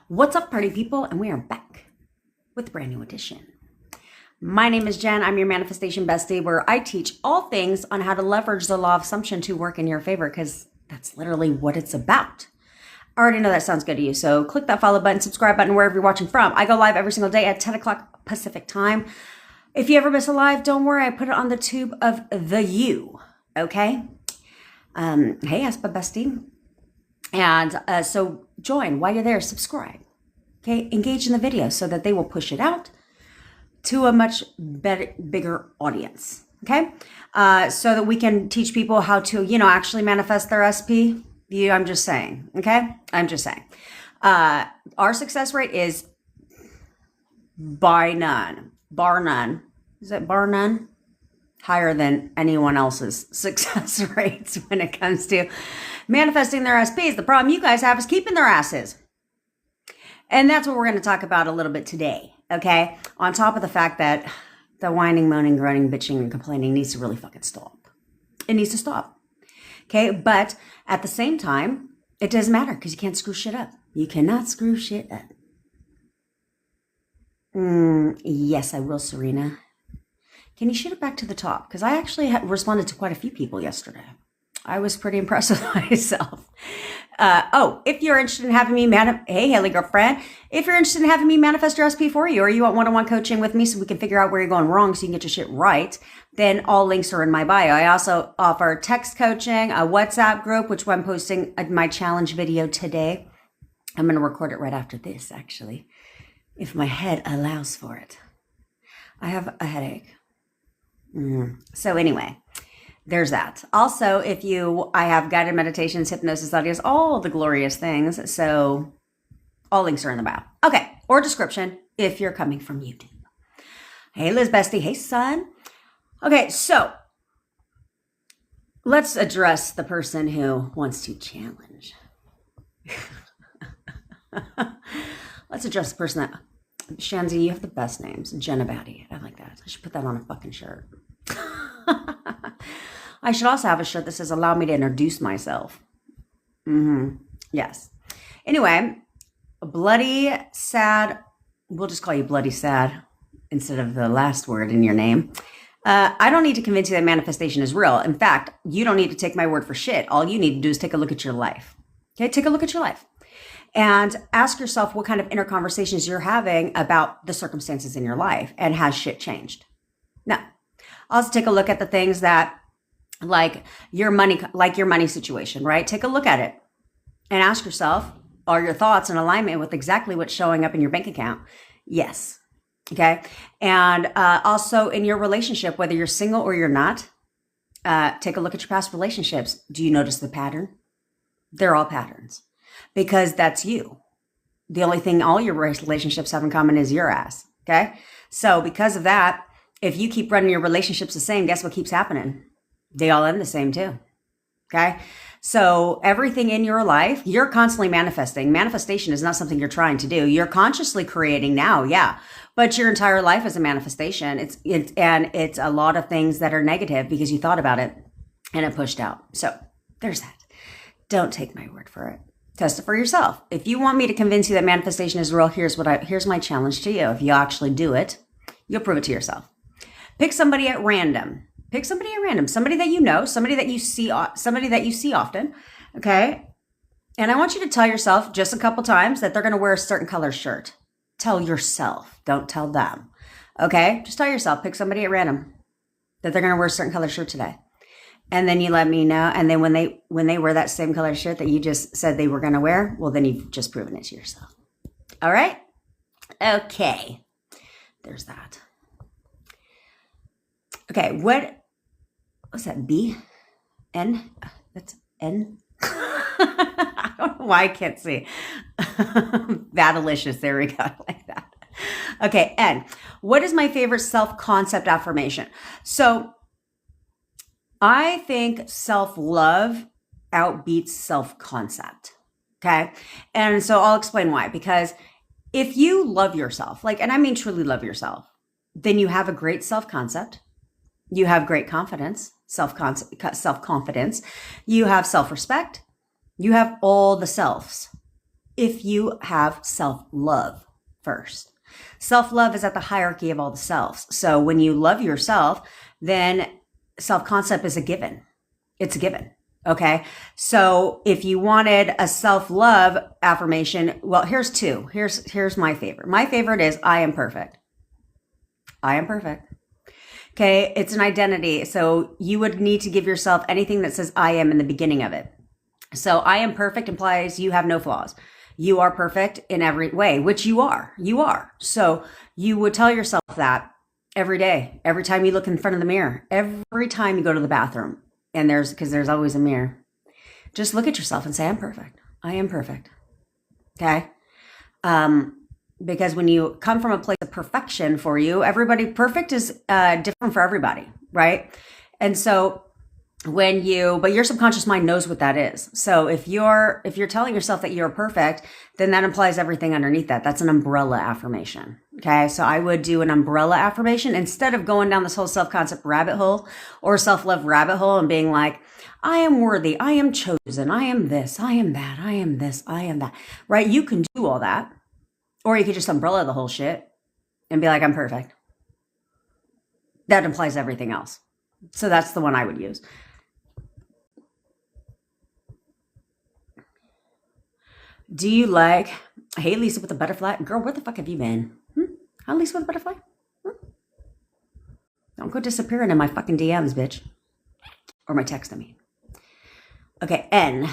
What's up, party people? And we are back with a brand new edition. My name is Jen. I'm your manifestation bestie, where I teach all things on how to leverage the law of assumption to work in your favor, because that's literally what it's about. I already know that sounds good to you, so click that follow button, subscribe button, wherever you're watching from. I go live every single day at 10 o'clock Pacific time. If you ever miss a live, don't worry. I put it on the tube of the you, okay? Hey, Aspa bestie. And so join while you're there, subscribe. Okay, engage in the video so that they will push it out to a much better, bigger audience. Okay, so that we can teach people how to, actually manifest their SP. I'm just saying. Okay, I'm just saying. Our success rate is bar none. Is it bar none? Higher than anyone else's success rates when it comes to manifesting their SPs. The problem you guys have is keeping their asses. And that's what we're going to talk about a little bit today, okay? On top of the fact that the whining, moaning, groaning, bitching, and complaining needs to really fucking stop. It needs to stop, okay? But at the same time, it doesn't matter because you can't screw shit up. You cannot screw shit up. Yes, I will, Serena. Can you shoot it back to the top? Because I actually responded to quite a few people yesterday. I was pretty impressed with myself. If you're interested in having me hey, Haley girlfriend, if you're interested in having me manifest your SP for you, or you want one-on-one coaching with me so we can figure out where you're going wrong so you can get your shit right, then all links are in my bio. I also offer text coaching, a WhatsApp group, which I'm posting my challenge video today. I'm going to record it right after this, actually, if my head allows for it. I have a headache. So anyway, there's that. Also, I have guided meditations, hypnosis audios, all the glorious things. So all links are in the bio. Okay. Or description if you're coming from YouTube. Hey, Liz bestie. Hey, son. Okay. So let's address the person who wants to challenge. Let's address the person that, Shanzi, you have the best names. Jenna Batty. I like that. I should put that on a fucking shirt. I should also have a shirt that says, allow me to introduce myself. Yes. Anyway, bloody sad. We'll just call you bloody sad instead of the last word in your name. I don't need to convince you that manifestation is real. In fact, you don't need to take my word for shit. All you need to do is take a look at your life. Okay, take a look at your life. And ask yourself what kind of inner conversations you're having about the circumstances in your life, and has shit changed? No. Also take a look at the things that, like your money situation, right? Take a look at it and ask yourself, are your thoughts in alignment with exactly what's showing up in your bank account? Yes. Okay. And also in your relationship, whether you're single or you're not, take a look at your past relationships. Do you notice the pattern? They're all patterns. Because that's you. The only thing all your relationships have in common is your ass. Okay. So because of that, if you keep running your relationships the same, guess what keeps happening? They all end the same too. Okay. So everything in your life, you're constantly manifesting. Manifestation is not something you're trying to do. You're consciously creating now. Yeah. But your entire life is a manifestation. It's a lot of things that are negative because you thought about it and it pushed out. So there's that. Don't take my word for it. Test it for yourself. If you want me to convince you that manifestation is real, here's my challenge to you. If you actually do it, you'll prove it to yourself. Pick somebody at random. Somebody that you know, somebody that you see often. Okay. And I want you to tell yourself just a couple times that they're going to wear a certain color shirt. Tell yourself. Don't tell them. Okay. Just tell yourself, pick somebody at random that they're going to wear a certain color shirt today. And then you let me know. And then when they wear that same color shirt that you just said they were going to wear, well, then you've just proven it to yourself. All right. Okay. There's that. Okay. What's that? B? N? That's N? I don't know why I can't see. Batalicious. There we go. Like that. Okay. N. What is my favorite self-concept affirmation? So I think self-love outbeats self-concept. Okay. And so I'll explain why. Because if you love yourself, and I mean truly love yourself, then you have a great self-concept. You have great confidence, self-confidence. You have self-respect. You have all the selves. if you have self-love first. Self-love is at the hierarchy of all the selves. So when you love yourself, then self-concept is a given. It's a given. Okay. So if you wanted a self-love affirmation, well, here's two. Here's my favorite. My favorite is I am perfect. I am perfect. Okay. It's an identity. So you would need to give yourself anything that says I am in the beginning of it. So I am perfect implies you have no flaws. You are perfect in every way, which you are. You are. So you would tell yourself that every day, every time you look in front of the mirror, every time you go to the bathroom, and because there's always a mirror. Just look at yourself and say, I'm perfect. I am perfect. Okay. Because when you come from a place of perfection for you, perfect is different for everybody. Right. And so but your subconscious mind knows what that is. So if you're telling yourself that you're perfect, then that implies everything underneath that. That's an umbrella affirmation. Okay. So I would do an umbrella affirmation instead of going down this whole self-concept rabbit hole or self-love rabbit hole and being like, I am worthy. I am chosen. I am this. I am that. I am this. I am that. Right. You can do all that, or you could just umbrella the whole shit and be like, I'm perfect. That implies everything else. So that's the one I would use. Do you like, hey, Lisa with the butterfly? Girl, where the fuck have you been? Hi, Lisa with the butterfly? Don't go disappearing in my fucking DMs, bitch. Or my text, I mean. Okay, N.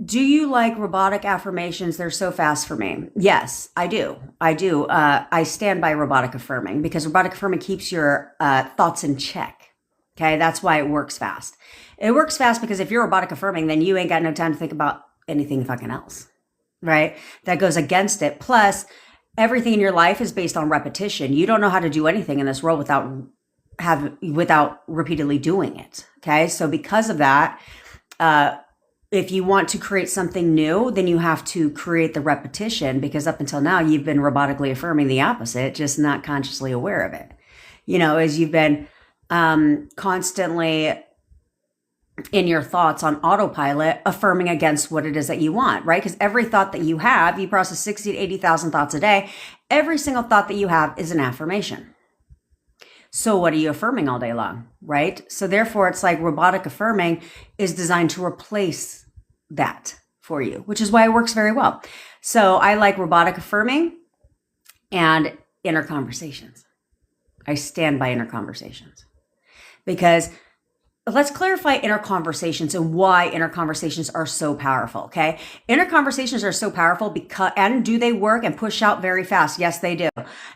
Do you like robotic affirmations? They're so fast for me. Yes, I do. I stand by robotic affirming because robotic affirming keeps your thoughts in check. Okay, that's why it works fast. It works fast because if you're robotic affirming, then you ain't got no time to think about anything fucking else, right? That goes against it. Plus, everything in your life is based on repetition. You don't know how to do anything in this world without repeatedly doing it. Okay, so because of that, if you want to create something new, then you have to create the repetition because up until now, you've been robotically affirming the opposite, just not consciously aware of it. As you've been constantly in your thoughts on autopilot, affirming against what it is that you want, right? Because every thought that you have, you process 60 to 80,000 thoughts a day. Every single thought that you have is an affirmation. So what are you affirming all day long, right? So therefore, it's like robotic affirming is designed to replace that for you, which is why it works very well. So I like robotic affirming and inner conversations. I stand by inner conversations because let's clarify inner conversations and why inner conversations are so powerful. Okay. Inner conversations are so powerful and do they work and push out very fast? Yes, they do.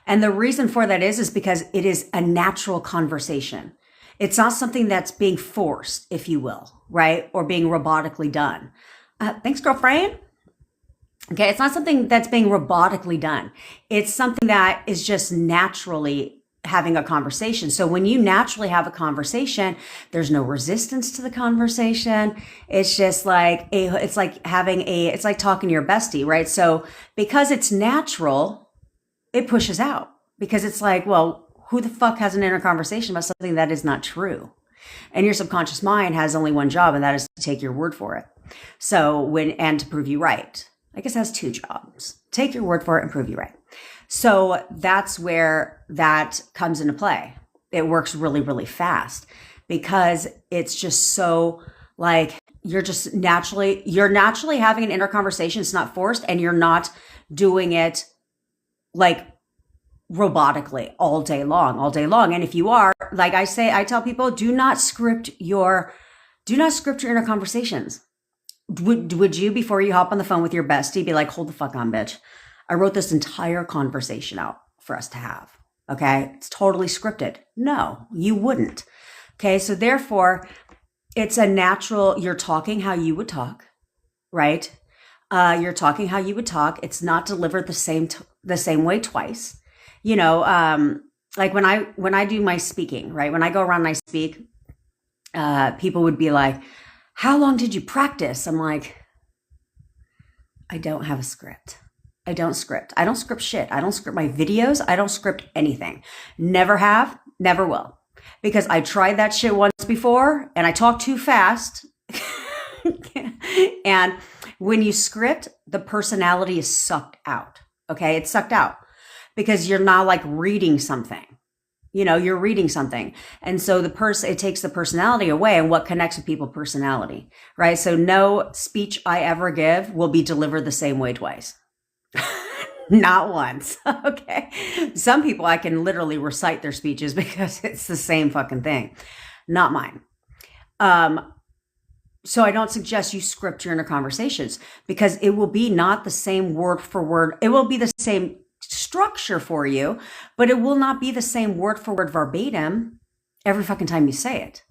And the reason for that is because it is a natural conversation. It's not something that's being forced, if you will, right? Or being robotically done. Thanks, girlfriend. Okay. It's not something that's being robotically done. It's something that is just naturally having a conversation. So when you naturally have a conversation, there's no resistance to the conversation. It's just like it's like talking to your bestie, right? So because it's natural, it pushes out because it's like, well, who the fuck has an inner conversation about something that is not true? And your subconscious mind has only one job, and that is to take your word for it. So and to prove you right. I guess it has two jobs. Take your word for it and prove you right. So that's where that comes into play. It works really, really fast because it's just so like you're naturally having an inner conversation. It's not forced and you're not doing it like robotically all day long. And if you are, like I tell people, do not script your inner conversations. Would you, before you hop on the phone with your bestie, be like, hold the fuck on, bitch. I wrote this entire conversation out for us to have. Okay. It's totally scripted. No, you wouldn't. Okay. So therefore it's a natural, you're talking how you would talk, right? You're talking how you would talk. It's not delivered the same way twice, like when I do my speaking, right? When I go around and I speak, people would be like, how long did you practice? I'm like, I don't have a script. I don't script shit. I don't script my videos. I don't script anything. Never have, never will. Because I tried that shit once before and I talked too fast And when you script, the personality is sucked out. Okay. It's sucked out because you're not like reading something. You're reading something. And so it takes the personality away, and what connects with people, personality, right? So no speech I ever give will be delivered the same way twice. Not once. Okay. Some people I can literally recite their speeches because it's the same fucking thing. Not mine. So I don't suggest you script your inner conversations, because it will be not the same word for word. It will be the same structure for you, but it will not be the same word for word verbatim every fucking time you say it.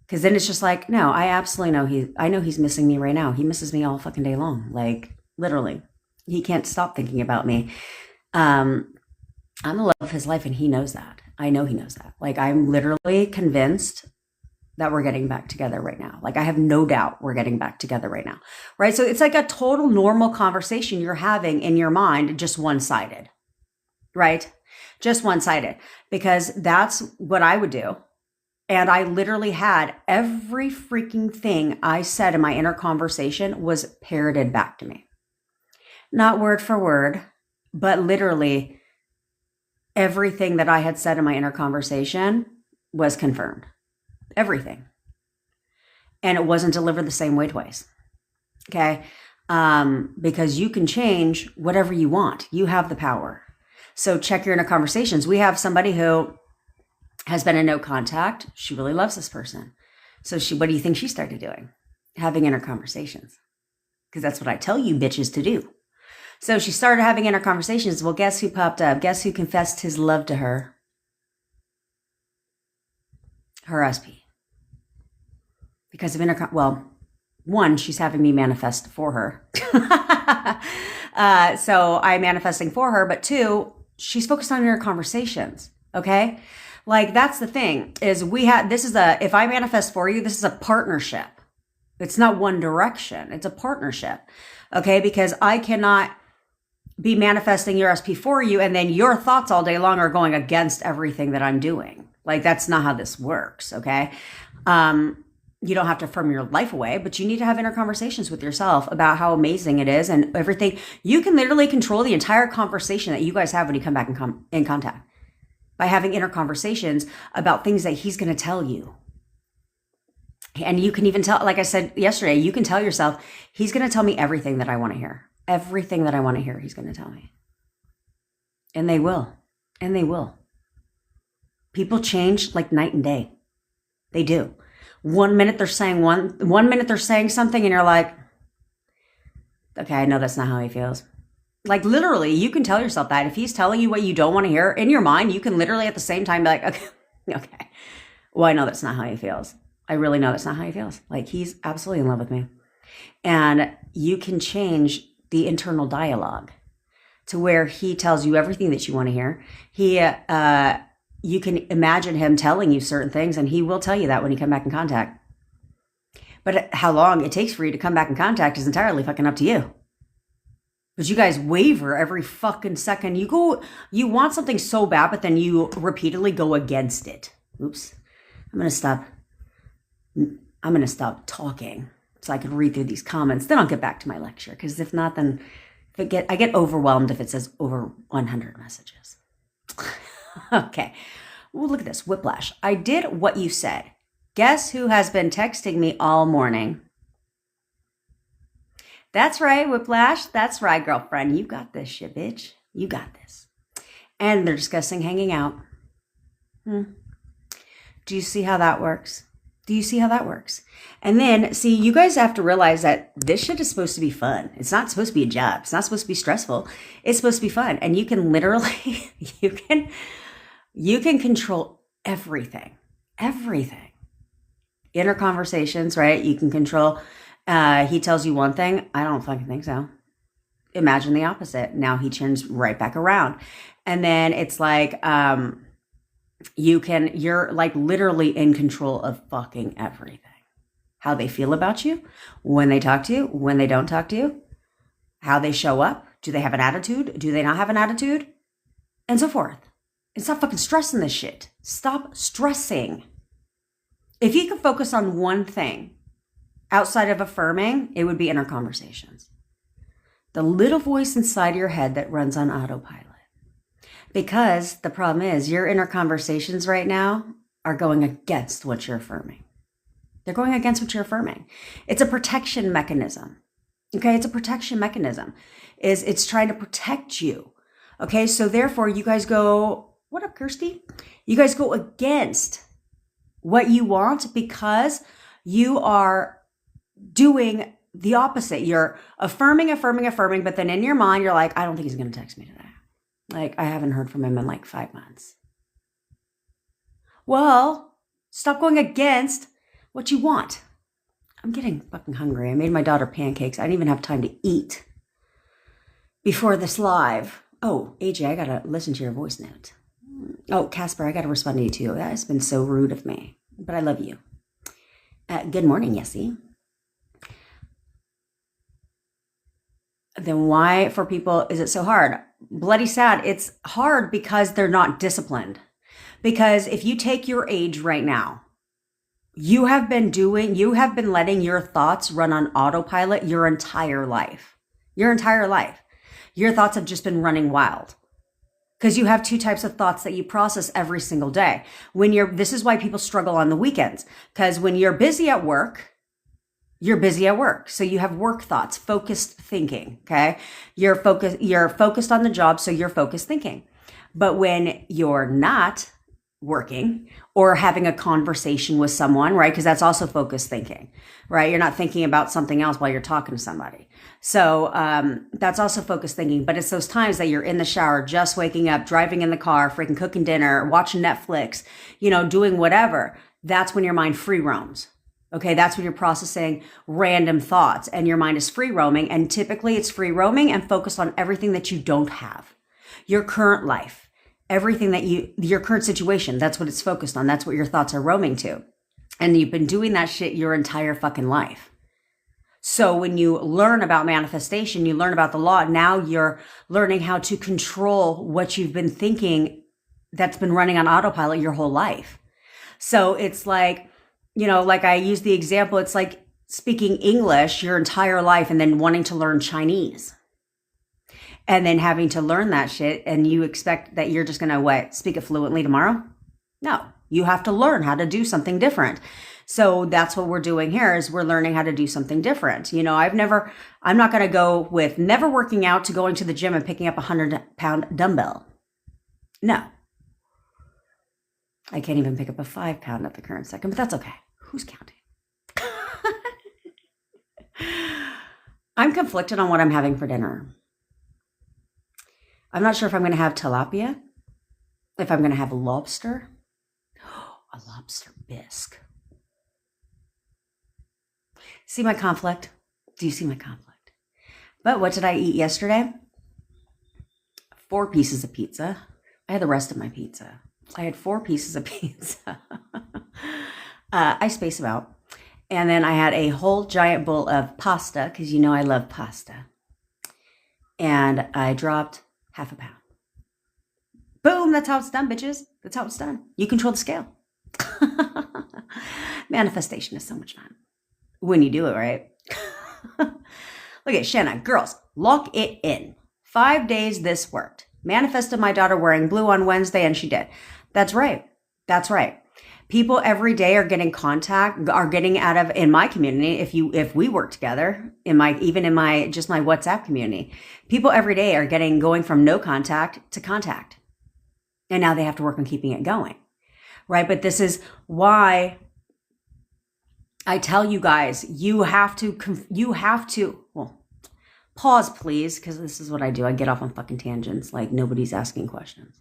Because then it's just like, no, I absolutely know I know he's missing me right now. He misses me all fucking day long. Like, literally. He can't stop thinking about me. I'm the love of his life, and he knows that. I know he knows that. Like, I'm literally convinced that we're getting back together right now. Like, I have no doubt we're getting back together right now. Right? So it's like a total normal conversation you're having in your mind, just one-sided. Right? Just one-sided. Because that's what I would do. And I literally had every freaking thing I said in my inner conversation was parroted back to me. Not word for word, but literally everything that I had said in my inner conversation was confirmed. Everything. And it wasn't delivered the same way twice. Okay? Because you can change whatever you want. You have the power. So check your inner conversations. We have somebody who has been in no contact. She really loves this person. So what do you think she started doing? Having inner conversations. Because that's what I tell you bitches to do. So she started having inner conversations. Well, guess who popped up? Guess who confessed his love to her? Her SP. Because of one, she's having me manifest for her. So I'm manifesting for her. But two, she's focused on inner conversations. Okay? Like, that's the thing, is if I manifest for you, this is a partnership. It's not one direction. It's a partnership. Okay? Because I cannot be manifesting your SP for you, and then your thoughts all day long are going against everything that I'm doing. Like, that's not how this works. Okay? You don't have to affirm your life away, but you need to have inner conversations with yourself about how amazing it is and everything. You can literally control the entire conversation that you guys have when you come back in contact by having inner conversations about things that he's going to tell you. And you can even tell, like I said yesterday, you can tell yourself, he's going to tell me everything that I want to hear. Everything that I want to hear, he's going to tell me. And they will. And they will. People change like night and day. They do. 1 minute they're saying one minute they're saying something, and you're like, okay, I know that's not how he feels. Like, literally, you can tell yourself that. If he's telling you what you don't want to hear in your mind, you can literally at the same time be like, okay. Well, I know that's not how he feels. I really know that's not how he feels. Like, he's absolutely in love with me. And you can change the internal dialogue to where he tells you everything that you want to hear. You can imagine him telling you certain things, and he will tell you that when you come back in contact. But how long it takes for you to come back in contact is entirely fucking up to you. But you guys waver every fucking second. You want something so bad, but then you repeatedly go against it. Oops. I'm going to stop talking so I can read through these comments. Then I'll get back to my lecture, because if not, then I get overwhelmed if it says over 100 messages. Okay. Well, look at this. Whiplash. I did what you said. Guess who has been texting me all morning? That's right, Whiplash. That's right, girlfriend. You got this shit, bitch. You got this. And they're discussing hanging out. Do you see how that works? Do you see how that works? And then, see, you guys have to realize that this shit is supposed to be fun. It's not supposed to be a job. It's not supposed to be stressful. It's supposed to be fun. And you can literally, you can control everything. Everything. Inner conversations, right? You can control. He tells you one thing. I don't fucking think so. Imagine the opposite. Now he turns right back around. And then it's like, you're like literally in control of fucking everything. How they feel about you, when they talk to you, when they don't talk to you, how they show up. Do they have an attitude? Do they not have an attitude? And so forth. And stop fucking stressing this shit. Stop stressing. If you can focus on one thing, outside of affirming, it would be inner conversations. The little voice inside your head that runs on autopilot. Because the problem is your inner conversations right now are going against what you're affirming. They're going against what you're affirming. It's a protection mechanism. Okay, it's a protection mechanism. It's trying to protect you. Okay, so therefore you guys go, what up, Kirsty? You guys go against what you want because you are doing the opposite. You're affirming, but then in your mind, you're like, I don't think he's going to text me today. Like, I haven't heard from him in like 5 months. Well, stop going against what you want. I'm getting fucking hungry. I made my daughter pancakes. I didn't even have time to eat before this live. Oh, AJ, I got to listen to your voice note. Oh, Casper, I got to respond to you too. That has been so rude of me, but I love you. Good morning, Yessie. Then why for people is it so hard? Bloody sad. It's hard because they're not disciplined. Because if you take your age right now, you have been letting your thoughts run on autopilot your entire life. Your entire life. Your thoughts have just been running wild. Because you have two types of thoughts that you process every single day. This is why people struggle on the weekends. Because when you're busy at work, you're busy at work. So you have work thoughts, focused thinking, okay? You're focused on the job, so you're focused thinking. But when you're not working or having a conversation with someone, right? Because that's also focused thinking, right? You're not thinking about something else while you're talking to somebody. So that's also focused thinking. But it's those times that you're in the shower, just waking up, driving in the car, freaking cooking dinner, watching Netflix, doing whatever. That's when your mind free roams. Okay, that's when you're processing random thoughts and your mind is free roaming. And typically it's free roaming and focused on everything that you don't have. Your current life, everything your current situation, that's what it's focused on. That's what your thoughts are roaming to. And you've been doing that shit your entire fucking life. So when you learn about manifestation, you learn about the law. Now you're learning how to control what you've been thinking that's been running on autopilot your whole life. So it's like, like I use the example, it's like speaking English your entire life and then wanting to learn Chinese. And then having to learn that shit and you expect that you're just going to speak it fluently tomorrow? No, you have to learn how to do something different. So that's what we're doing here is we're learning how to do something different. I'm not going to go with never working out to going to the gym and picking up a 100-pound dumbbell. No. I can't even pick up a 5-pound at the current second, but that's okay. Who's counting? I'm conflicted on what I'm having for dinner. I'm not sure if I'm going to have tilapia, if I'm going to have lobster. A lobster bisque. See my conflict? Do you see my conflict? But what did I eat yesterday? 4 pieces of pizza. I had the rest of my pizza. I had 4 pieces of pizza. I space them out. And then I had a whole giant bowl of pasta because I love pasta. And I dropped half a pound. Boom, that's how it's done, bitches. That's how it's done. You control the scale. Manifestation is so much fun when you do it right. Look at Shanna. Girls, lock it in. 5 days this worked. Manifested my daughter wearing blue on Wednesday, and she did. That's right. That's right. People every day are getting out of in my community. If we work together in my WhatsApp community, people every day are going from no contact to contact. And now they have to work on keeping it going. Right. But this is why I tell you guys, you have to, well, pause please. Cause this is what I do. I get off on fucking tangents. Like nobody's asking questions.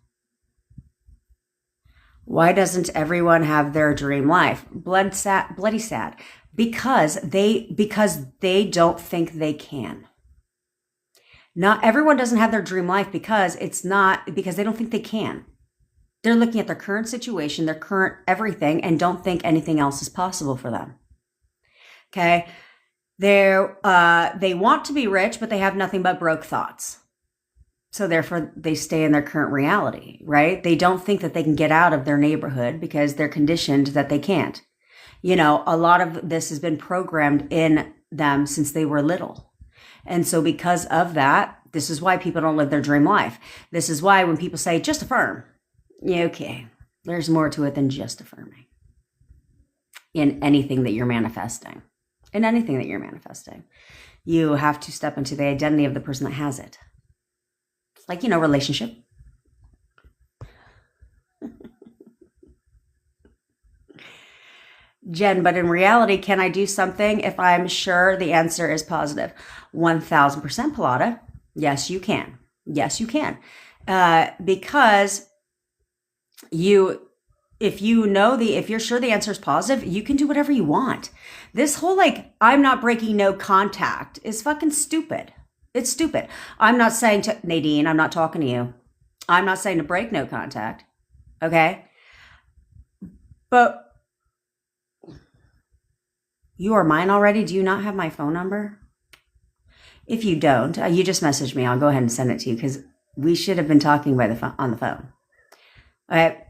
Why doesn't everyone have their dream life? Bloody sad. Because they don't think they can. Not everyone doesn't have their dream life because they don't think they can. They're looking at their current situation, their current everything, and don't think anything else is possible for them. Okay. They want to be rich, but they have nothing but broke thoughts. So therefore they stay in their current reality, right? They don't think that they can get out of their neighborhood because they're conditioned that they can't. A lot of this has been programmed in them since they were little. And so because of that, this is why people don't live their dream life. This is why when people say, just affirm, yeah, okay, there's more to it than just affirming in anything that you're manifesting. In anything that you're manifesting, you have to step into the identity of the person that has it. Like, relationship. Jen, but in reality, can I do something if I'm sure the answer is positive? 1000% Pilata. Yes, you can. Yes, you can. Because if you're sure the answer is positive, you can do whatever you want. This whole I'm not breaking no contact is fucking stupid. It's stupid. I'm not saying to Nadine, I'm not talking to you. I'm not saying to break no contact. Okay. But you are mine already. Do you not have my phone number? If you don't, you just message me. I'll go ahead and send it to you because we should have been talking on the phone. All right.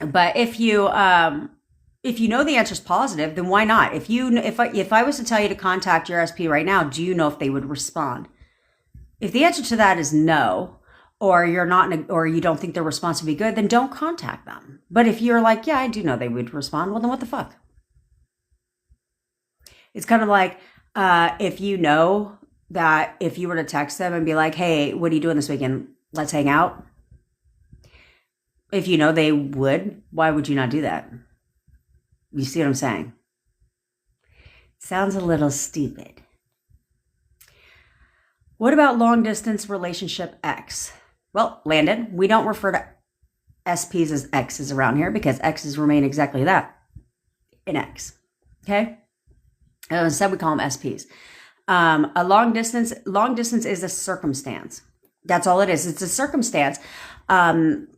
But if you know the answer is positive, then why not? If I was to tell you to contact your SP right now, do you know if they would respond? If the answer to that is no, or you're not, or you don't think their response would be good, then don't contact them. But if you're like, yeah, I do know they would respond, well, then what the fuck? It's kind of like if you know that if you were to text them and be like, hey, what are you doing this weekend? Let's hang out. If you know they would, why would you not do that? You see what I'm saying? Sounds a little stupid. What about long distance relationship X? Well, Landon, we don't refer to SPs as X's around here because X's remain exactly that, an X. Okay? Instead, we call them SPs. A long distance is a circumstance. That's all it is. It's a circumstance. And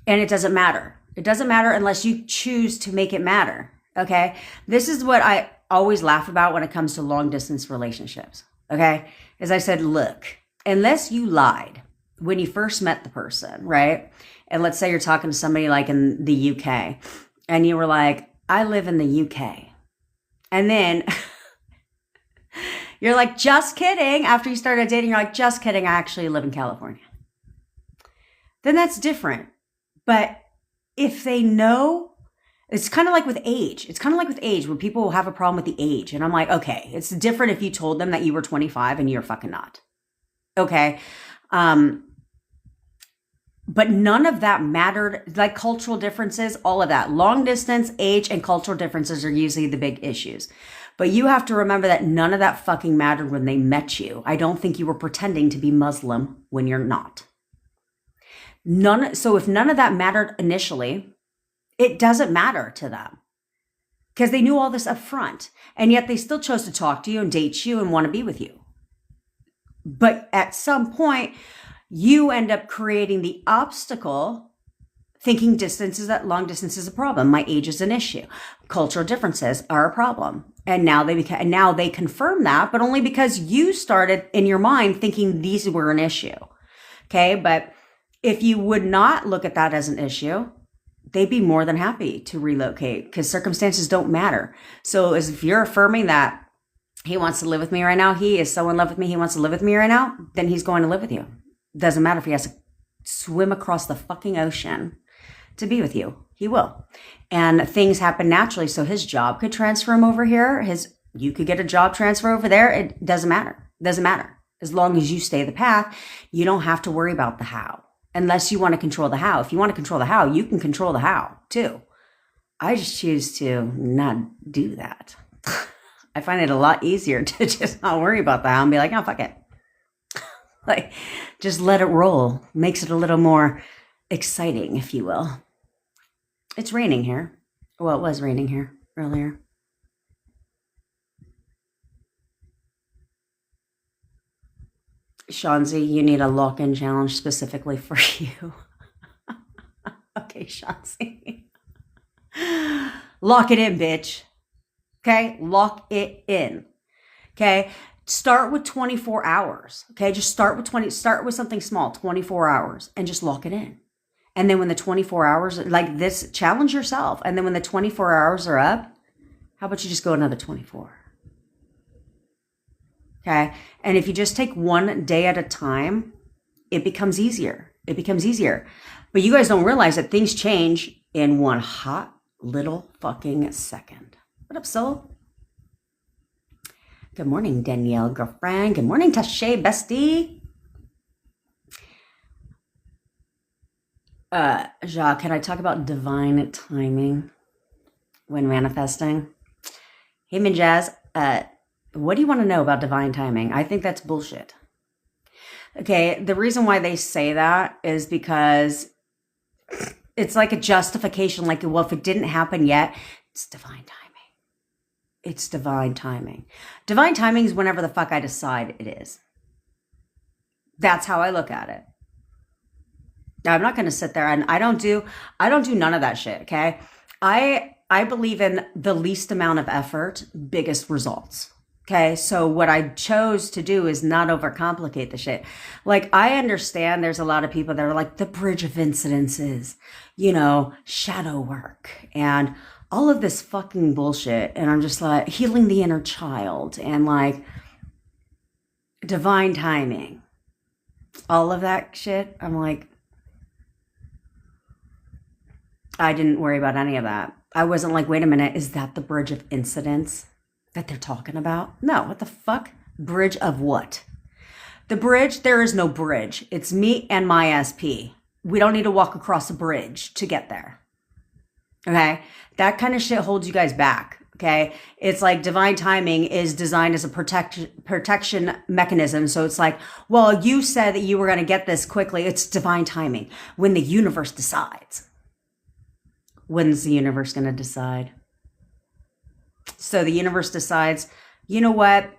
it doesn't matter. It doesn't matter unless you choose to make it matter. Okay. This is what I always laugh about when it comes to long distance relationships. Okay. As I said, look, unless you lied when you first met the person, right? And let's say you're talking to somebody like in the UK and you were like, I live in the UK. And then you're like, just kidding. After you started dating, you're like, just kidding. I actually live in California. Then that's different. But if they know, it's kind of like with age. It's kind of like with age when people have a problem with the age. And I'm like, okay, it's different if you told them that you were 25 and you're fucking not. Okay. But none of that mattered, like cultural differences, all of that. Long distance, age, and cultural differences are usually the big issues. But you have to remember that none of that fucking mattered when they met you. I don't think you were pretending to be Muslim when you're not. So if none of that mattered initially, it doesn't matter to them because they knew all this up front, and yet they still chose to talk to you and date you and want to be with you. But at some point, you end up creating the obstacle, thinking long distance is a problem. My age is an issue. Cultural differences are a problem. And now they confirm that, but only because you started in your mind thinking these were an issue. Okay. But if you would not look at that as an issue, they'd be more than happy to relocate because circumstances don't matter. So if you're affirming that he wants to live with me right now, he is so in love with me, he wants to live with me right now, then he's going to live with you. Doesn't matter if he has to swim across the fucking ocean to be with you. He will. And things happen naturally. So his job could transfer him over here. You could get a job transfer over there. It doesn't matter. It doesn't matter. As long as you stay the path, you don't have to worry about the how. Unless you want to control the how. If you want to control the how, you can control the how too. I just choose to not do that. I find it a lot easier to just not worry about the how and be like, oh, fuck it. Like, just let it roll. Makes it a little more exciting, if you will. It's raining here. Well, it was raining here earlier. Shanzi, you need a lock-in challenge specifically for you. Okay, Shanzi. Lock it in, bitch. Okay? Lock it in. Okay? Start with 24 hours. Okay? Just start with something small, 24 hours, and just lock it in. And then when the 24 hours, like this, challenge yourself. And then when the 24 hours are up, how about you just go another 24? Okay. And if you just take one day at a time, it becomes easier. It becomes easier. But you guys don't realize that things change in one hot little fucking second. What up, soul? Good morning, Danielle, girlfriend. Good morning, Tashay, bestie. Ja, can I talk about divine timing when manifesting? Hey, Minjaz, what do you want to know about divine timing? I think that's bullshit. Okay, the reason why they say that is because it's like a justification, like, well, if it didn't happen yet, it's divine timing. It's divine timing. Divine timing is whenever the fuck I decide it is. That's how I look at it. Now, I'm not going to sit there and I don't do none of that shit, okay? I believe in the least amount of effort, biggest results. Okay, so what I chose to do is not overcomplicate the shit. Like, I understand there's a lot of people that are like, the bridge of incidences, shadow work and all of this fucking bullshit. And I'm just like, healing the inner child and like divine timing, all of that shit. I'm like, I didn't worry about any of that. I wasn't like, wait a minute, is that the bridge of incidents that they're talking about? No, what the fuck? Bridge of what? The bridge, there is no bridge. It's me and my SP. We don't need to walk across a bridge to get there. Okay? That kind of shit holds you guys back. Okay? It's like divine timing is designed as a protection mechanism. So it's like, well, you said that you were going to get this quickly. It's divine timing. When the universe decides. When's the universe going to decide? So the universe decides, you know what?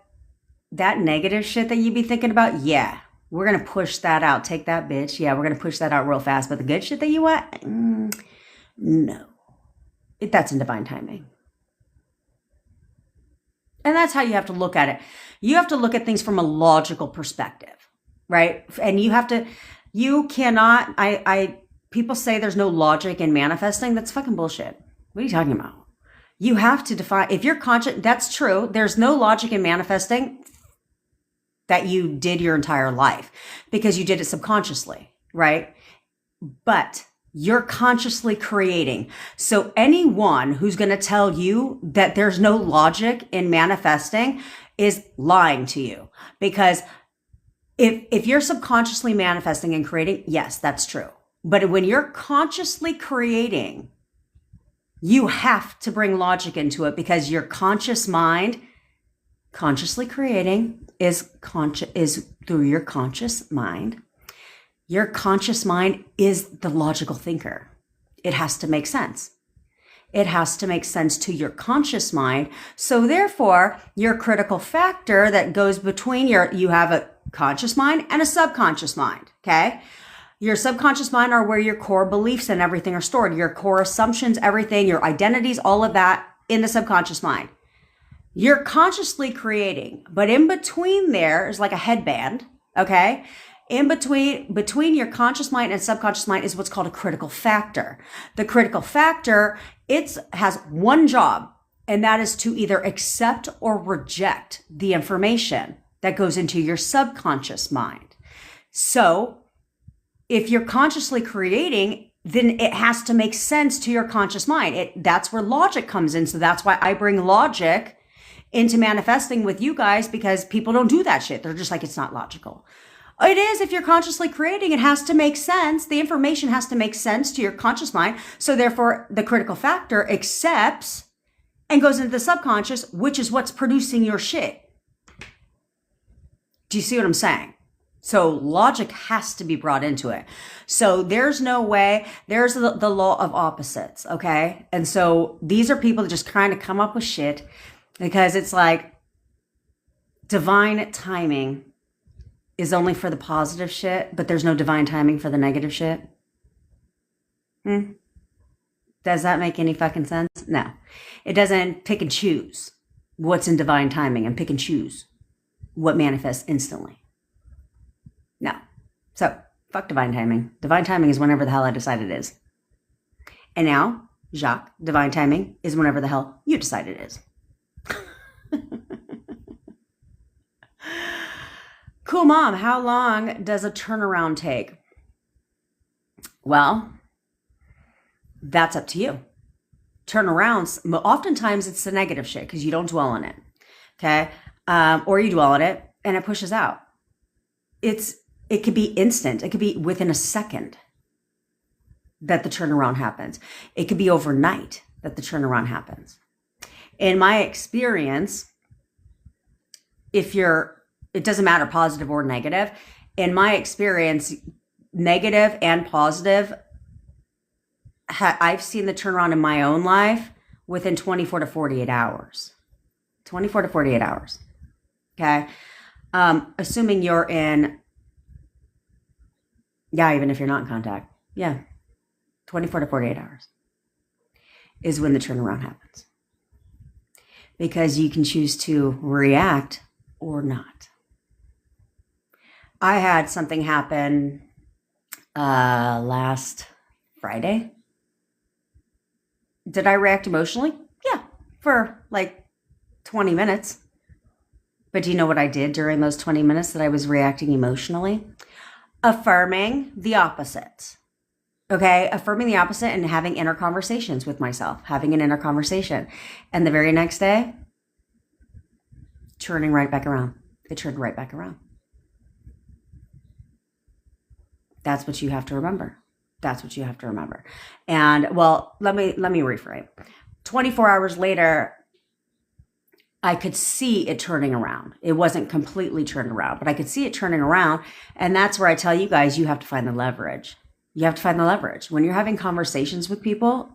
That negative shit that you be thinking about, yeah, we're going to push that out. Take that, bitch. Yeah, we're going to push that out real fast. But the good shit that you want, no. That's in divine timing. And that's how you have to look at it. You have to look at things from a logical perspective, right? And you cannot, people say there's no logic in manifesting. That's fucking bullshit. What are you talking about? You have to define, if you're conscious, that's true. There's no logic in manifesting that you did your entire life because you did it subconsciously, right? But you're consciously creating. So anyone who's going to tell you that there's no logic in manifesting is lying to you, because if you're subconsciously manifesting and creating, yes, that's true. But when you're consciously creating, you have to bring logic into it, because your conscious mind, consciously creating is through your conscious mind. Your conscious mind is the logical thinker. It has to make sense. It has to make sense to your conscious mind. So therefore, your critical factor that goes between you have a conscious mind and a subconscious mind, okay? Your subconscious mind are where your core beliefs and everything are stored. Your core assumptions, everything, your identities, all of that in the subconscious mind. You're consciously creating, but in between there is like a headband, okay? In between your conscious mind and subconscious mind is what's called a critical factor. The critical factor, it has one job, and that is to either accept or reject the information that goes into your subconscious mind. So if you're consciously creating, then it has to make sense to your conscious mind. That's where logic comes in. So that's why I bring logic into manifesting with you guys, because people don't do that shit. They're just like, it's not logical. It is. If you're consciously creating, it has to make sense. The information has to make sense to your conscious mind. So therefore, the critical factor accepts and goes into the subconscious, which is what's producing your shit. Do you see what I'm saying? So logic has to be brought into it. So there's no way, there's the law of opposites, okay? And so these are people that just kind of come up with shit, because it's like divine timing is only for the positive shit, but there's no divine timing for the negative shit. Does that make any fucking sense? No. It doesn't pick and choose what's in divine timing and pick and choose what manifests instantly. No. So Fuck divine timing. Divine timing is whenever the hell I decide it is. And now, Jacques, divine timing is whenever the hell you decide it is. Cool, Mom. How long does a turnaround take? Well, that's up to you. Turnarounds, oftentimes it's the negative shit because you don't dwell on it. Okay. Or you dwell on it and it pushes out. It could be instant. It could be within a second that the turnaround happens. It could be overnight that the turnaround happens. In my experience, it doesn't matter positive or negative. In my experience, negative and positive, I've seen the turnaround in my own life within 24 to 48 hours. 24 to 48 hours. Okay. Assuming you're in, even if you're not in contact. 24 to 48 hours is when the turnaround happens. Because you can choose to react or not. I had something happen last Friday. Did I react emotionally? Yeah, for like 20 minutes. But do you know what I did during those 20 minutes that I was reacting emotionally? Affirming the opposite. Okay, affirming the opposite and having inner conversations with myself, having an inner conversation. And the very next day, turning right back around. It turned right back around. That's what you have to remember. That's what you have to remember. And well, let me rephrase. 24 hours later, I could see it turning around. It wasn't completely turned around, but I could see it turning around. And that's where I tell you guys, you have to find the leverage. You have to find the leverage. When you're having conversations with people,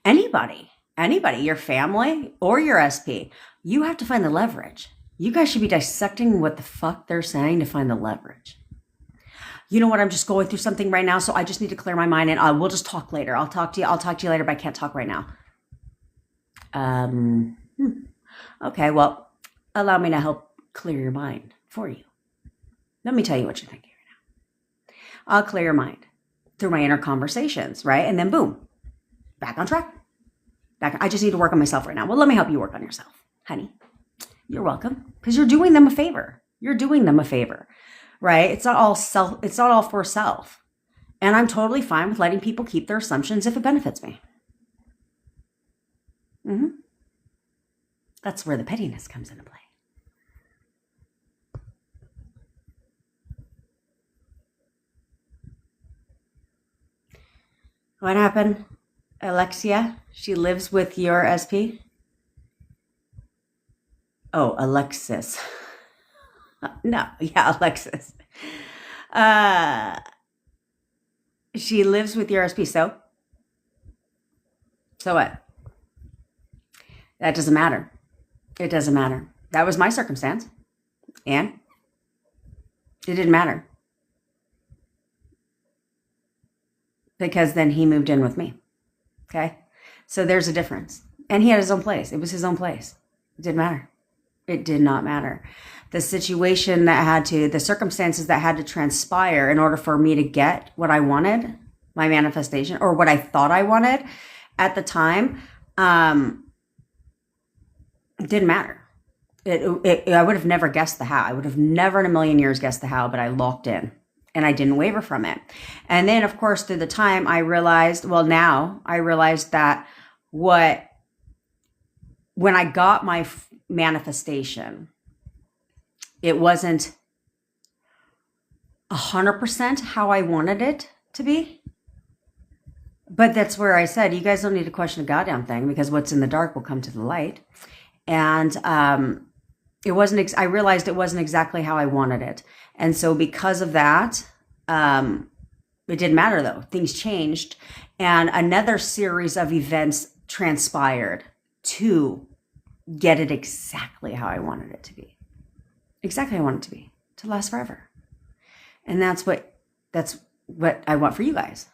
anybody, your family or your SP, you have to find the leverage. You guys should be dissecting what the fuck they're saying to find the leverage. You know what? I'm just going through something right now, so I just need to clear my mind, and we'll just talk later. I'll talk to you later, but I can't talk right now. Okay, well, allow me to help clear your mind for you. Let me tell you what you're thinking right now. I'll clear your mind through my inner conversations, right? And then boom, back on track. I just need to work on myself right now. Well, let me help you work on yourself, honey. You're welcome, because you're doing them a favor. You're doing them a favor. Right? It's not all for self. And I'm totally fine with letting people keep their assumptions if it benefits me. That's where the pettiness comes into play. What happened? Alexia, she lives with your SP? Oh, Alexis. No, Alexis. She lives with your SP, so what? That doesn't matter. It doesn't matter. That was my circumstance. And it didn't matter. Because then he moved in with me. Okay? So there's a difference. And he had his own place. It was his own place. It didn't matter. It did not matter. The situation the circumstances that had to transpire in order for me to get what I wanted, my manifestation, or what I thought I wanted at the time, it didn't matter. I would have never guessed the how. I would have never in a million years guessed the how, but I locked in and I didn't waver from it. And then, of course, through the time I realized that when I got my manifestation, it wasn't 100% how I wanted it to be. But that's where I said, you guys don't need to question a goddamn thing, because what's in the dark will come to the light. And I realized it wasn't exactly how I wanted it. And so because of that, it didn't matter though. Things changed. And another series of events transpired to get it exactly how I wanted it to be. Exactly how I want it to be. To last forever. And that's what I want for you guys.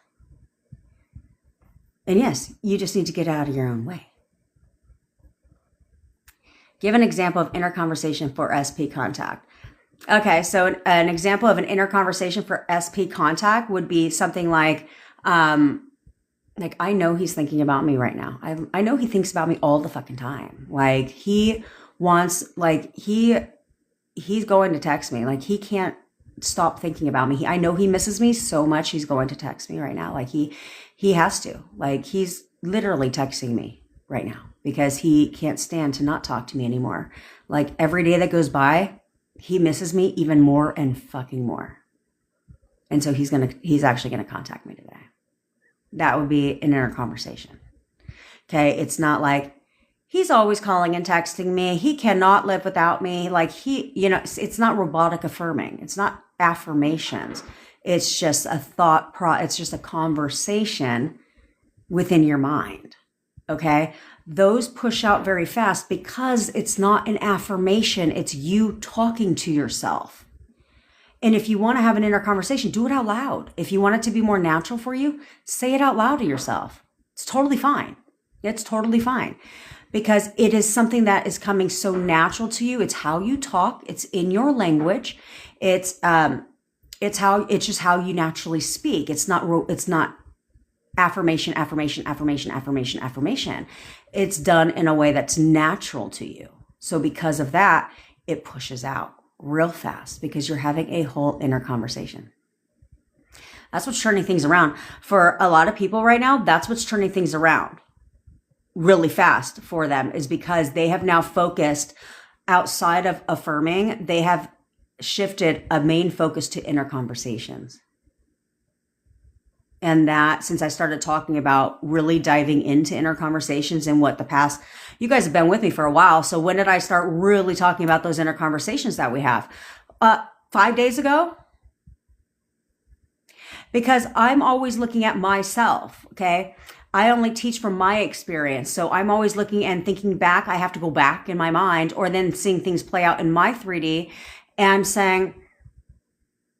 And yes, you just need to get out of your own way. Give an example of inner conversation for SP contact. Okay, so an example of an inner conversation for SP contact would be something like I know he's thinking about me right now. I know he thinks about me all the fucking time. Like he wants, like he's going to text me. Like he can't stop thinking about me. I know he misses me so much. He's going to text me right now. Like he has to. Like he's literally texting me right now because he can't stand to not talk to me anymore. Like every day that goes by, he misses me even more and fucking more. And so he's actually gonna contact me today. That would be an inner conversation. Okay, it's not like he's always calling and texting me. He cannot live without me. Like it's not robotic affirming. It's not affirmations. It's just a it's just a conversation within your mind. Okay, those push out very fast because it's not an affirmation. It's you talking to yourself. And if you want to have an inner conversation, do it out loud. If you want it to be more natural for you, say it out loud to yourself. It's totally fine. It's totally fine because it is something that is coming so natural to you. It's how you talk. It's in your language. It's just how you naturally speak. It's not affirmation, affirmation, affirmation, affirmation, affirmation. It's done in a way that's natural to you. So because of that, it pushes out real fast because you're having a whole inner conversation. That's what's turning things around. For a lot of people right now, that's what's turning things around really fast for them is because they have now focused outside of affirming. They have shifted a main focus to inner conversations. And that since I started talking about really diving into inner conversations and what the past, you guys have been with me for a while. So when did I start really talking about those inner conversations that we have? 5 days ago. Because I'm always looking at myself. Okay. I only teach from my experience. So I'm always looking and thinking back. I have to go back in my mind or then seeing things play out in my 3D and saying,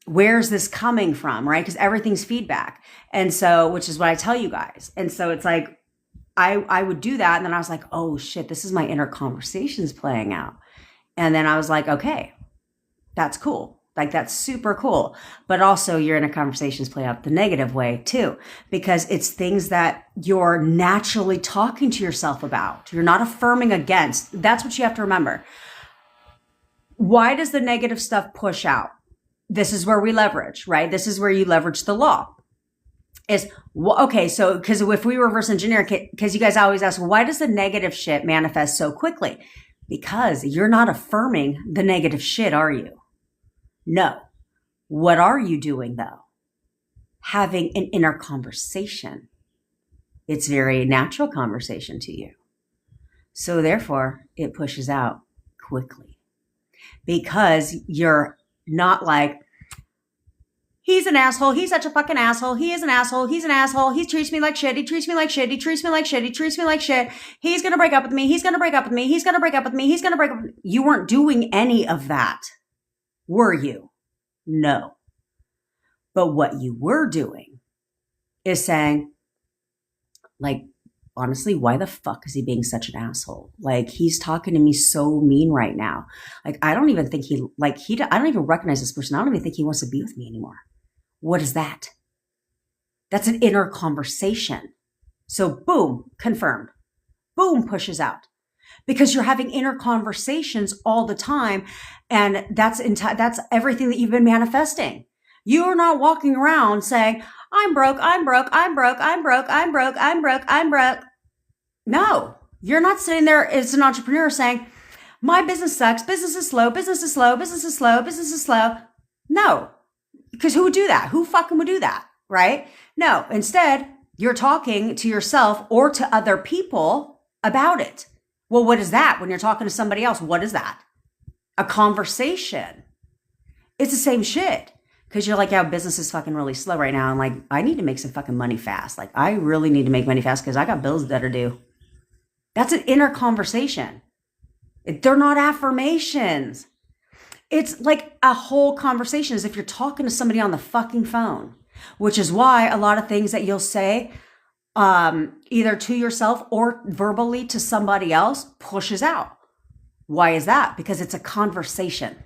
where's this coming from, right? Because everything's feedback. And so, which is what I tell you guys. And so it's like, I would do that. And then I was like, oh shit, this is my inner conversations playing out. And then I was like, okay, that's cool. Like that's super cool. But also your inner conversations play out the negative way too, because it's things that you're naturally talking to yourself about. You're not affirming against. That's what you have to remember. Why does the negative stuff push out? This is where we leverage, right? This is where you leverage the law. Okay, so because if we reverse engineer, because you guys always ask, well, why does the negative shit manifest so quickly? Because you're not affirming the negative shit, are you? No. What are you doing though? Having an inner conversation. It's very natural conversation to you. So therefore, it pushes out quickly because you're not like, he's an asshole. He's such a fucking asshole. He is an asshole. He's an asshole. He treats me like shit. He treats me like shit. He treats me like shit. He treats me like shit. He's going to break up with me. He's going to break up with me. He's going to break up with me. He's going to break up with me. You weren't doing any of that. Were you? No. But what you were doing is saying, like, honestly, why the fuck is he being such an asshole? Like, he's talking to me so mean right now. Like, I don't even think I don't even recognize this person. I don't even think he wants to be with me anymore. What is that? That's an inner conversation. So boom, confirmed. Boom, pushes out. Because you're having inner conversations all the time. And that's everything that you've been manifesting. You're not walking around saying, I'm broke, I'm broke, I'm broke, I'm broke, I'm broke, I'm broke, I'm broke. No, you're not sitting there as an entrepreneur saying, my business sucks, business is slow, business is slow, business is slow, business is slow. No, because who would do that? Who fucking would do that, right? No, instead, you're talking to yourself or to other people about it. Well, what is that when you're talking to somebody else? What is that? A conversation. It's the same shit. Because you're like, yeah, business is fucking really slow right now. I'm like, I need to make some fucking money fast. Like, I really need to make money fast because I got bills that are due. That's an inner conversation. They're not affirmations. It's like a whole conversation as if you're talking to somebody on the fucking phone, which is why a lot of things that you'll say either to yourself or verbally to somebody else pushes out. Why is that? Because it's a conversation.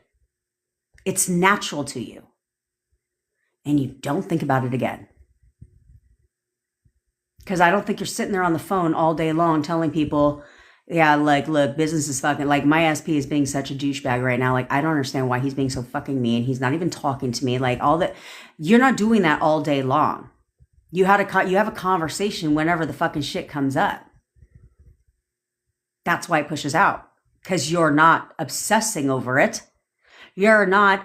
It's natural to you. And you don't think about it again. Because I don't think you're sitting there on the phone all day long telling people, yeah, like, look, business is fucking, like, my SP is being such a douchebag right now. Like, I don't understand why he's being so fucking mean. He's not even talking to me. Like, all that. You're not doing that all day long. You have a conversation whenever the fucking shit comes up. That's why it pushes out. Because you're not obsessing over it. You're not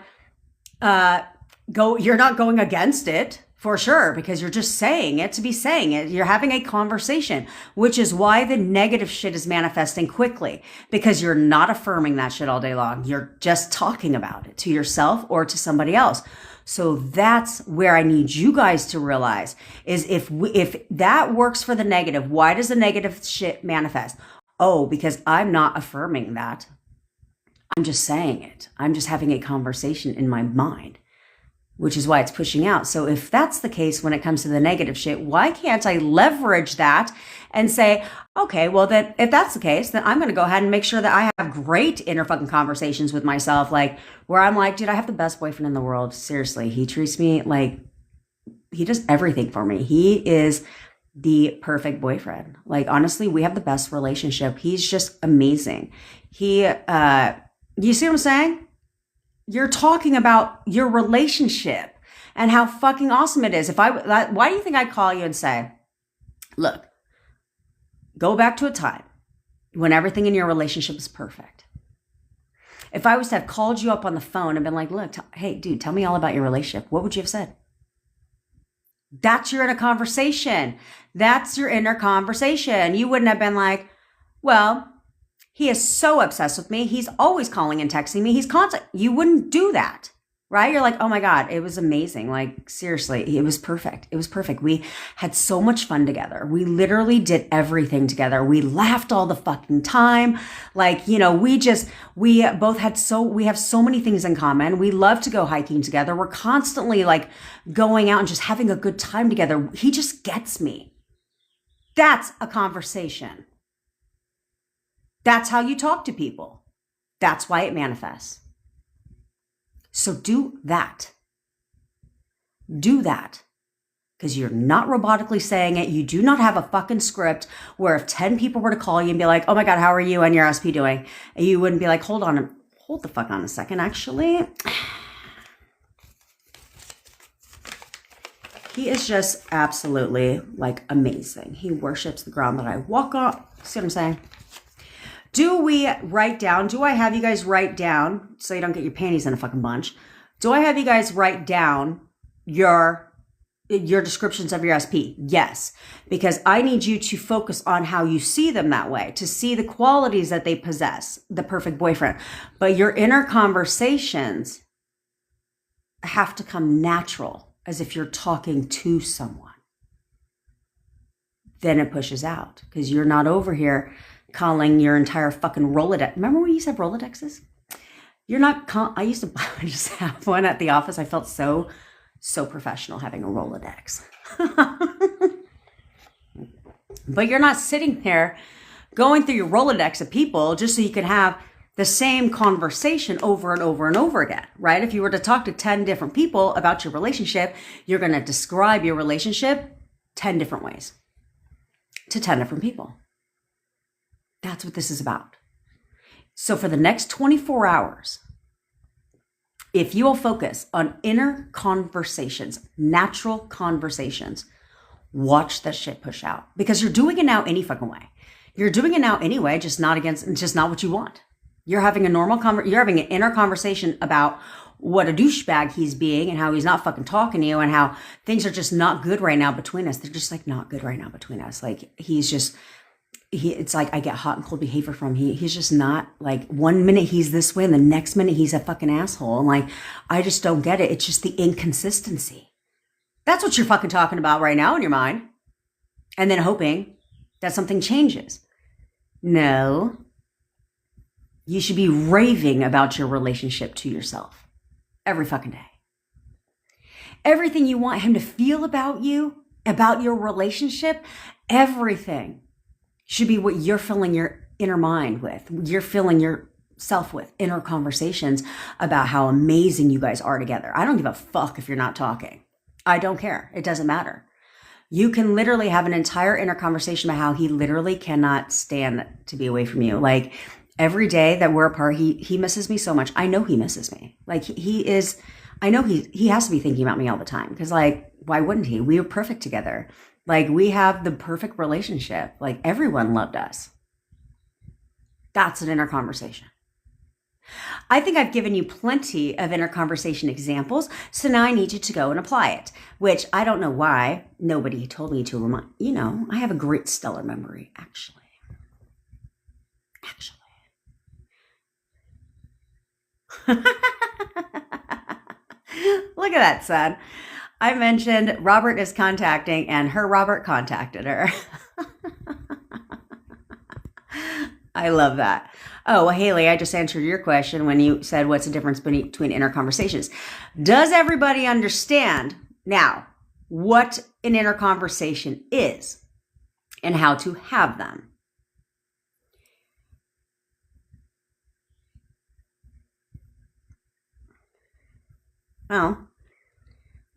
you're not going against it. For sure, because you're just saying it to be saying it. You're having a conversation, which is why the negative shit is manifesting quickly, because you're not affirming that shit all day long. You're just talking about it to yourself or to somebody else. So that's where I need you guys to realize is if that works for the negative, why does the negative shit manifest? Oh, because I'm not affirming that. I'm just saying it. I'm just having a conversation in my mind, which is why it's pushing out. So if that's the case when it comes to the negative shit, why can't I leverage that and say, okay, well then if that's the case, then I'm going to go ahead and make sure that I have great inner fucking conversations with myself, like where I'm like, dude, I have the best boyfriend in the world. Seriously, he treats me like he does everything for me. He is the perfect boyfriend. Like, honestly, we have the best relationship. He's just amazing. You see what I'm saying? You're talking about your relationship and how fucking awesome it is. Why do you think I'd call you and say, look, go back to a time when everything in your relationship is perfect. If I was to have called you up on the phone and been like, look, hey, dude, tell me all about your relationship, what would you have said? That's your inner conversation. That's your inner conversation. You wouldn't have been like, well, he is so obsessed with me. He's always calling and texting me. He's constant. You wouldn't do that, right? You're like, oh my God, it was amazing. Like, seriously, it was perfect. It was perfect. We had so much fun together. We literally did everything together. We laughed all the fucking time. Like, you know, we have so many things in common. We love to go hiking together. We're constantly like going out and just having a good time together. He just gets me. That's a conversation. That's how you talk to people. That's why it manifests. So do that. Do that. Because you're not robotically saying it. You do not have a fucking script where if 10 people were to call you and be like, oh my God, how are you and your SP doing? And you wouldn't be like, hold the fuck on a second. Actually, he is just absolutely like amazing. He worships the ground that I walk on. See what I'm saying? Do I have you guys write down, so you don't get your panties in a fucking bunch, do I have you guys write down your descriptions of your SP? Yes, because I need you to focus on how you see them that way, to see the qualities that they possess, the perfect boyfriend. But your inner conversations have to come natural, as if you're talking to someone. Then it pushes out, because you're not over here calling your entire fucking Rolodex. Remember when you used to have Rolodexes? I used to just have one at the office. I felt so professional having a Rolodex. But you're not sitting there going through your Rolodex of people just so you can have the same conversation over and over and over again, right? If you were to talk to 10 different people about your relationship, you're going to describe your relationship 10 different ways to 10 different people. That's what this is about. So for the next 24 hours, if you will focus on inner conversations, natural conversations, watch that shit push out, because you're doing it now any fucking way. You're doing it now anyway, just not what you want. You're having you're having an inner conversation about what a douchebag he's being and how he's not fucking talking to you and how things are just not good right now between us. They're just like not good right now between us. Like it's like I get hot and cold behavior from him. He's just not, like, one minute he's this way and the next minute he's a fucking asshole. And like, I just don't get it. It's just the inconsistency. That's what you're fucking talking about right now in your mind. And then hoping that something changes. No. You should be raving about your relationship to yourself every fucking day. Everything you want him to feel about you, about your relationship, everything should be what you're filling your inner mind with. You're filling your yourself with inner conversations about how amazing you guys are together. I don't give a fuck if you're not talking. I don't care. It doesn't matter. You can literally have an entire inner conversation about how he literally cannot stand to be away from you. Like every day that we're apart, he misses me so much. I know he misses me. Like I know he has to be thinking about me all the time. Because like, why wouldn't he? We were perfect together. Like we have the perfect relationship. Like everyone loved us. That's an inner conversation. I think I've given you plenty of inner conversation examples, so now I need you to go and apply it, which I don't know why nobody told me to remind. You know, I have a great stellar memory, actually. Look at that, son. I mentioned Robert is contacting, and her Robert contacted her. I love that. Oh, well, Haley, I just answered your question when you said what's the difference between inner conversations. Does everybody understand now what an inner conversation is and how to have them? Well,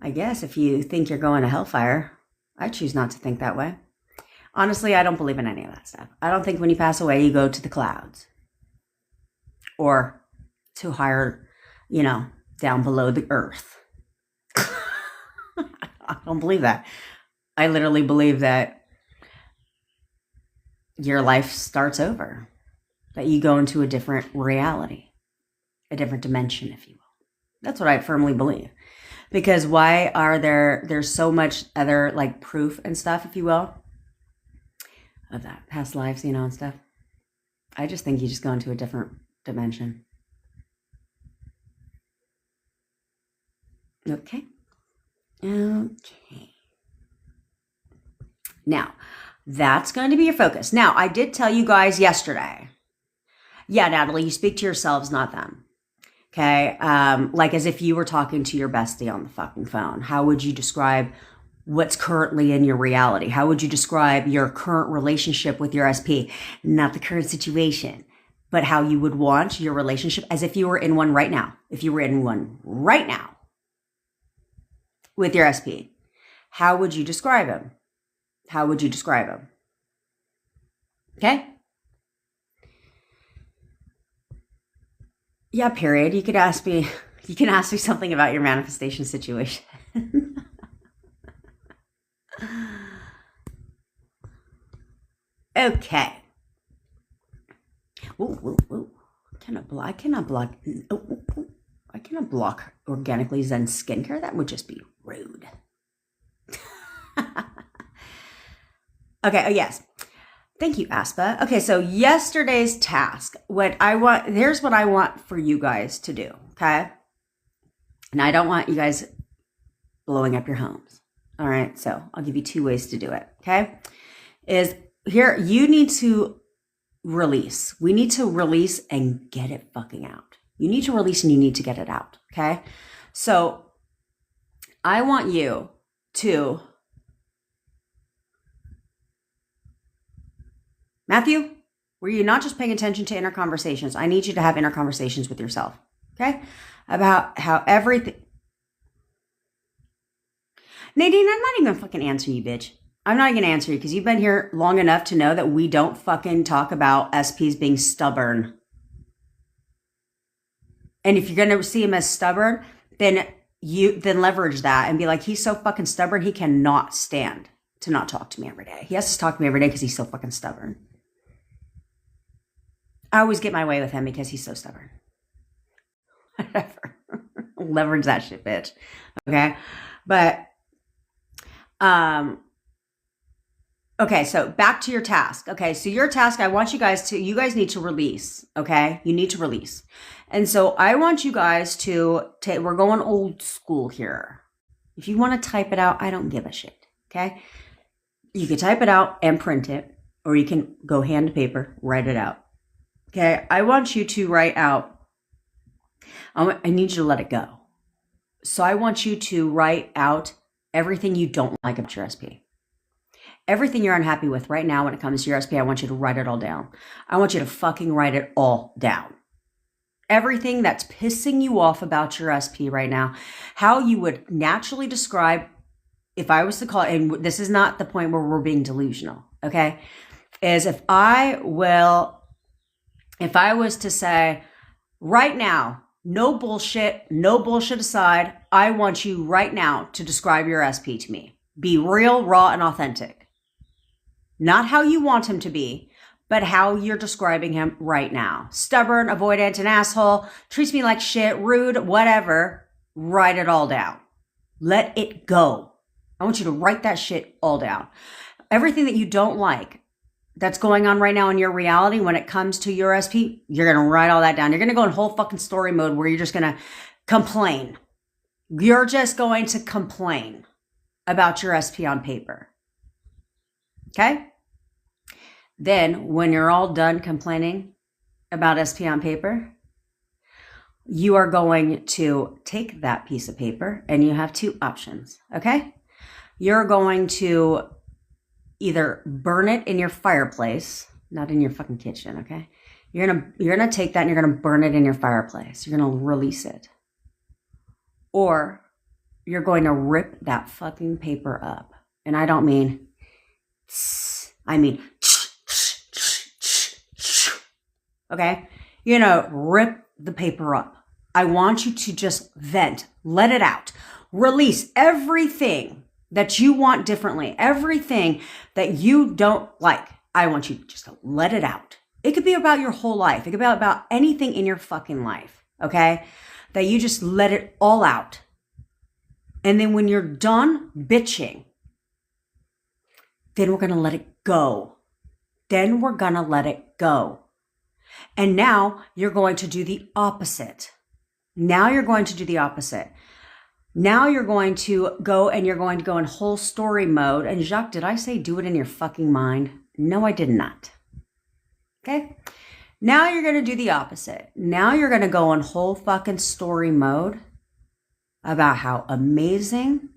I guess if you think you're going to hellfire, I choose not to think that way. Honestly, I don't believe in any of that stuff. I don't think when you pass away, you go to the clouds or to higher, down below the earth. I don't believe that. I literally believe that your life starts over, that you go into a different reality, a different dimension, if you will. That's what I firmly believe. Because why are there's so much other like proof and stuff, if you will, of that past lives, and stuff. I just think you just go into a different dimension. Okay. Now, that's going to be your focus. Now, I did tell you guys yesterday. Yeah, Natalie, you speak to yourselves, not them. Okay. Like as if you were talking to your bestie on the fucking phone. How would you describe what's currently in your reality? How would you describe your current relationship with your SP? Not the current situation, but how you would want your relationship as if you were in one right now. If you were in one right now with your SP, how would you describe him? How would you describe him? Okay. Yeah, period. You can ask me something about your manifestation situation. Okay. Ooh. I cannot block organically Zen skincare. That would just be rude. Okay. Oh, yes. Thank you, Aspa. Okay. So yesterday's task, here's what I want for you guys to do. Okay. And I don't want you guys blowing up your homes. All right. So I'll give you 2 ways to do it. Okay. Is here, you need to release. We need to release and get it fucking out. You need to release and you need to get it out. Okay. So I want you to, Matthew, were you not just paying attention to inner conversations? I need you to have inner conversations with yourself. Okay. About how everything. Nadine, I'm not even gonna fucking answer you, bitch. I'm not going to answer you because you've been here long enough to know that we don't fucking talk about SPs being stubborn. And if you're going to see him as stubborn, then leverage that and be like, he's so fucking stubborn, he cannot stand to not talk to me every day. He has to talk to me every day because he's so fucking stubborn. I always get my way with him because he's so stubborn. Whatever. Leverage that shit, bitch. Okay? But, okay, so back to your task. Okay, so your task, I want you guys need to release, okay? You need to release. And so I want you guys to we're going old school here. If you want to type it out, I don't give a shit, okay? You can type it out and print it, or you can go hand to paper, write it out. Okay, I want you to write out, I need you to let it go. So I want you to write out everything you don't like about your SP. Everything you're unhappy with right now when it comes to your SP, I want you to write it all down. I want you to fucking write it all down. everything that's pissing you off about your SP right now, how you would naturally describe, if I was to call it, and this is not the point where we're being delusional, okay, is if I was to say, right now, no bullshit aside, I want you right now to describe your SP to me. Be real, raw, and authentic. Not how you want him to be, but how you're describing him right now. Stubborn, avoidant, an asshole, treats me like shit, rude, whatever. Write it all down. Let it go. I want you to write that shit all down. Everything that you don't like that's going on right now in your reality when it comes to your SP, you're going to write all that down. You're going to go in whole fucking story mode where you're just going to complain. You're just going to complain about your SP on paper. Okay? Then when you're all done complaining about SP on paper, you are going to take that piece of paper and you have two options. Okay? You're going to either burn it in your fireplace, not in your fucking kitchen, okay? You're gonna take that and you're gonna burn it in your fireplace. You're gonna release it. Or you're going to rip that fucking paper up. And I don't mean, I mean, okay? You're gonna rip the paper up. I want you to just vent, let it out, release everything that you want differently, everything that you don't like. I want you just to let it out. It could be about your whole life. It could be about anything in your fucking life, okay? That you just let it all out. And then when you're done bitching, then we're gonna let it go. Then we're gonna let it go. And now you're going to do the opposite. Now you're going to do the opposite. Now you're going to go in whole story mode. And Jacques, did I say do it in your fucking mind? No, I did not. Okay? Now you're going to do the opposite. Now you're going to go in whole fucking story mode about how amazing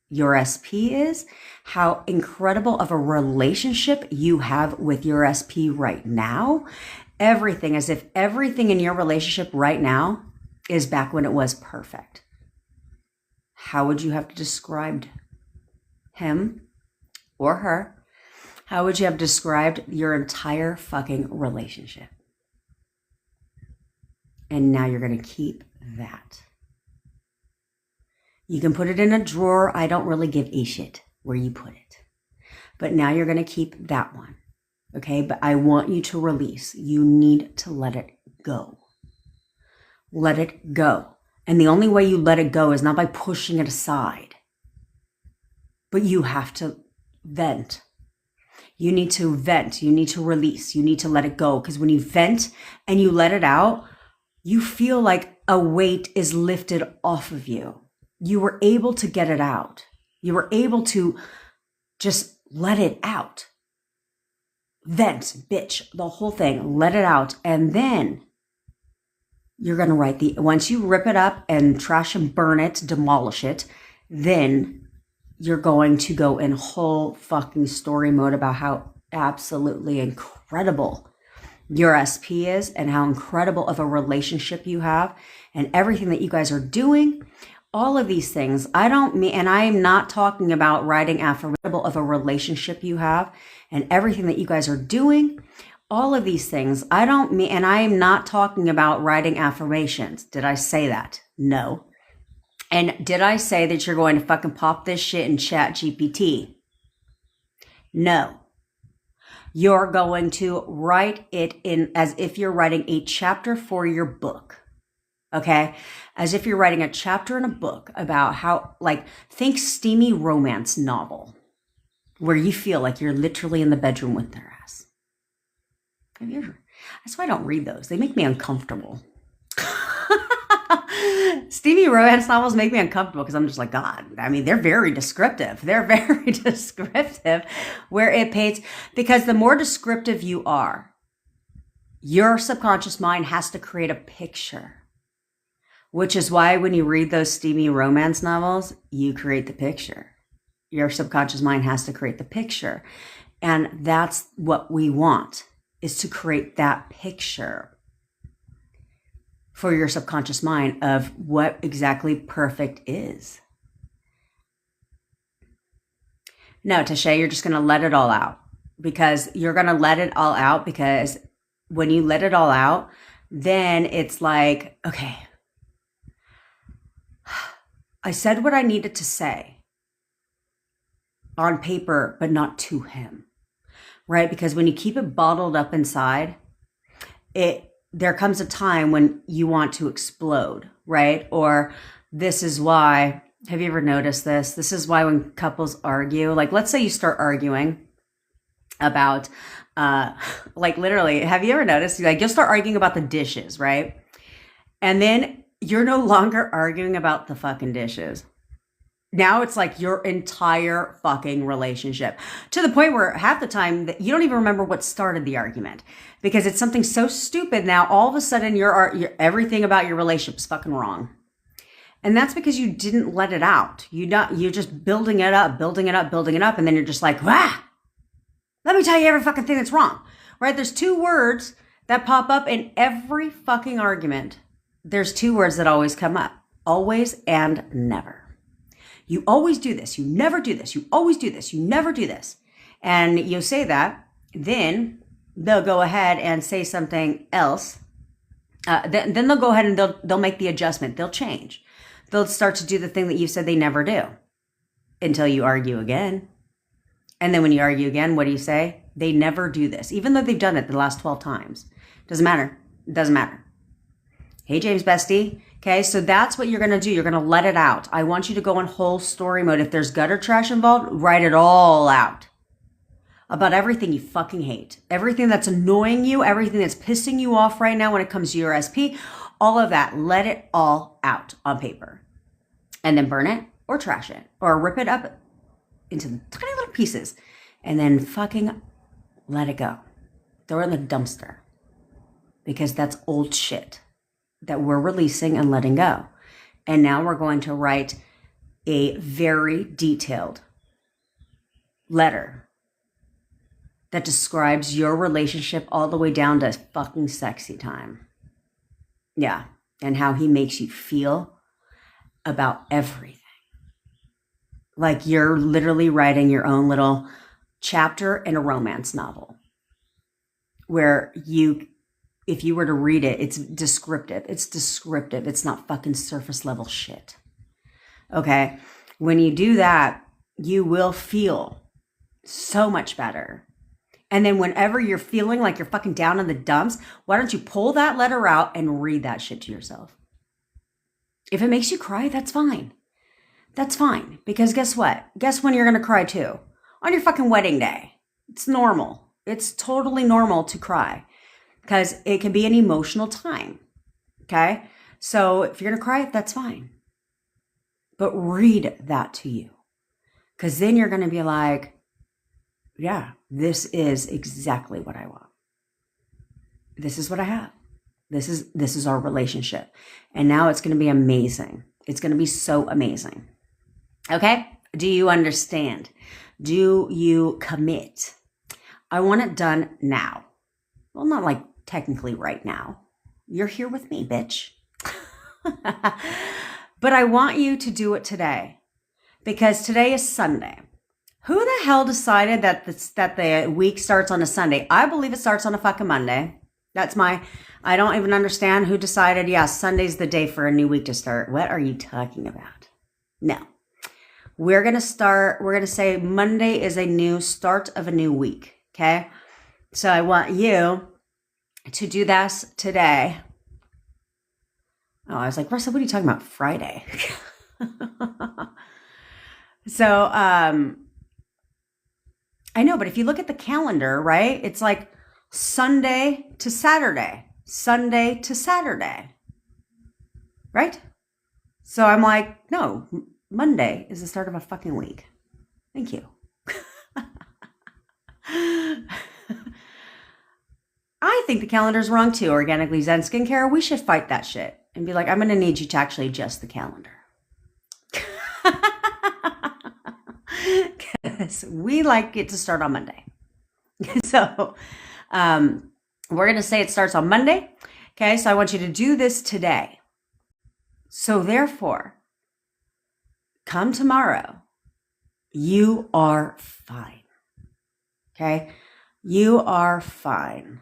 your SP is, how incredible of a relationship you have with your SP right now. Everything, as if everything in your relationship right now is back when it was perfect. How would you have described him or her? How would you have described your entire fucking relationship? And now you're going to keep that. You can put it in a drawer. I don't really give a shit where you put it. But now you're going to keep that one. Okay? But I want you to release. You need to let it go. Let it go. And the only way you let it go is not by pushing it aside, but you have to vent. You need to vent. You need to release. You need to let it go. Because when you vent and you let it out, you feel like a weight is lifted off of you. You were able to get it out. You were able to just let it out. Vent, bitch, the whole thing, let it out. And then you're going to write once you rip it up and trash and burn it, demolish it, then you're going to go in whole fucking story mode about how absolutely incredible your SP is and how incredible of a relationship you have and everything that you guys are doing. All of these things, I am not talking about writing affirmations of a relationship you have and everything that you guys are doing. All of these things, I am not talking about writing affirmations. Did I say that? No. And did I say that you're going to fucking pop this shit in Chat GPT? No. You're going to write it in as if you're writing a chapter for your book. Okay? As if you're writing a chapter in a book about how, think steamy romance novel where you feel like you're literally in the bedroom with their ass. That's why I don't read those. They make me uncomfortable. Steamy romance novels make me uncomfortable because I'm just like, God, they're very descriptive. They're very descriptive where it paints, because the more descriptive you are, your subconscious mind has to create a picture, which is why when you read those steamy romance novels, you create the picture. Your subconscious mind has to create the picture. And that's what we want, is to create that picture for your subconscious mind of what exactly perfect is. No, Tasha, you're just going to let it all out, because you're going to let it all out, because when you let it all out, then it's like, okay, I said what I needed to say on paper, but not to him, right? Because when you keep it bottled up inside, there comes a time when you want to explode, right? Or this is why, have you ever noticed this? This is why when couples argue, like let's say you start arguing about, like literally, have you ever noticed, like you'll start arguing about the dishes, right? And then you're no longer arguing about the fucking dishes. Now it's like your entire fucking relationship, to the point where half the time that you don't even remember what started the argument, because it's something so stupid. Now all of a sudden you're everything about your relationship is fucking wrong. And that's because you didn't let it out. You're just building it up. And then you're just like, let me tell you every fucking thing that's wrong, right? There's two words that pop up in every fucking argument. There's two words that always come up: always and never. You always do this. You never do this. You always do this. You never do this. And you'll say that, then they'll go ahead and say something else. Then they'll go ahead and they'll make the adjustment. They'll change. They'll start to do the thing that you said they never do, until you argue again. And then when you argue again, what do you say? They never do this, even though they've done it the last 12 times. Doesn't matter. It doesn't matter. Hey, James bestie. Okay, so that's what you're going to do. You're going to let it out. I want you to go in whole story mode. If there's gutter trash involved, write it all out. About everything you fucking hate. Everything that's annoying you, everything that's pissing you off right now when it comes to your SP, all of that, let it all out on paper. And then burn it or trash it or rip it up into tiny little pieces and then fucking let it go. Throw it in the dumpster, because that's old shit that we're releasing and letting go. And now we're going to write a very detailed letter that describes your relationship all the way down to fucking sexy time. Yeah. And how he makes you feel about everything. Like you're literally writing your own little chapter in a romance novel, where if you were to read it, it's descriptive. It's descriptive. It's not fucking surface level shit. Okay. When you do that, you will feel so much better. And then whenever you're feeling like you're fucking down in the dumps, why don't you pull that letter out and read that shit to yourself? If it makes you cry, that's fine. That's fine. Because guess what? Guess when you're going to cry too? On your fucking wedding day. It's normal. It's totally normal to cry, because it can be an emotional time. Okay? So if you're going to cry, that's fine. But read that to you. Because then you're going to be like, yeah, this is exactly what I want. This is what I have. This is our relationship. And now it's going to be amazing. It's going to be so amazing. Okay? Do you understand? Do you commit? I want it done now. Well, not like technically right now. You're here with me, bitch. But I want you to do it today, because today is Sunday. Who the hell decided that the week starts on a Sunday? I believe it starts on a fucking Monday. I don't even understand who decided, yeah, Sunday's the day for a new week to start. What are you talking about? No. We're going to say Monday is a new start of a new week. Okay. So I want you to do this today. Oh, I was like, Russell, what are you talking about? Friday. So, I know, but if you look at the calendar, right, it's like Sunday to Saturday, right? So I'm like, no, Monday is the start of a fucking week. Thank you. I think the calendar's wrong too. Organically Zen Skincare, we should fight that shit and be like, I'm going to need you to actually adjust the calendar. Because we like it to start on Monday. So we're going to say it starts on Monday. Okay, so I want you to do this today. So therefore, come tomorrow, you are fine. Okay, you are fine.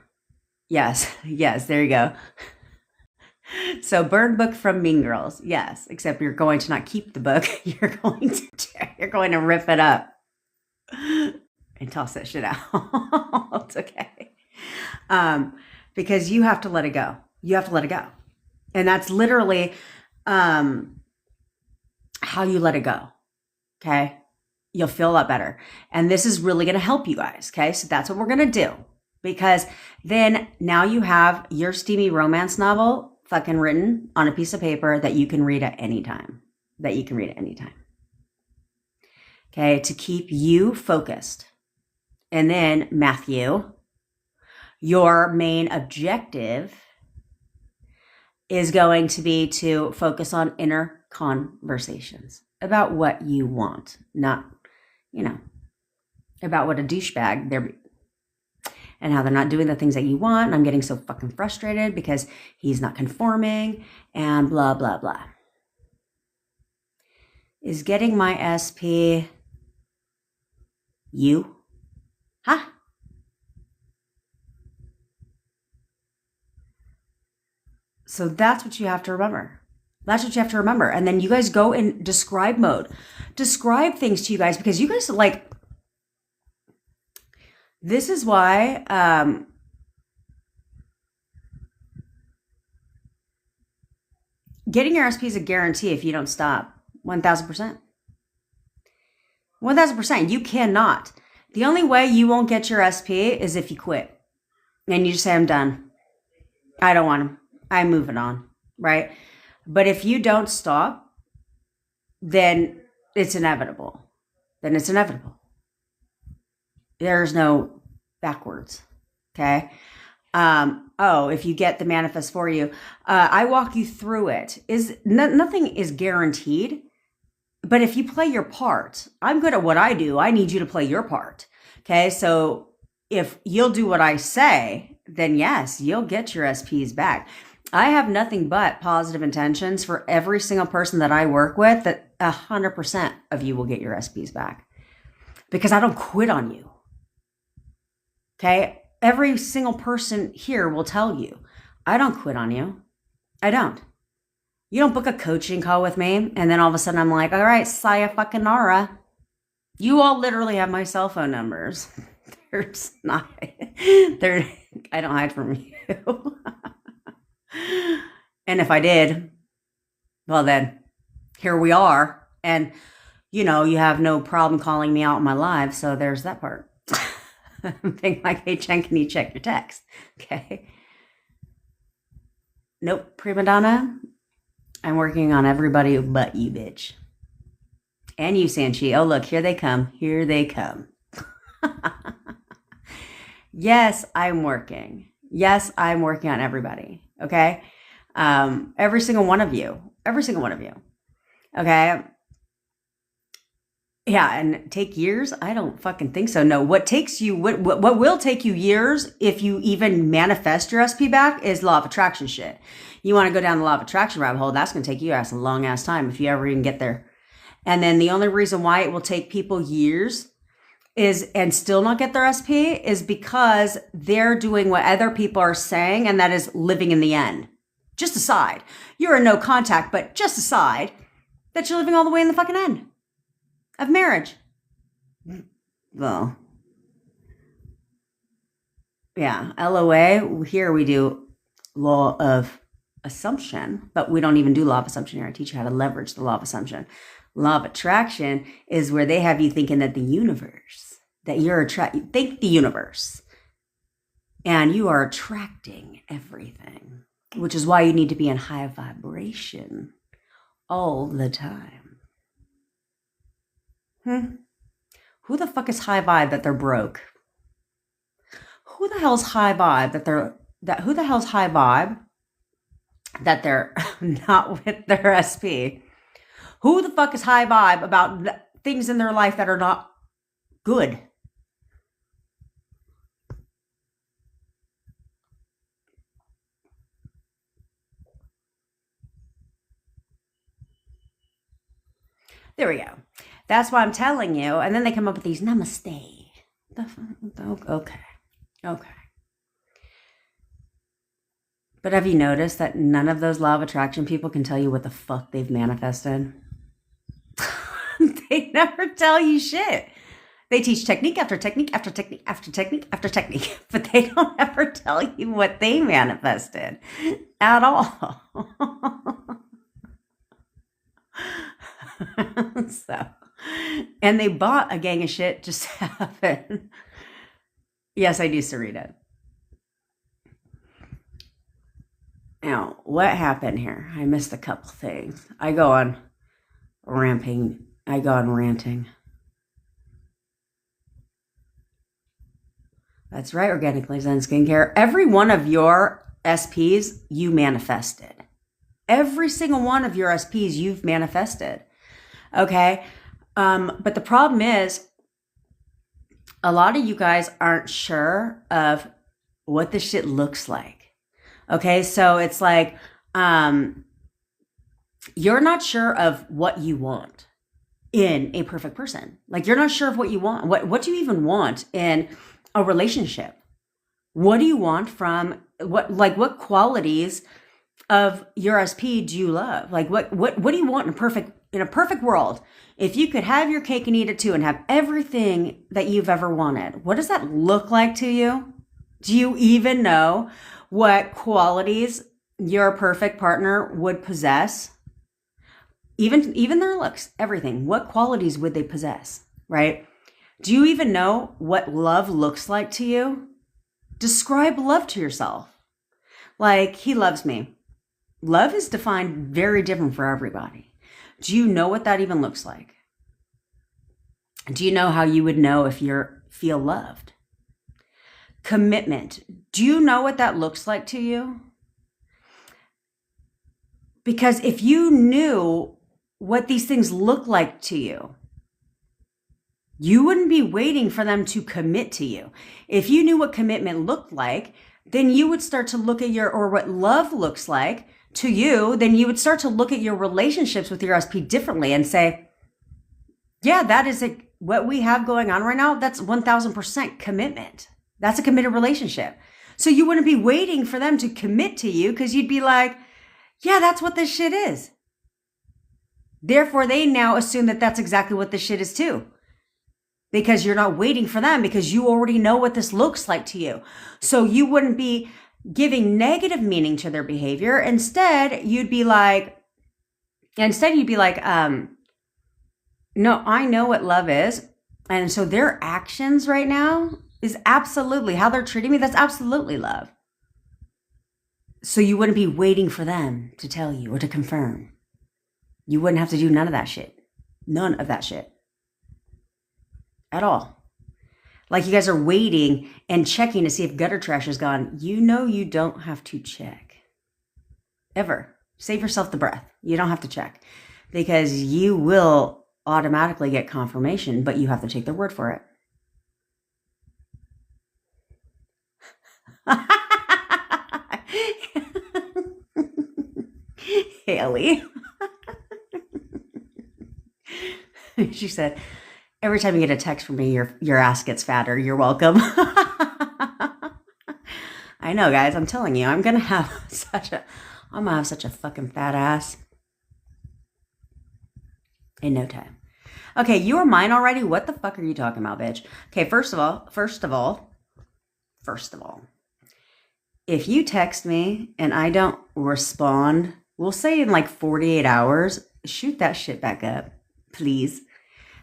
Yes, yes, there you go. So burn book from Mean Girls. Yes, except you're going to not keep the book. You're going to rip it up and toss that shit out. It's okay. Because you have to let it go. You have to let it go. And that's literally how you let it go. Okay. You'll feel a lot better. And this is really going to help you guys. Okay. So that's what we're going to do. Because then now you have your steamy romance novel fucking written on a piece of paper that you can read at any time. Okay. To keep you focused. And then Matthew, your main objective is going to be to focus on inner conversations about what you want, not, about what a douchebag they're and how they're not doing the things that you want. And I'm getting so fucking frustrated because he's not conforming and blah, blah, blah. Is getting my SP you? Huh? So that's what you have to remember. And then you guys go in describe mode. Describe things to you guys because you guys this is why getting your SP is a guarantee if you don't stop. 1,000%. 1,000%. You cannot. The only way you won't get your SP is if you quit. And you just say, I'm done. I don't want him. I'm moving on. Right? But if you don't stop, then it's inevitable. There's no backwards. Okay? If you get the manifest for you, I walk you through it. Nothing is guaranteed, but if you play your part, I'm good at what I do. I need you to play your part. Okay. So if you'll do what I say, then yes, you'll get your SPs back. I have nothing but positive intentions for every single person that I work with that 100% of you will get your SPs back because I don't quit on you. Okay. Every single person here will tell you, I don't quit on you. I don't. You don't book a coaching call with me. And then all of a sudden I'm like, all right, sayonara. You all literally have my cell phone numbers. I don't hide from you. And if I did, well then, here we are. And, you have no problem calling me out in my live. So there's that part. Being like, hey, Chen, can you check your text? Okay. Nope, prima donna. I'm working on everybody but you, bitch. And you, Sanchi. Oh, look, here they come. Yes, I'm working. On everybody. Okay. Every single one of you. Okay. Yeah, and take years? I don't fucking think so. No, what will take you years if you even manifest your SP back is law of attraction shit. You want to go down the law of attraction rabbit hole, that's going to take you a long ass time if you ever even get there. And then the only reason why it will take people years and still not get their SP is because they're doing what other people are saying, and that is living in the end. Just aside. You're in no contact, but just aside that you're living all the way in the fucking end of marriage. Well, yeah, LOA, here we do law of assumption, but we don't even do law of assumption here. I teach you how to leverage the law of assumption. Law of attraction is where they have you thinking that the universe, think the universe, and you are attracting everything, which is why you need to be in high vibration all the time. Who the fuck is high vibe that they're broke? Who the hell's high vibe who the hell's high vibe that they're not with their SP? Who the fuck is high vibe about things in their life that are not good? There we go. That's why I'm telling you. And then they come up with these namaste. Okay. Okay. But have you noticed that none of those law of attraction people can tell you what the fuck they've manifested? They never tell you shit. They teach technique after technique after technique after technique after technique, but they don't ever tell you what they manifested at all. So, and they bought a gang of shit just to have it. Yes, I do, Sarita. Now, what happened here? I missed a couple things. I go on ranting. That's right, Organically Zen Skincare. Every one of your SPs, you manifested. Every single one of your SPs, you've manifested. Okay? But the problem is, a lot of you guys aren't sure of what this shit looks like. Okay, so it's like, you're not sure of what you want in a perfect person. Like, you're not sure of what you want. What do you even want in a relationship? What do you want from what qualities of your SP do you love? Like, what do you want in a perfect world? If you could have your cake and eat it too and have everything that you've ever wanted, what does that look like to you? Do you even know what qualities your perfect partner would possess? Even their looks, everything. What qualities would they possess, right? Do you even know what love looks like to you? Describe love to yourself. Like, he loves me. Love is defined very different for everybody. Do you know what that even looks like? Do you know how you would know if you feel loved? Commitment. Do you know what that looks like to you? Because if you knew what these things look like to you, you wouldn't be waiting for them to commit to you. If you knew what commitment looked like, then you would start to look at or what love looks like to you, then you would start to look at your relationships with your SP differently and say, yeah, that is what we have going on right now. That's 1000% commitment. That's a committed relationship. So you wouldn't be waiting for them to commit to you because you'd be like, yeah, that's what this shit is. Therefore, they now assume that that's exactly what this shit is too. Because you're not waiting for them because you already know what this looks like to you. So you wouldn't be giving negative meaning to their behavior. Instead, you'd be like, no, I know what love is. And so their actions right now is absolutely how they're treating me. That's absolutely love. So you wouldn't be waiting for them to tell you or to confirm. You wouldn't have to do none of that shit. None of that shit. At all. Like, you guys are waiting and checking to see if gutter trash is gone. You know you don't have to check. Ever. Save yourself the breath. You don't have to check. Because you will automatically get confirmation, but you have to take their word for it. Haley. She said, every time you get a text from me, your ass gets fatter. You're welcome. I know, guys. I'm telling you, I'm gonna have such a fucking fat ass in no time. Okay, you are mine already. What the fuck are you talking about, bitch? Okay, first of all, if you text me and I don't respond, we'll say in like 48 hours, shoot that shit back up, please.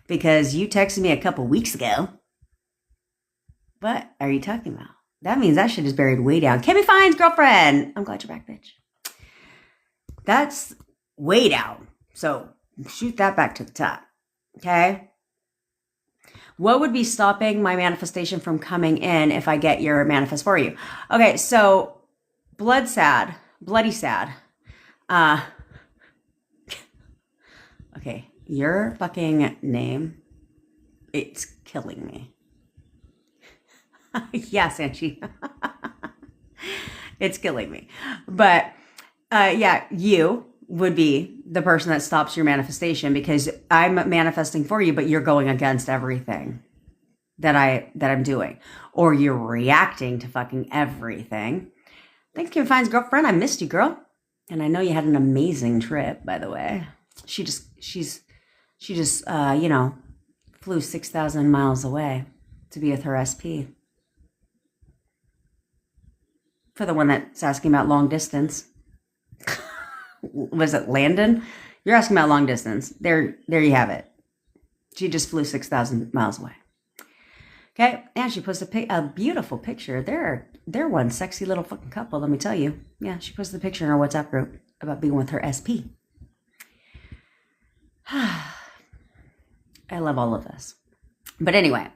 Because you texted me a couple weeks ago. What are you talking about? That means that shit is buried way down. Kimmy Fine's girlfriend. I'm glad you're back, bitch. That's way down. So shoot that back to the top. Okay? What would be stopping my manifestation from coming in if I get your manifest for you? Okay, so bloody sad. Okay, your fucking name, it's killing me. Yes, Angie. It's killing me. But yeah, you would be the person that stops your manifestation, because I'm manifesting for you, but you're going against everything that I'm doing, or you're reacting to fucking everything. Thanks, Kim Fine's girlfriend. I missed you, girl. And I know you had an amazing trip, by the way. She just flew 6,000 miles away to be with her SP. For the one that's asking about long distance. Was it Landon? You're asking about long distance. There you have it. She just flew 6,000 miles away. Okay, and she posted a beautiful picture. They're one sexy little fucking couple, let me tell you. Yeah, she posted a picture in our WhatsApp group about being with her SP. I love all of this. But anyway,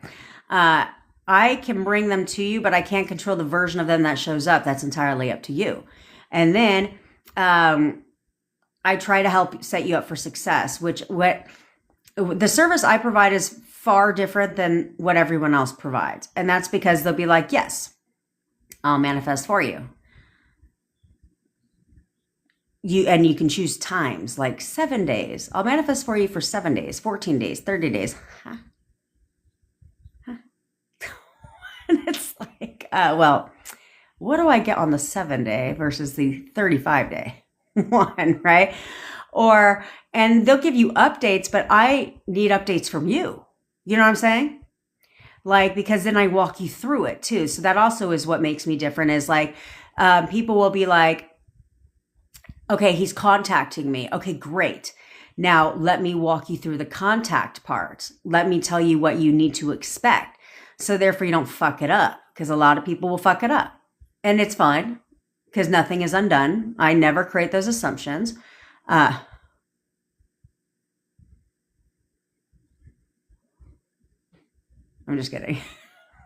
I can bring them to you, but I can't control the version of them that shows up. That's entirely up to you. And then I try to help set you up for success, what the service I provide is far different than what everyone else provides. And that's because they'll be like, yes, I'll manifest for you. And you can choose times, like 7 days. I'll manifest for you for 7 days, 14 days, 30 days. Huh? And it's like, well, what do I get on the 7-day versus the 35-day one, right? And they'll give you updates, but I need updates from you. You know what I'm saying? Like, because then I walk you through it too. So that also is what makes me different, is like, people will be like, okay, he's contacting me. Okay, great. Now let me walk you through the contact part. Let me tell you what you need to expect. So therefore you don't fuck it up, because a lot of people will fuck it up, and it's fine because nothing is undone. I never create those assumptions. I'm just kidding.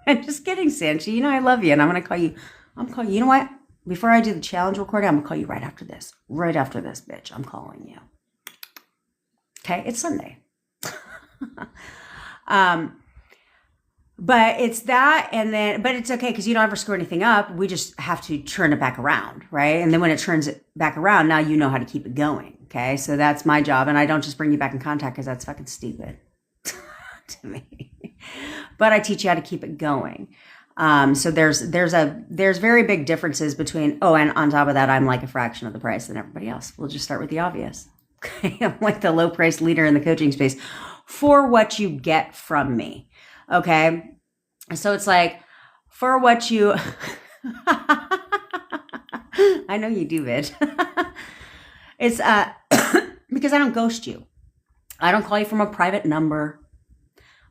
I'm just kidding, Sanchi. You know, I love you, and I'm going to call you. You know what? Before I do the challenge recording, I'm going to call you right after this. Right after this, bitch. I'm calling you. Okay? It's Sunday. But it's that, but it's okay because you don't ever screw anything up. We just have to turn it back around, right? And then when it turns it back around, now you know how to keep it going, okay? So that's my job, and I don't just bring you back in contact because that's fucking stupid to me. But I teach you how to keep it going. So there's very big differences between, and on top of that, I'm like a fraction of the price than everybody else. We'll just start with the obvious. Okay? I'm like the low price leader in the coaching space for what you get from me. Okay. So it's like, for what you, I know you do, bitch. It's, because I don't ghost you. I don't call you from a private number.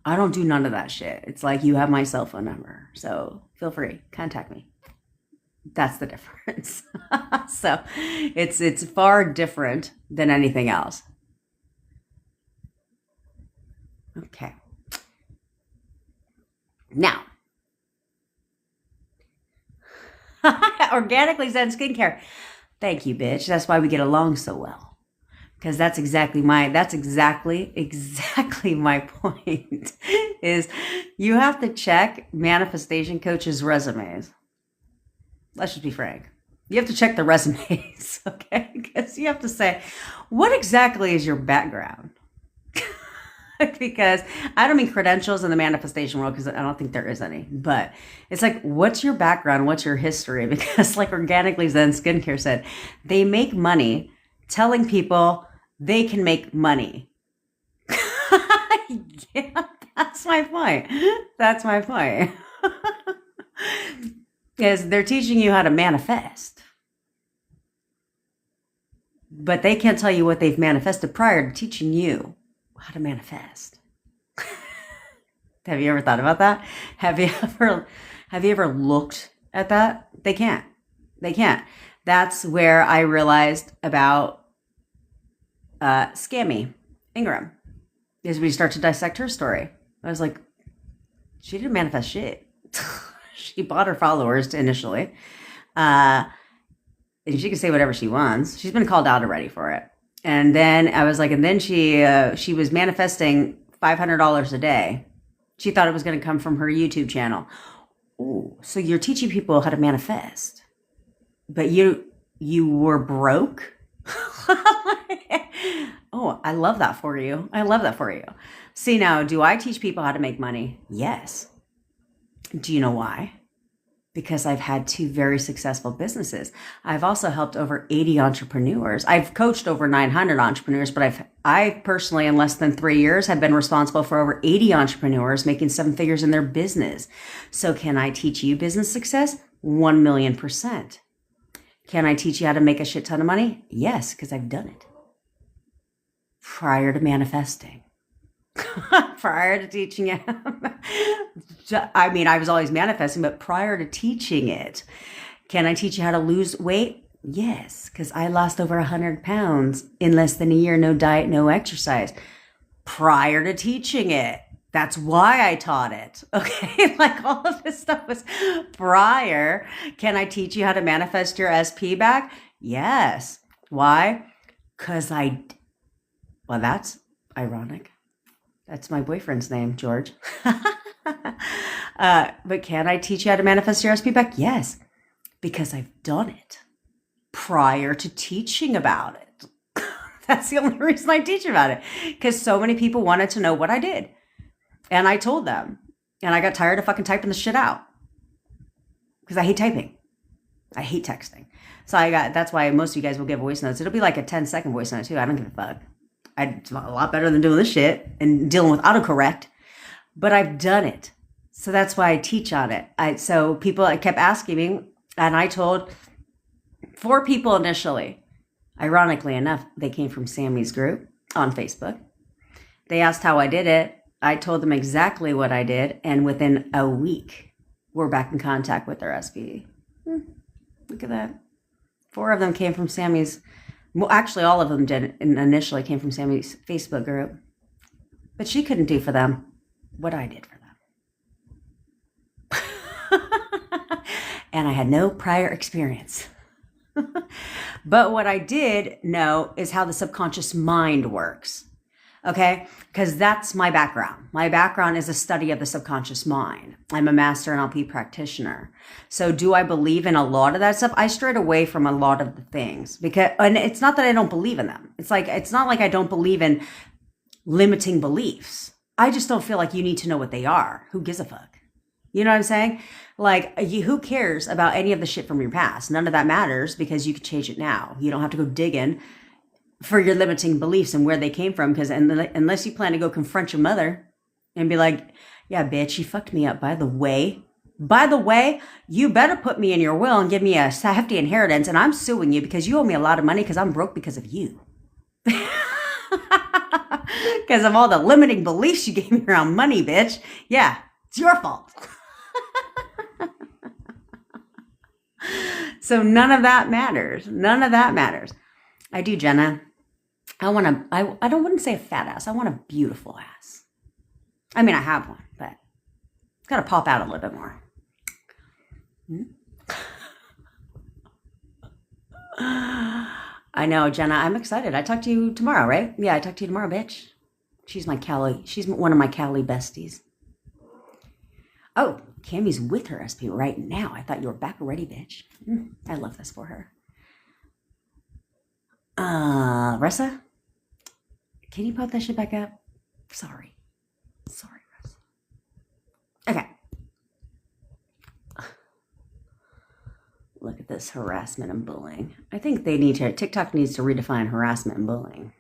I don't do none of that shit. It's like, you have my cell phone number, so feel free, contact me. That's the difference. So it's far different than anything else. Okay. Now, organically zen skincare. Thank you, bitch. That's why we get along so well. Because that's exactly my point. Is you have to check manifestation coaches' resumes. Let's just be frank. You have to check the resumes, okay? Because you have to say, what exactly is your background? Because I don't mean credentials in the manifestation world, because I don't think there is any. But it's like, what's your background? What's your history? Because like Organically Zen Skincare said, they make money telling people they can make money. Yeah, that's my point. That's my point. Is they're teaching you how to manifest. But they can't tell you what they've manifested prior to teaching you how to manifest. Have you ever thought about that? Have you ever looked at that? They can't. That's where I realized about Scammy Ingram, is we start to dissect her story. I was like, she didn't manifest shit. She bought her followers initially. And she can say whatever she wants. She's been called out already for it. And then I was like, and then she was manifesting $500 a day. She thought it was going to come from her YouTube channel. Ooh, so you're teaching people how to manifest, but you were broke? Oh, I love that for you. I love that for you. See, now, do I teach people how to make money? Yes. Do you know why? Because I've had two very successful businesses. I've also helped over 80 entrepreneurs. I've coached over 900 entrepreneurs, but I personally, in less than 3 years, have been responsible for over 80 entrepreneurs making 7 figures in their business. So can I teach you business success? 1,000,000%. Can I teach you how to make a shit ton of money? Yes, because I've done it prior to manifesting. Prior to teaching it. I mean, I was always manifesting, but prior to teaching it, can I teach you how to lose weight? Yes, because I lost over 100 pounds in less than a year, no diet, no exercise, prior to teaching it. That's why I taught it. Okay. Like all of this stuff was prior. Can I teach you how to manifest your SP back? Yes. Why? Because well, that's ironic. That's my boyfriend's name, George. But can I teach you how to manifest your SP back? Yes, because I've done it prior to teaching about it. That's the only reason I teach about it, because so many people wanted to know what I did. And I told them. And I got tired of fucking typing the shit out. Because I hate typing. I hate texting. So that's why most of you guys will get voice notes. It'll be like a 10-second voice note too. I don't give a fuck. It's a lot better than doing this shit and dealing with autocorrect, but I've done it. So that's why I teach on it. So people kept asking me, and I told 4 people initially. Ironically enough, they came from Sammy's group on Facebook. They asked how I did it. I told them exactly what I did, and within a week, we're back in contact with their SPE. Look at that. 4 of them came from Sammy's. Well, actually, all of them did initially came from Sammy's Facebook group. But she couldn't do for them what I did for them. And I had no prior experience. But what I did know is how the subconscious mind works. Okay? Because that's my background. My background is a study of the subconscious mind. I'm a master NLP practitioner. So do I believe in a lot of that stuff? I strayed away from a lot of the things and it's not that I don't believe in them. It's not like I don't believe in limiting beliefs. I just don't feel like you need to know what they are. Who gives a fuck? You know what I'm saying? Like, who cares about any of the shit from your past? None of that matters because you can change it now. You don't have to go digging for your limiting beliefs and where they came from, because unless you plan to go confront your mother and be like, yeah, bitch, you fucked me up. By the way, you better put me in your will and give me a hefty inheritance, and I'm suing you because you owe me a lot of money because I'm broke because of you. Because of all the limiting beliefs you gave me around money, bitch. Yeah, it's your fault. So none of that matters. None of that matters. I do, Jenna. I wouldn't say a fat ass. I want a beautiful ass. I mean, I have one, but it's got to pop out a little bit more. I know, Jenna. I'm excited. I talk to you tomorrow, right? Yeah, I talk to you tomorrow, bitch. She's one of my Cali besties. Oh, Cammy's with her SP right now. I thought you were back already, bitch. I love this for her. Ressa? Can you pop that shit back up? Sorry, Ressa. Okay. Look at this harassment and bullying. I think TikTok needs to redefine harassment and bullying.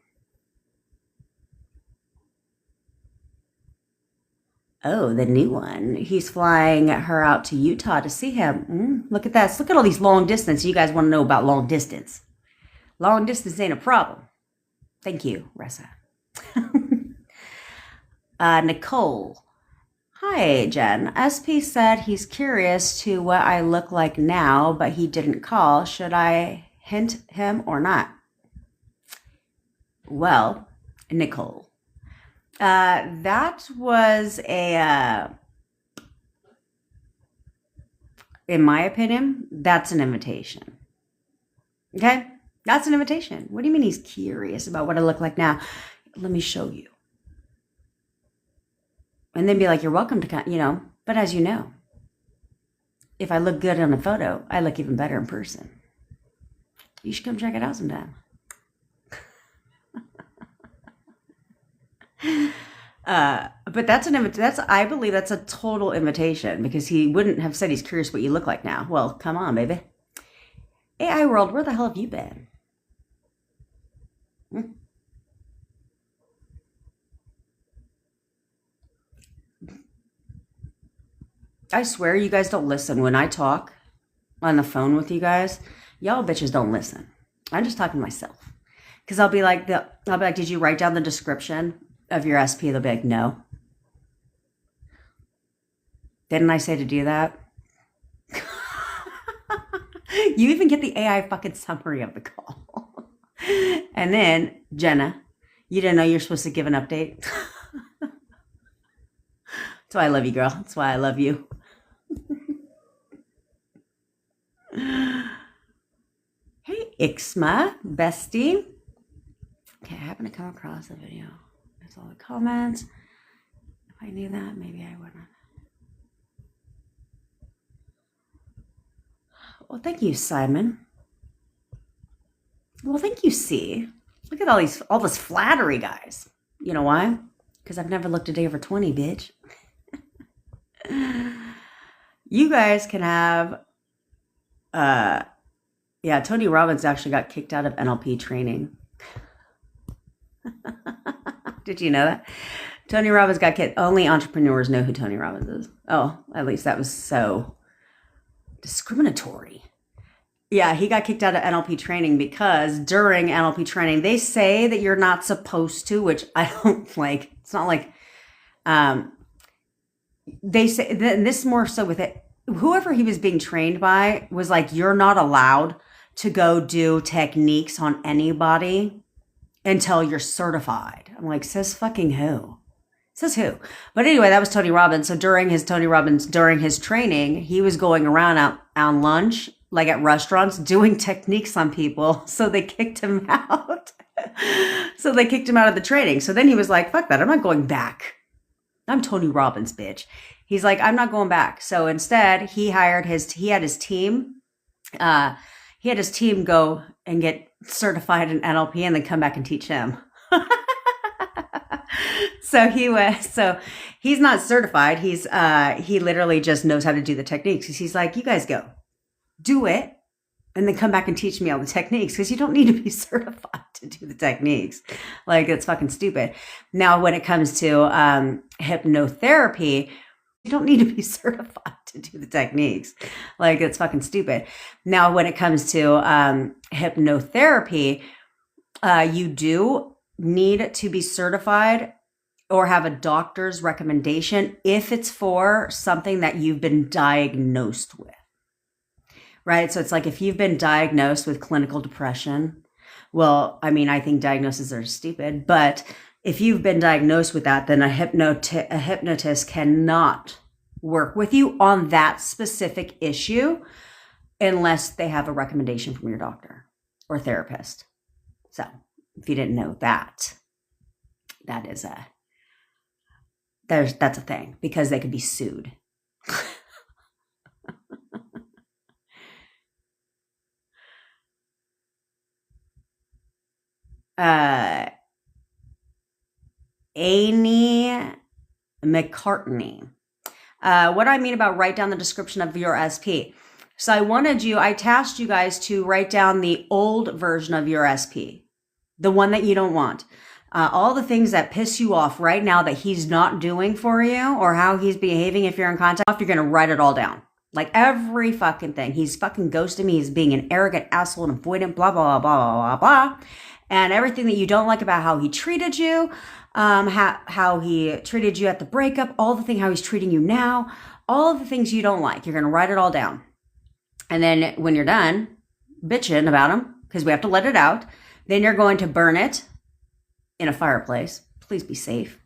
Oh, the new one. He's flying her out to Utah to see him. Look at that. Look at all these long distance. You guys want to know about long distance. Long distance ain't a problem. Thank you, Ressa. Nicole. Hi, Jen. SP said he's curious to what I look like now, but he didn't call. Should I hint him or not? Well, Nicole, that was in my opinion, that's an invitation. Okay? That's an invitation. What do you mean he's curious about what I look like now? Let me show you. And then be like, you're welcome to come, but as you know, if I look good on a photo, I look even better in person. You should come check it out sometime. But I believe that's a total invitation because he wouldn't have said he's curious what you look like now. Well, come on, baby. AI world, where the hell have you been? I swear you guys don't listen when I talk on the phone with you guys. Y'all bitches don't listen. I'm just talking to myself. Because I'll be like, did you write down the description of your SP? They'll be like, no. Didn't I say to do that? You even get the AI fucking summary of the call. And then, Jenna, you didn't know you're supposed to give an update? That's why I love you, girl. That's why I love you. Hey, Ixma, bestie. Okay, I happened to come across a video. That's all the comments. If I knew that, maybe I wouldn't. Well, thank you, Simon. Well, thank you, C. Look at all this flattery, guys. You know why? Because I've never looked a day over 20, bitch. You guys can have, yeah, Tony Robbins actually got kicked out of NLP training. Did you know that? Tony Robbins got kicked. Only entrepreneurs know who Tony Robbins is. Oh, at least that was so discriminatory. Yeah, he got kicked out of NLP training because during NLP training, they say that you're not supposed to, which I don't like. It's not like, they say this more so with it. Whoever he was being trained by was like, you're not allowed to go do techniques on anybody until you're certified. I'm like, says fucking who? Says who? But anyway, that was Tony Robbins. So during his training, he was going around out on lunch, like at restaurants, doing techniques on people. So they kicked him out. So they kicked him out of the training. So then he was like, fuck that. I'm not going back. I'm Tony Robbins, bitch. He's like, I'm not going back. So instead, he had his team go and get certified in NLP and then come back and teach him. So he's not certified. He literally just knows how to do the techniques. He's like, you guys go do it and then come back and teach me all the techniques because you don't need to be certified to do the techniques. Like, it's fucking stupid. Now, when it comes to hypnotherapy, you don't need to be certified to do the techniques. Like, it's fucking stupid. Now, when it comes to hypnotherapy, you do need to be certified or have a doctor's recommendation if it's for something that you've been diagnosed with. Right? So it's like if you've been diagnosed with clinical depression, well, I mean, I think diagnoses are stupid, but if you've been diagnosed with that, then a hypnotist cannot work with you on that specific issue unless they have a recommendation from your doctor or therapist. So if you didn't know that, that's a thing because they could be sued. Amy McCartney. What do I mean about write down the description of your SP? So I tasked you guys to write down the old version of your SP, the one that you don't want. All the things that piss you off right now that he's not doing for you or how he's behaving if you're in contact, you're going to write it all down. Like every fucking thing. He's fucking ghosting me. He's being an arrogant asshole and avoidant, blah, blah, blah, blah, blah, blah. And everything that you don't like about how he treated you, how he treated you at the breakup, all the thing, how he's treating you now, all of the things you don't like, you're going to write it all down. And then when you're done bitching about him, because we have to let it out, then you're going to burn it in a fireplace. Please be safe.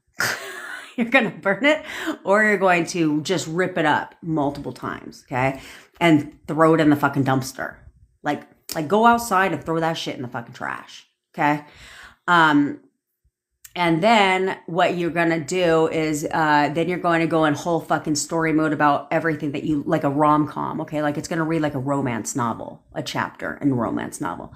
You're going to burn it or you're going to just rip it up multiple times. Okay. And throw it in the fucking dumpster. Like go outside and throw that shit in the fucking trash. Okay. And then what you're going to do is then you're going to go in whole fucking story mode about everything that you like, a rom-com. Okay. Like it's going to read like a romance novel, a chapter in a romance novel,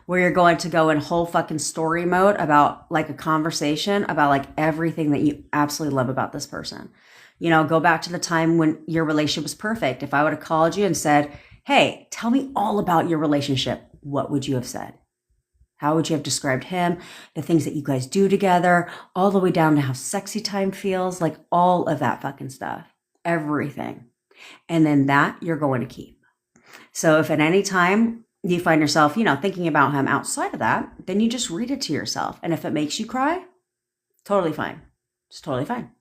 where you're going to go in whole fucking story mode about like a conversation about like everything that you absolutely love about this person. You know, go back to the time when your relationship was perfect. If I would have called you and said, hey, tell me all about your relationship, what would you have said? How would you have described him, the things that you guys do together, all the way down to how sexy time feels, like all of that fucking stuff, everything. And then that you're going to keep. So if at any time you find yourself, you know, thinking about him outside of that, then you just read it to yourself. And if it makes you cry, totally fine. It's totally fine.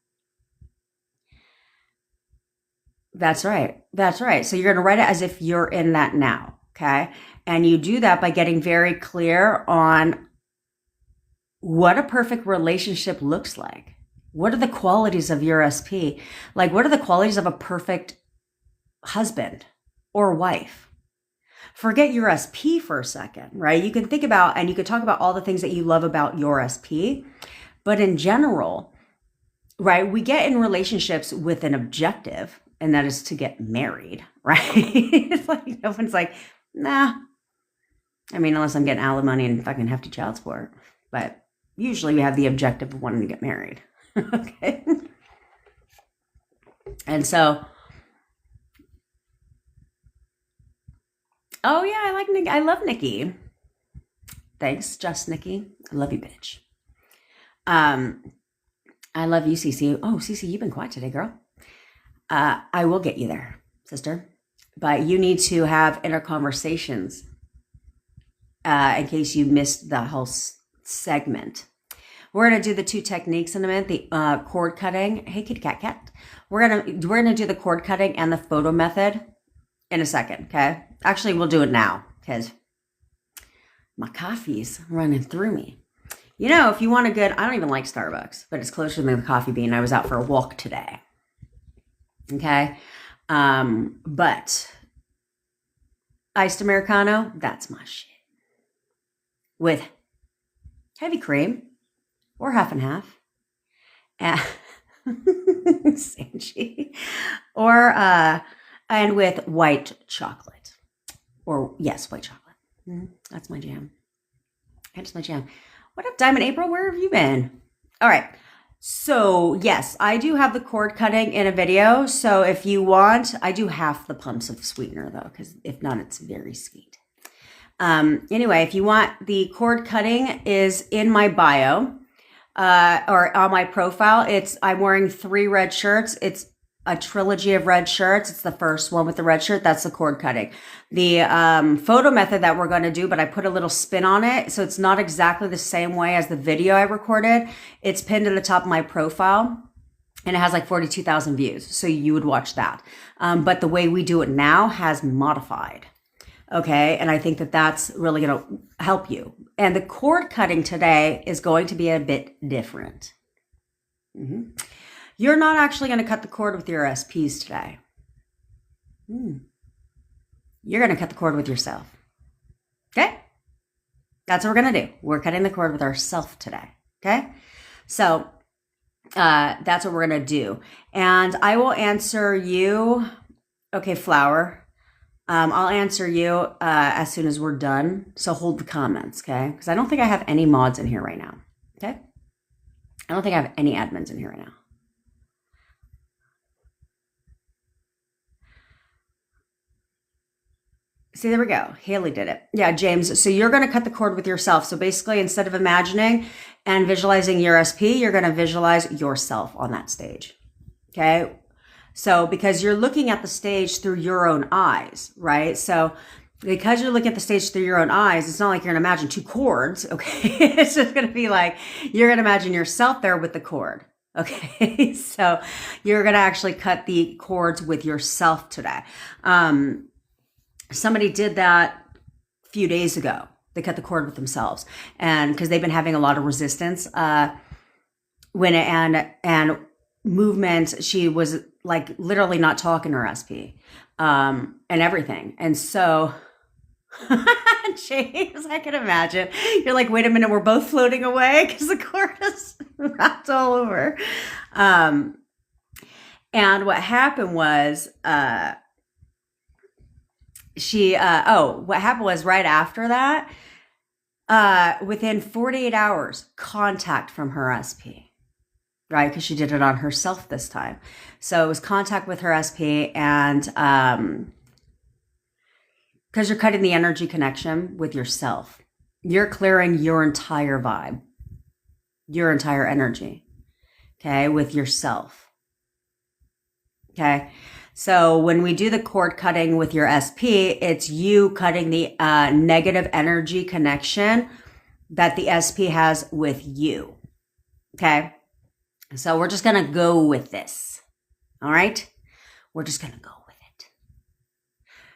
That's right. That's right. So you're going to write it as if you're in that now. Okay. And you do that by getting very clear on what a perfect relationship looks like. What are the qualities of your SP? Like, what are the qualities of a perfect husband or wife? Forget your SP for a second, right? You can think about, and you could talk about all the things that you love about your SP, but in general, right, we get in relationships with an objective, and that is to get married, right? It's like, no one's like, nah. I mean, unless I'm getting alimony and fucking hefty child support. But usually we have the objective of wanting to get married. Okay. And so, oh yeah, I like Nikki. I love Nikki. Thanks, just Nikki. I love you, bitch. I love you, Cece. Oh, Cece, you've been quiet today, girl. I will get you there, sister. But you need to have inner conversations in case you missed the whole segment. We're going to do the two techniques in a minute, the cord cutting. Hey, kitty cat cat. We're gonna do the cord cutting and the photo method in a second, okay? Actually, we'll do it now because my coffee's running through me. You know, if you want a good, I don't even like Starbucks, but it's closer than the coffee bean. I was out for a walk today. Okay. But iced Americano, that's my shit. With heavy cream or half and half. Sanji. Or, and with white chocolate. Or, yes, white chocolate. That's my jam. That's my jam. What up, Diamond April? Where have you been? All right. So, yes, I do have the cord cutting in a video. So, if you want, I do half the pumps of sweetener, though, because if not, it's very sweet. Anyway, if you want, the cord cutting is in my bio or on my profile. I'm wearing 3 red shirts. It's a trilogy of red shirts. It's the first one with the red shirt. That's the cord cutting. The photo method that we're going to do, but I put a little spin on it. So it's not exactly the same way as the video I recorded. It's pinned to the top of my profile and it has like 42,000 views. So you would watch that. But the way we do it now has modified. Okay. And I think that that's really going to help you. And the cord cutting today is going to be a bit different. You're not actually going to cut the cord with your SPs today. You're going to cut the cord with yourself. Okay? That's what we're going to do. We're cutting the cord with ourselves today. Okay? So that's what we're going to do. And I will answer you. Okay, Flower. I'll answer you as soon as we're done. So hold the comments, okay? Because I don't think I have any mods in here right now. Okay? I don't think I have any admins in here right now. See, there we go. Haley did it. Yeah, James. So you're going to cut the cord with yourself. So basically, instead of imagining and visualizing your SP, you're going to visualize yourself on that stage. Okay? So because you're looking at the stage through your own eyes, right? So because you're looking at the stage through your own eyes, it's not like you're going to imagine 2 chords, okay? It's just going to be like, you're going to imagine yourself there with the cord. Okay? So you're going to actually cut the cords with yourself today. Somebody did that a few days ago. They cut the cord with themselves, and because they've been having a lot of resistance, when and movement, she was like literally not talking her SP, and everything. And so James, I can imagine. You're like, wait a minute, we're both floating away because the cord is wrapped all over. And what happened was, what happened was right after that, within 48 hours, contact from her SP, right? Because she did it on herself this time. So it was contact with her SP, and because you're cutting the energy connection with yourself, you're clearing your entire vibe, your entire energy, okay, with yourself. Okay. So when we do the cord cutting with your SP, it's you cutting the negative energy connection that the SP has with you. Okay. So we're just going to go with this. All right. We're just going to go with it.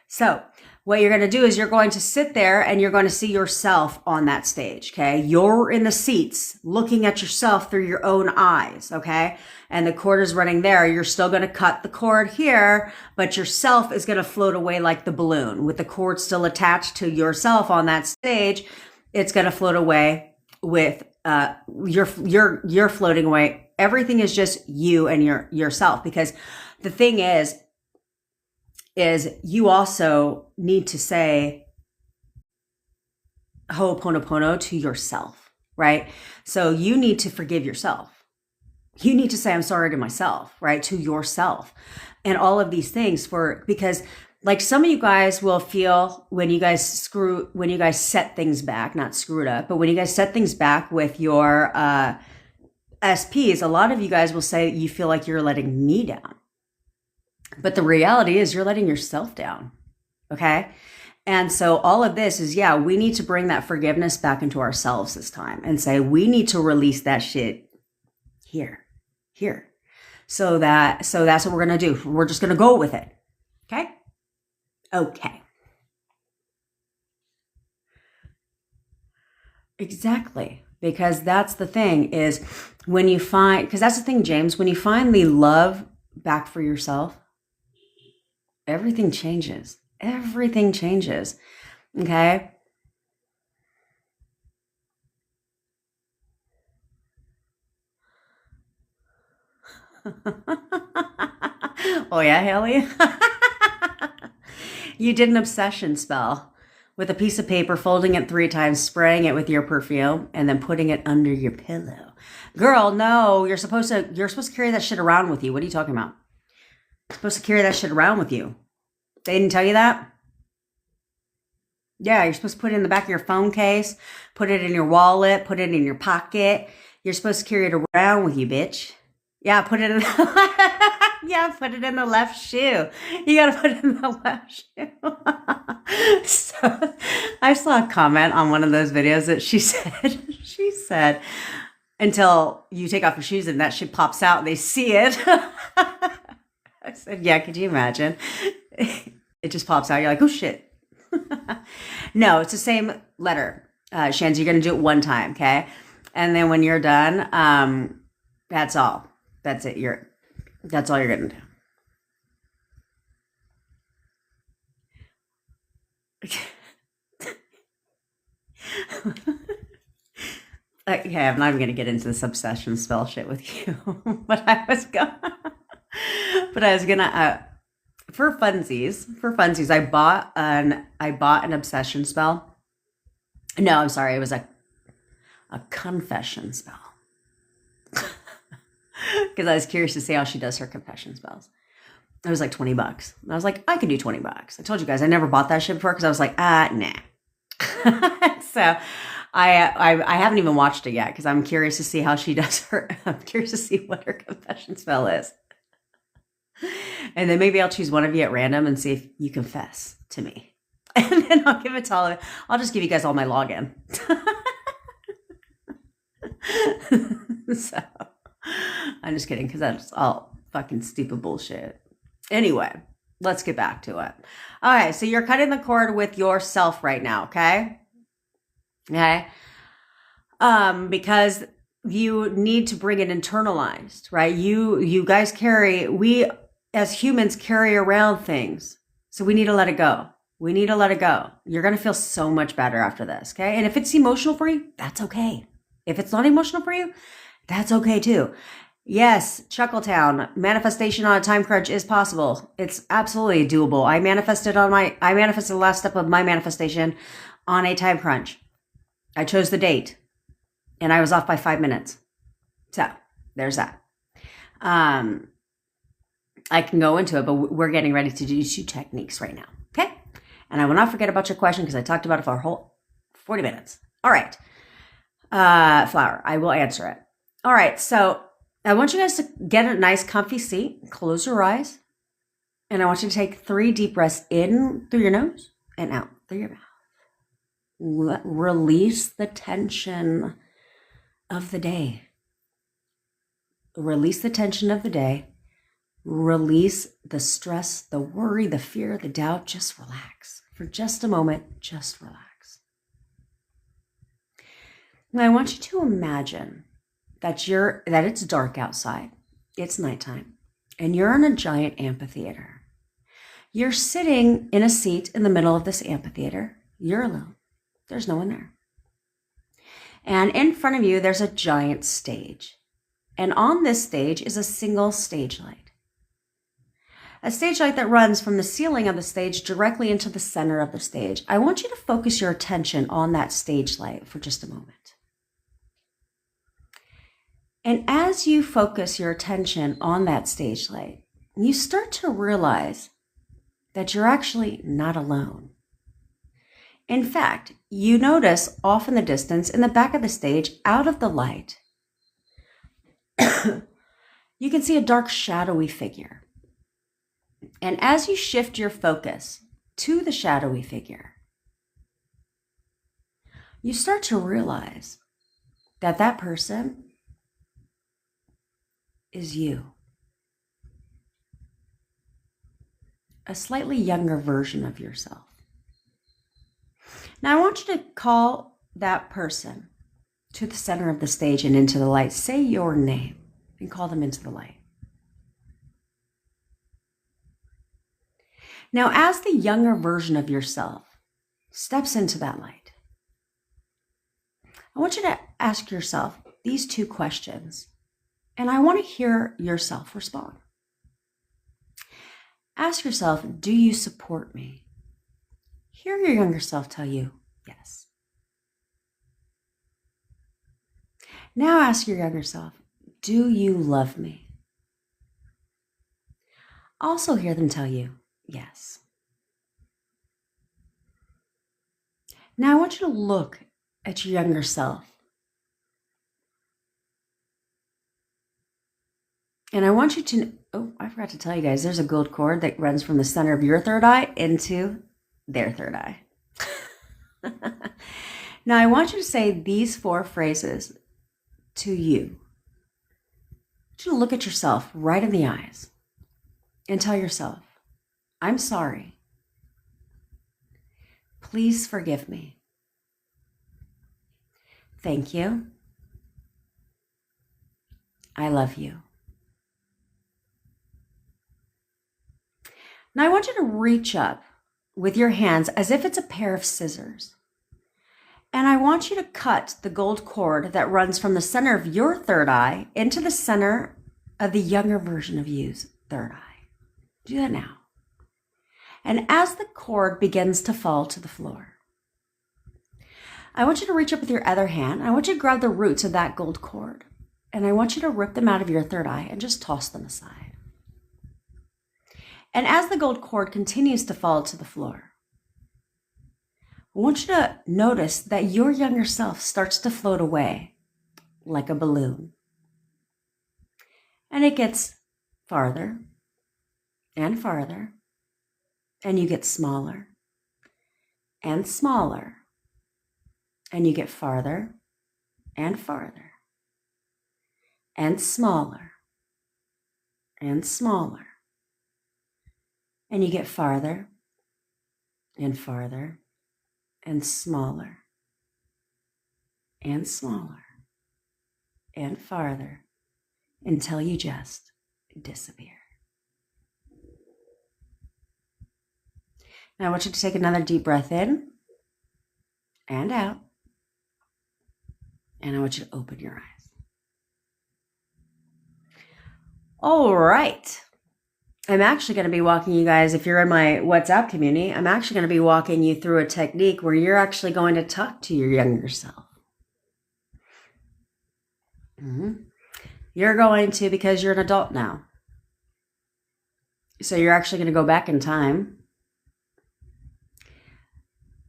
So what you're going to do is you're going to sit there and you're going to see yourself on that stage. Okay. You're in the seats looking at yourself through your own eyes. Okay. And the cord is running there. You're still going to cut the cord here, but yourself is going to float away like the balloon with the cord still attached to yourself on that stage. It's going to float away with, you're floating away. Everything is just you and yourself, because the thing is you also need to say Ho'oponopono to yourself, right? So you need to forgive yourself. You need to say, I'm sorry to myself, right? To yourself. And all of these things because like some of you guys will feel when you guys set things back, not screw it up, but when you guys set things back with your SPs, a lot of you guys will say you feel like you're letting me down. But the reality is you're letting yourself down. Okay. And so all of this is, we need to bring that forgiveness back into ourselves this time and say, we need to release that shit here. So that's what we're going to do. We're just going to go with it. Okay. Okay. Exactly. Because that's the thing is because that's the thing, James, when you find the love back for yourself, everything changes. Everything changes. Okay. Oh yeah, Haley? You did an obsession spell with a piece of paper, folding it 3 times, spraying it with your perfume, and then putting it under your pillow. Girl, no, you're supposed to carry that shit around with you. What are you talking about? You're supposed to carry that shit around with you. They didn't tell you that? Yeah, you're supposed to put it in the back of your phone case, put it in your wallet, put it in your pocket. You're supposed to carry it around with you, bitch. Yeah, put it in put it in the left shoe. You gotta put it in the left shoe. So I saw a comment on one of those videos that she said, until you take off your shoes and that shit pops out and they see it. I said, yeah, could you imagine? It just pops out. You're like, oh shit. No, it's the same letter. Shanzi, you're going to do it one time. Okay. And then when you're done, that's all. That's it. That's all you're going to do. Okay, I'm not even going to get into this obsession spell shit with you. But I was gonna, for funsies, I bought an obsession spell. No, I'm sorry. It was a confession spell. Because I was curious to see how she does her confession spells. It was like $20. And I was like, I could do $20. I told you guys I never bought that shit before because I was like, nah. So I haven't even watched it yet because I'm curious to see how she does her. I'm curious to see what her confession spell is. And then maybe I'll choose one of you at random and see if you confess to me. And then I'll give it to all. I'll just give you guys all my login. So I'm just kidding because that's all fucking stupid bullshit. Anyway, let's get back to it. All right, so you're cutting the cord with yourself right now, okay? Okay? Because you need to bring it internalized, right? You guys we as humans carry around things. So we need to let it go. We need to let it go. You're going to feel so much better after this, okay? And if it's emotional for you, that's okay. If it's not emotional for you, that's okay too. Yes, Chuckletown, manifestation on a time crunch is possible. It's absolutely doable. I manifested the last step of my manifestation on a time crunch. I chose the date and I was off by 5 minutes. So there's that. I can go into it, but we're getting ready to do 2 techniques right now. Okay. And I will not forget about your question because I talked about it for a whole 40 minutes. All right. Flower, I will answer it. All right. So I want you guys to get a nice comfy seat, close your eyes, and I want you to take 3 deep breaths in through your nose and out through your mouth. Release the tension of the day. Release the tension of the day. Release the stress, the worry, the fear, the doubt. Just relax. For just a moment, just relax. Now I want you to imagine that it's dark outside. It's nighttime. And you're in a giant amphitheater. You're sitting in a seat in the middle of this amphitheater. You're alone. There's no one there. And in front of you, there's a giant stage. And on this stage is a single stage light. A stage light that runs from the ceiling of the stage directly into the center of the stage. I want you to focus your attention on that stage light for just a moment. And as you focus your attention on that stage light, you start to realize that you're actually not alone. In fact, you notice off in the distance, in the back of the stage, out of the light, you can see a dark, shadowy figure. And as you shift your focus to the shadowy figure, you start to realize that that person is you. A slightly younger version of yourself. Now I want you to call that person to the center of the stage and into the light. Say your name and call them into the light. Now, as the younger version of yourself steps into that light, I want you to ask yourself these 2 questions, and I want to hear yourself respond. Ask yourself, do you support me? Hear your younger self tell you, yes. Now ask your younger self, do you love me? Also hear them tell you, yes. Now I want you to look at your younger self. And I want you to, I forgot to tell you guys, there's a gold cord that runs from the center of your third eye into their third eye. Now I want you to say these 4 phrases to you. I want you to look at yourself right in the eyes and tell yourself, I'm sorry. Please forgive me. Thank you. I love you. Now I want you to reach up with your hands as if it's a pair of scissors. And I want you to cut the gold cord that runs from the center of your third eye into the center of the younger version of you's third eye. Do that now. And as the cord begins to fall to the floor, I want you to reach up with your other hand. I want you to grab the roots of that gold cord. And I want you to rip them out of your third eye and just toss them aside. And as the gold cord continues to fall to the floor, I want you to notice that your younger self starts to float away like a balloon. And it gets farther and farther, and you get smaller and smaller, and you get farther and farther, and smaller and smaller, and you get farther and farther, and smaller and smaller and farther until you just disappear. Now I want you to take another deep breath in and out. And I want you to open your eyes. All right. I'm actually going to be walking you guys, if you're in my WhatsApp community, I'm actually going to be walking you through a technique where you're actually going to talk to your younger self. You're going to, because you're an adult now. So you're actually going to go back in time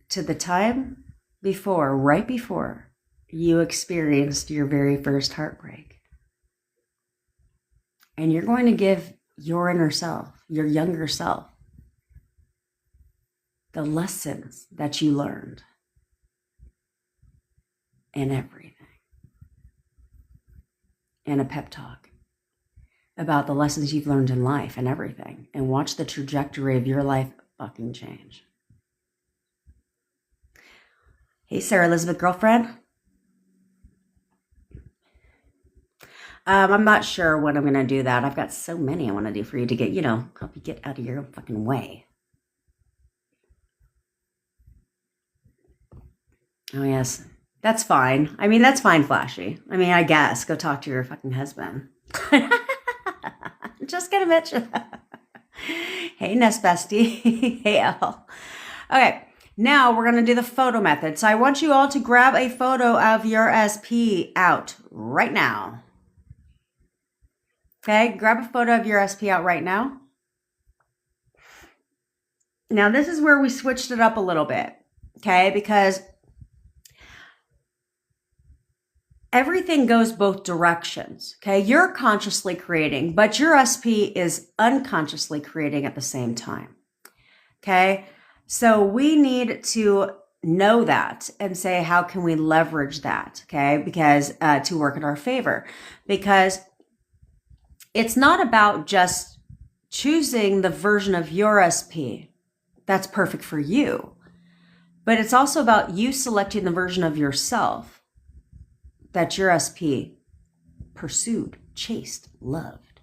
to the time before, right before you experienced your very first heartbreak. And you're going to give your inner self, your younger self, the lessons that you learned and everything. And a pep talk about the lessons you've learned in life and everything. And watch the trajectory of your life fucking change. Hey, Sarah Elizabeth, girlfriend. I'm not sure when I'm going to do that. I've got so many I want to do for you to get, help you get out of your fucking way. Oh, yes. That's fine. I mean, that's fine, Flashy. I mean, I guess. Go talk to your fucking husband. Just gonna mention that. Hey, Nest Bestie. Hey, Elle. Okay. Now we're going to do the photo method. So I want you all to grab a photo of your SP out right now. Okay, grab a photo of your SP out right now. Now this is where we switched it up a little bit, okay? Because everything goes both directions, okay? You're consciously creating, but your SP is unconsciously creating at the same time, okay? So we need to know that and say, how can we leverage that, okay? Because to work in our favor, because it's not about just choosing the version of your SP that's perfect for you, but it's also about you selecting the version of yourself that your SP pursued, chased, loved.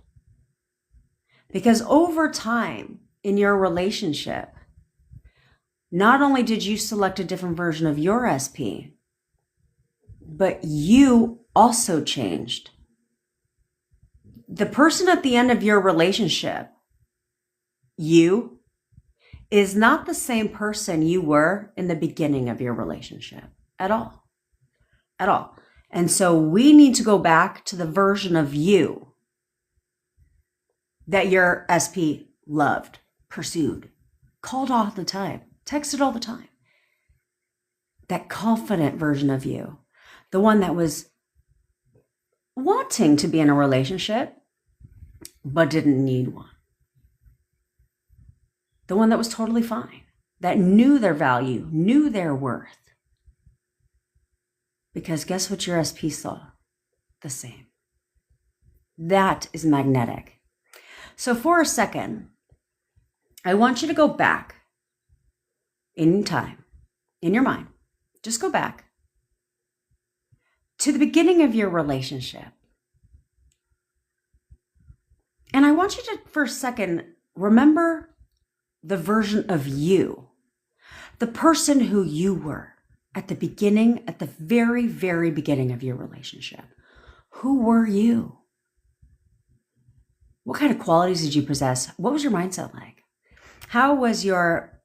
Because over time in your relationship, not only did you select a different version of your SP, but you also changed. The person at the end of your relationship, you, is not the same person you were in the beginning of your relationship at all. At all. And so we need to go back to the version of you that your SP loved, pursued, called all the time, texted all the time. That confident version of you, the one that was wanting to be in a relationship, but didn't need one. The one that was totally fine, that knew their value, knew their worth. Because guess what your SP saw? The same. That is magnetic. So for a second, I want you to go back in time, in your mind. Just go back to the beginning of your relationship. And I want you to, for a second, remember the version of you, the person who you were at the beginning, at the very, very beginning of your relationship. Who were you? What kind of qualities did you possess? What was your mindset like? How was your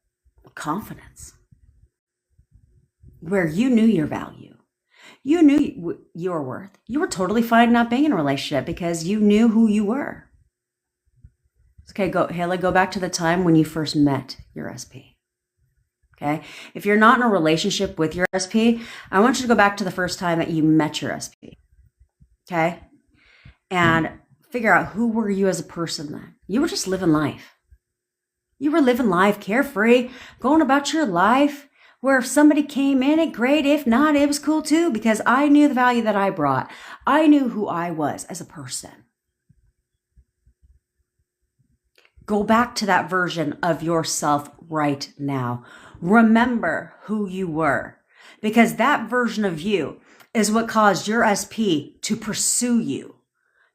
confidence? Where you knew your value. You knew your worth. You were totally fine not being in a relationship because you knew who you were. Okay, Haley, go back to the time when you first met your SP. Okay, if you're not in a relationship with your SP, I want you to go back to the first time that you met your SP. Okay, and figure out, who were you as a person then? You were just living life. You were living life carefree, going about your life, where if somebody came in, it great. If not, it was cool too, because I knew the value that I brought. I knew who I was as a person. Go back to that version of yourself right now. Remember who you were, because that version of you is what caused your SP to pursue you,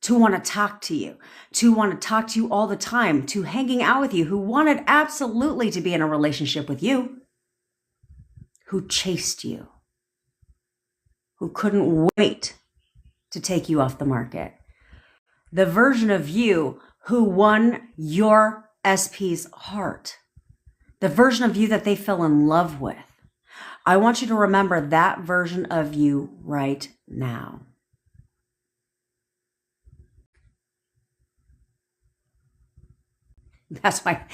to want to talk to you all the time, to hanging out with you, who wanted absolutely to be in a relationship with you, who chased you, who couldn't wait to take you off the market. The version of you who won your SP's heart. The version of you that they fell in love with. I want you to remember that version of you right now. That's why,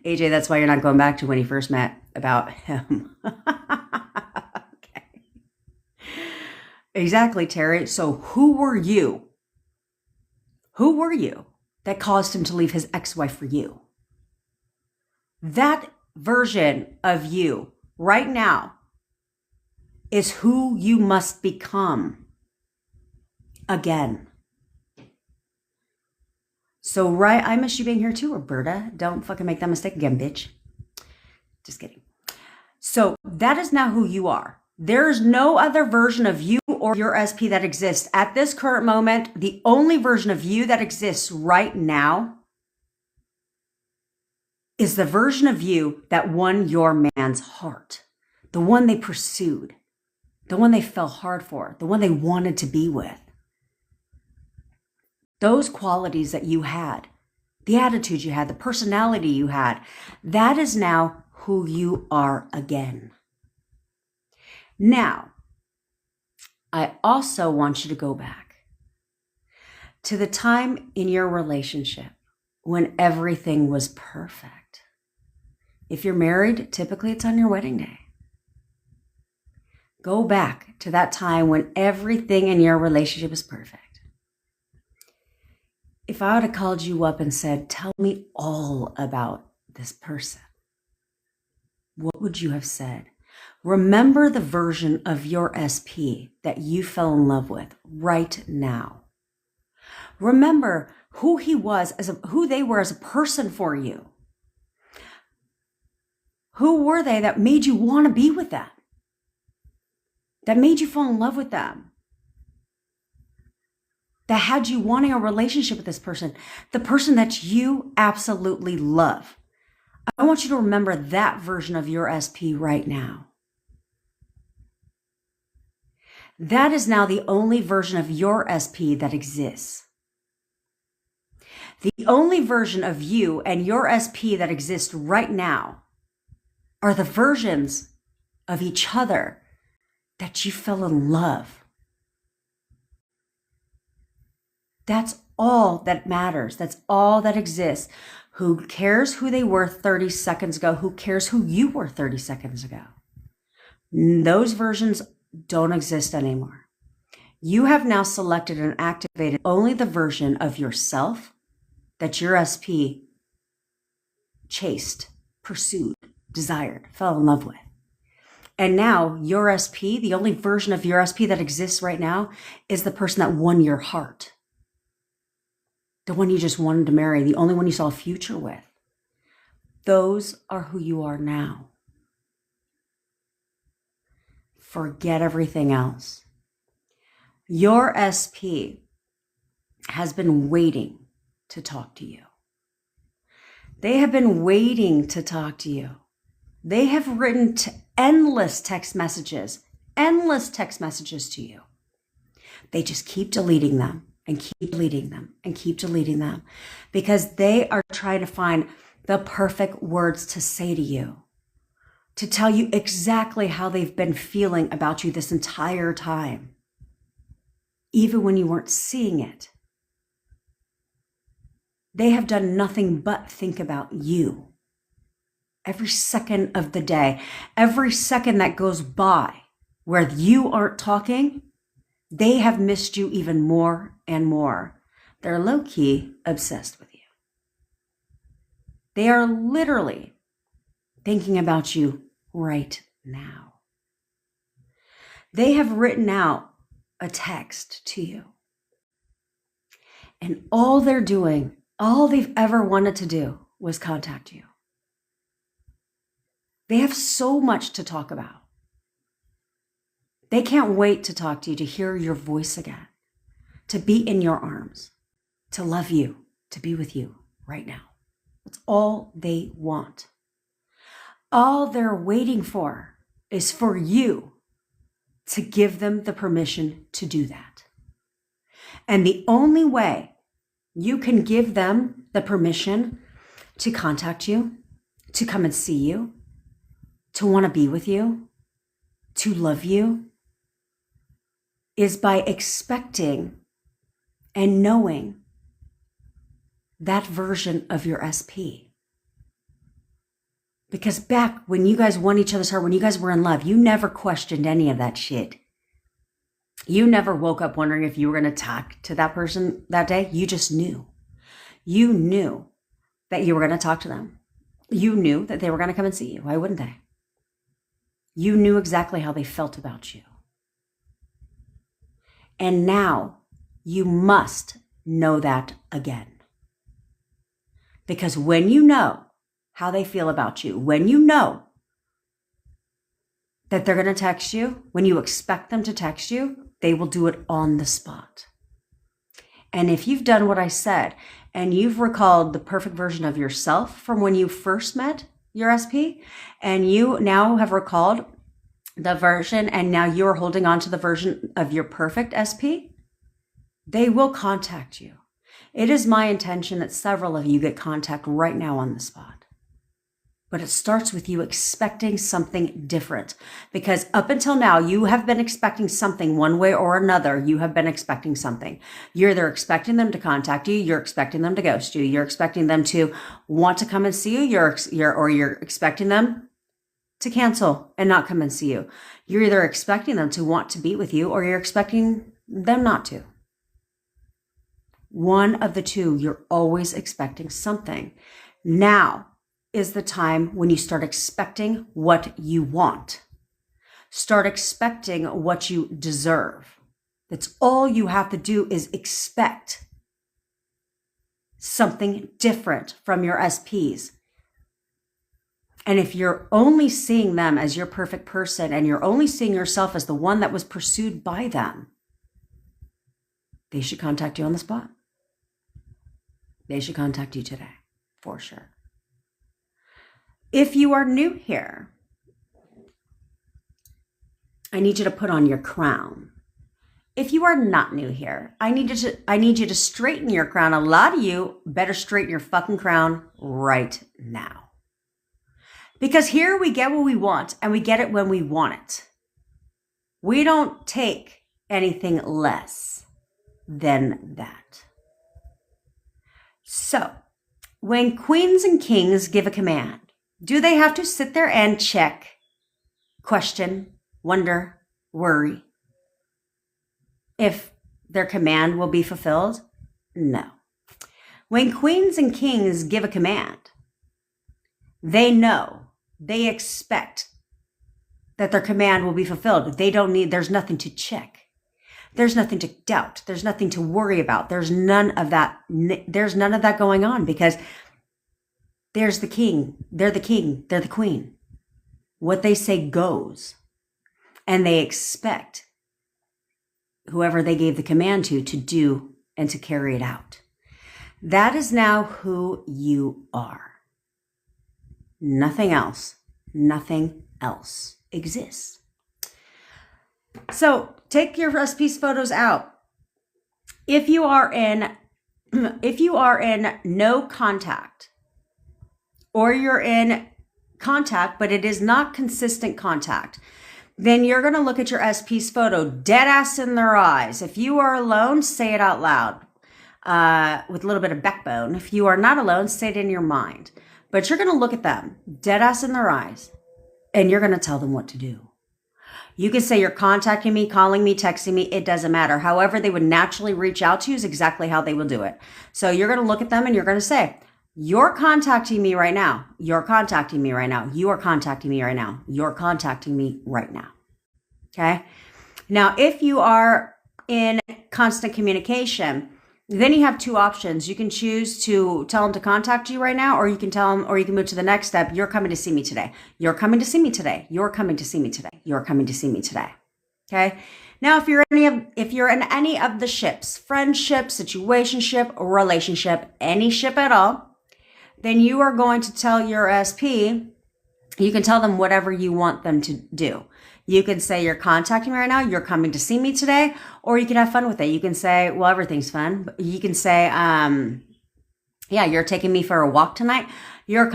AJ, that's why you're not going back to when he first met about him. Okay. Exactly, Terry. So who were you? Who were you that caused him to leave his ex-wife for you? That version of you right now is who you must become again. So, right, I miss you being here too, Roberta. Don't fucking make that mistake again, bitch. Just kidding. So that is now who you are. There is no other version of you or your SP that exists at this current moment. The only version of you that exists right now is the version of you that won your man's heart. The one they pursued. The one they fell hard for. The one they wanted to be with. Those qualities that you had, the attitude you had, the personality you had, that is now who you are again. Now, I also want you to go back to the time in your relationship when everything was perfect. If you're married, typically it's on your wedding day. Go back to that time when everything in your relationship is perfect. If I would have called you up and said, tell me all about this person, what would you have said? Remember the version of your SP that you fell in love with right now. Remember who he was, who they were as a person for you. Who were they that made you want to be with them? That made you fall in love with them? That had you wanting a relationship with this person, the person that you absolutely love. I want you to remember that version of your SP right now. That is now the only version of your SP that exists. The only version of you and your SP that exists right now are the versions of each other that you fell in love. That's all that matters. That's all that exists. Who cares who they were 30 seconds ago? Who cares who you were 30 seconds ago? Those versions don't exist anymore. You have now selected and activated only the version of yourself that your SP chased, pursued, desired, fell in love with. And now your SP, the only version of your SP that exists right now, is the person that won your heart. The one you just wanted to marry, the only one you saw a future with. Those are who you are now. Forget everything else. Your SP has been waiting to talk to you. They have been waiting to talk to you. They have written endless text messages to you. They just keep deleting them. And keep deleting them and keep deleting them because they are trying to find the perfect words to say to you, to tell you exactly how they've been feeling about you this entire time, even when you weren't seeing it. They have done nothing but think about you every second of the day, every second that goes by where you aren't talking. They have missed you even more and more. They're low-key obsessed with you. They are literally thinking about you right now. They have written out a text to you. And all they're doing, all they've ever wanted to do was contact you. They have so much to talk about. They can't wait to talk to you, to hear your voice again, to be in your arms. to love you, to be with you right now. That's all they want. All they're waiting for is for you to give them the permission to do that. And the only way you can give them the permission to contact you, to come and see you, to want to be with you, to love you, is by expecting and knowing that version of your SP. Because back when you guys won each other's heart, when you guys were in love, you never questioned any of that shit. You never woke up wondering if you were going to talk to that person that day. You just knew. You knew that you were going to talk to them. You knew that they were going to come and see you. Why wouldn't they? You knew exactly how they felt about you. And now you must know that again. Because when you know how they feel about you, when you know that they're going to text you, when you expect them to text you, they will do it on the spot. And if you've done what I said and you've recalled the perfect version of yourself from when you first met your SP, and you now have recalled the version and now you're holding on to the version of your perfect SP, they will contact you. It is my intention that several of you get contact right now on the spot. But it starts with you expecting something different. Because up until now, you have been expecting something one way or another. You have been expecting something. You're either expecting them to contact you, you're expecting them to ghost you, you're expecting them to want to come and see you, you're expecting them to cancel and not come and see you. You're either expecting them to want to be with you or you're expecting them not to. One of the two, you're always expecting something. Now is the time when you start expecting what you want. Start expecting what you deserve. That's all you have to do is expect something different from your SPs. And if you're only seeing them as your perfect person and you're only seeing yourself as the one that was pursued by them, they should contact you on the spot. They should contact you today, for sure. If you are new here, I need you to put on your crown. If you are not new here, I need you to straighten your crown. A lot of you better straighten your fucking crown right now. Because here we get what we want and we get it when we want it. We don't take anything less than that. So, when queens and kings give a command, do they have to sit there and check, question, wonder, worry if their command will be fulfilled? No. When queens and kings give a command, they know, they expect that their command will be fulfilled. There's nothing to check. There's nothing to doubt. There's nothing to worry about. There's none of that. There's none of that going on because there's the king. They're the king. They're the queen. What they say goes. And they expect whoever they gave the command to do and to carry it out. That is now who you are. Nothing else exists. So take your SP's photos out. If you are in no contact, or you're in contact, but it is not consistent contact, then you're going to look at your SP's photo dead ass in their eyes. If you are alone, say it out loud with a little bit of backbone. If you are not alone, say it in your mind. But you're going to look at them dead ass in their eyes and you're going to tell them what to do. You can say you're contacting me, calling me, texting me. It doesn't matter. However they would naturally reach out to you is exactly how they will do it. So you're going to look at them and you're going to say, you're contacting me right now. You're contacting me right now. You are contacting me right now. You're contacting me right now. Okay. Now, if you are in constant communication, then you have two options. You can choose to tell them to contact you right now, or you can tell them, or you can move to the next step. You're coming to see me today. You're coming to see me today. You're coming to see me today. You're coming to see me today. Okay. Now, if you're in any of the ships, friendship, situationship, relationship, any ship at all, then you are going to tell your SP, you can tell them whatever you want them to do. You can say you're contacting me right now, you're coming to see me today, or you can have fun with it. You can say, well, everything's fun. You can say, yeah, you're taking me for a walk tonight. You're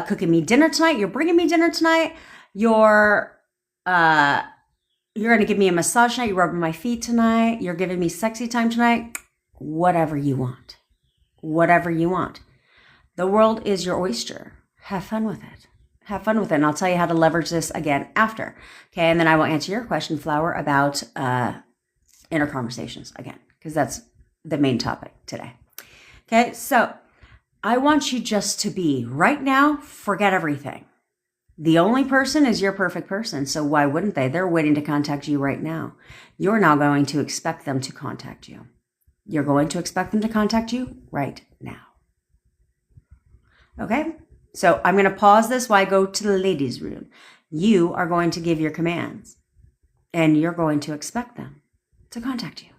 cooking me dinner tonight. You're bringing me dinner tonight. You're going to give me a massage tonight. You're rubbing my feet tonight. You're giving me sexy time tonight. Whatever you want. Whatever you want. The world is your oyster. Have fun with it. Have fun with it. And I'll tell you how to leverage this again after. Okay. And then I will answer your question, Flower, about inner conversations again, because that's the main topic today. Okay. So I want you just to be right now, forget everything. The only person is your perfect person. So why wouldn't they? They're waiting to contact you right now. You're now going to expect them to contact you. You're going to expect them to contact you right now. Okay? So I'm going to pause this while I go to the ladies' room. You are going to give your commands and you're going to expect them to contact you.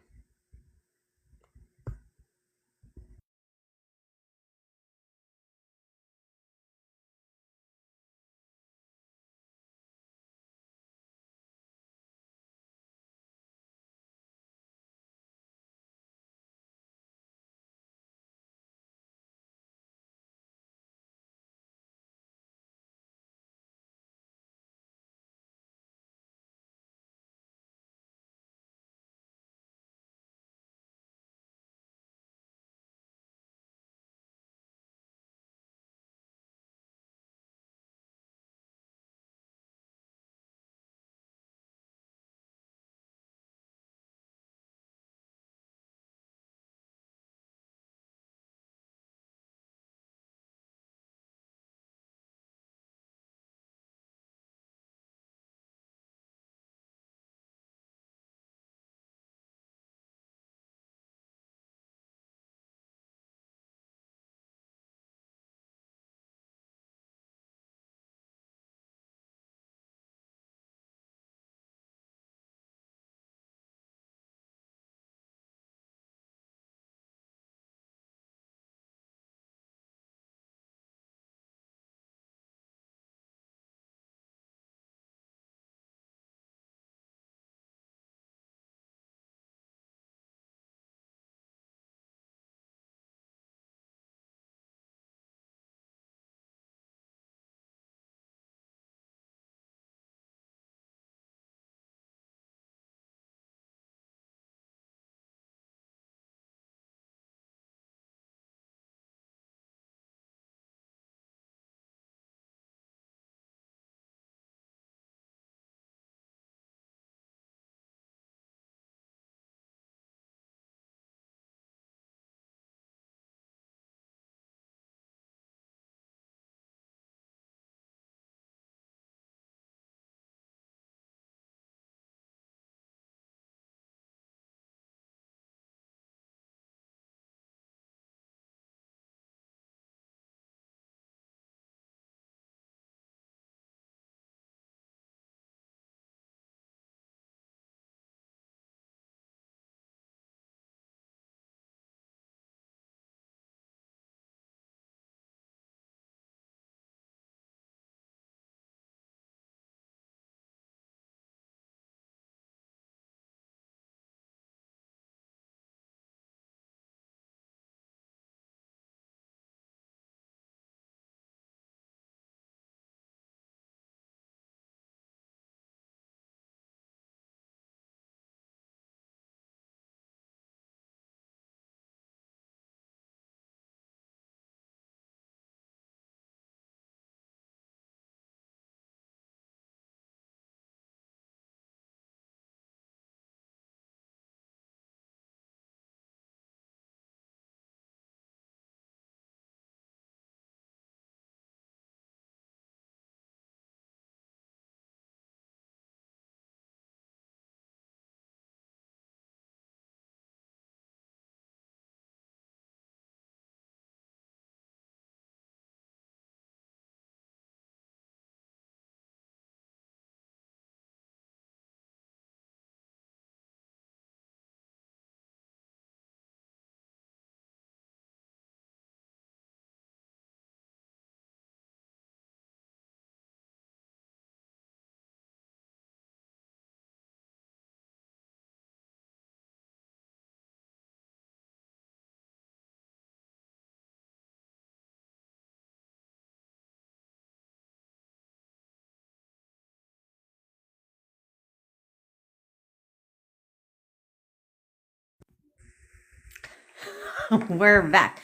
We're back.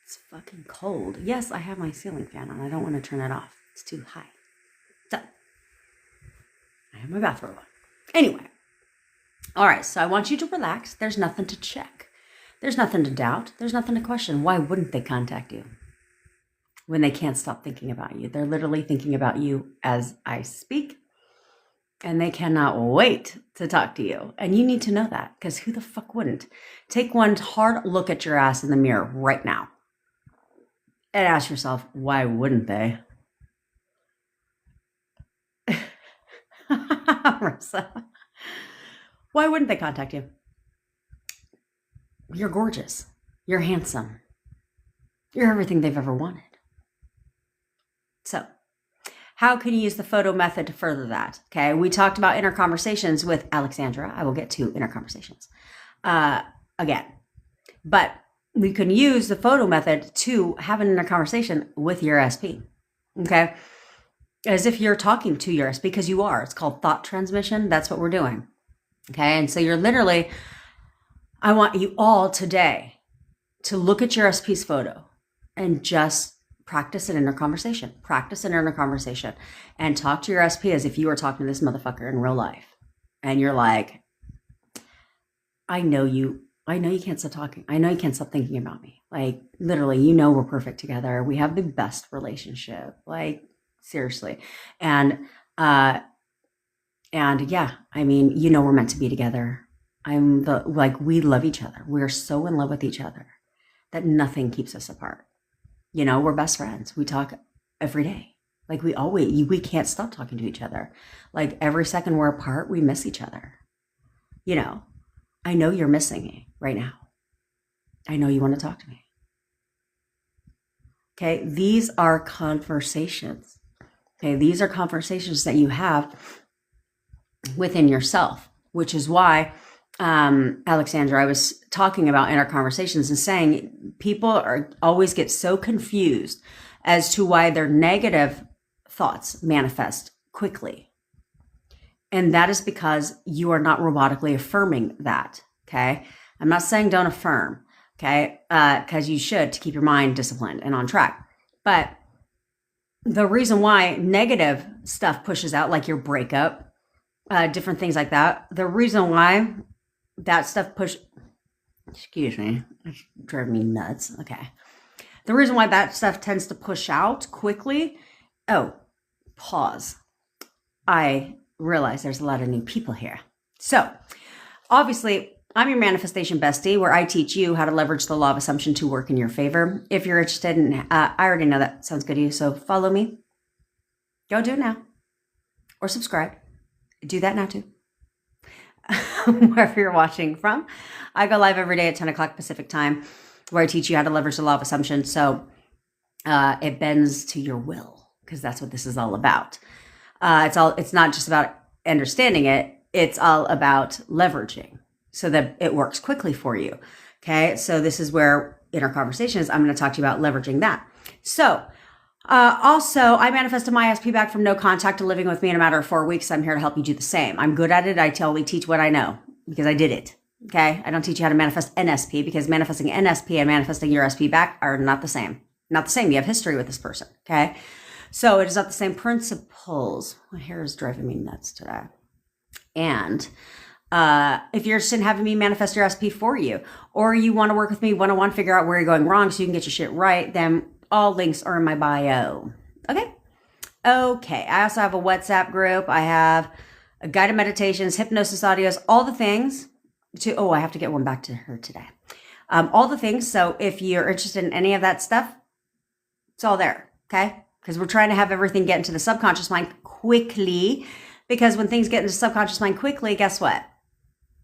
It's fucking cold. Yes, I have my ceiling fan on. I don't want to turn it off. It's too high. So, I have my bathrobe on. Anyway. All right, so I want you to relax. There's nothing to check. There's nothing to doubt. There's nothing to question. Why wouldn't they contact you when they can't stop thinking about you? They're literally thinking about you as I speak. And they cannot wait to talk to you. And you need to know that, because who the fuck wouldn't? Take one hard look at your ass in the mirror right now and ask yourself, why wouldn't they? Marissa, why wouldn't they contact you? You're gorgeous. You're handsome. You're everything they've ever wanted. So, how can you use the photo method to further that? Okay, we talked about inner conversations with Alexandra. I will get to inner conversations again. But we can use the photo method to have an inner conversation with your SP. Okay, as if you're talking to your SP, because you are. It's called thought transmission. That's what we're doing. Okay, and so you're literally, I want you all today to look at your SP's photo and just practice an inner conversation. Practice an inner conversation and talk to your SP as if you were talking to this motherfucker in real life. And you're like, I know you can't stop talking. I know you can't stop thinking about me. Like, literally, you know we're perfect together. We have the best relationship. Like, seriously. And yeah, I mean, you know we're meant to be together. We love each other. We're so in love with each other that nothing keeps us apart. You know, we're best friends. We talk every day. Like we can't stop talking to each other. Like every second we're apart, we miss each other. You know, I know you're missing me right now. I know you want to talk to me. Okay, these are conversations. Okay, these are conversations that you have within yourself, which is why, Alexandra, I was talking about inner conversations and saying people always get so confused as to why their negative thoughts manifest quickly. And that is because you are not robotically affirming that. Okay. I'm not saying don't affirm. Okay. Because you should, to keep your mind disciplined and on track. But the reason why negative stuff pushes out, like your breakup, different things like that, the reason why that stuff excuse me, it's driving me nuts. Okay. The reason why that stuff tends to push out quickly. Oh, pause. I realize there's a lot of new people here. So obviously I'm your manifestation bestie, where I teach you how to leverage the law of assumption to work in your favor. If you're interested in, I already know that sounds good to you. So follow me, go do it now, or subscribe. Do that now too. Wherever you're watching from. I go live every day at 10 o'clock Pacific time, where I teach you how to leverage the law of assumption so it bends to your will, because that's what this is all about. It's not just about understanding it. It's all about leveraging so that it works quickly for you. Okay, so this is where inner conversation is. I'm going to talk to you about leveraging that. So also, I manifested my SP back from no contact to living with me in a matter of 4 weeks. I'm here to help you do the same. I'm good at it. I only teach what I know because I did it. Okay. I don't teach you how to manifest NSP, because manifesting NSP and manifesting your SP back are not the same. Not the same. You have history with this person. Okay. So it is not the same principles. My hair is driving me nuts today. And if you're interested in having me manifest your SP for you, or you want to work with me one-on-one, figure out where you're going wrong so you can get your shit right, then all links are in my bio. Okay. I also have a WhatsApp group. I have guided meditations, hypnosis audios, all the things I have to get one back to her today. All the things. So if you're interested in any of that stuff, it's all there. Okay. Because we're trying to have everything get into the subconscious mind quickly, because when things get into the subconscious mind quickly, guess what?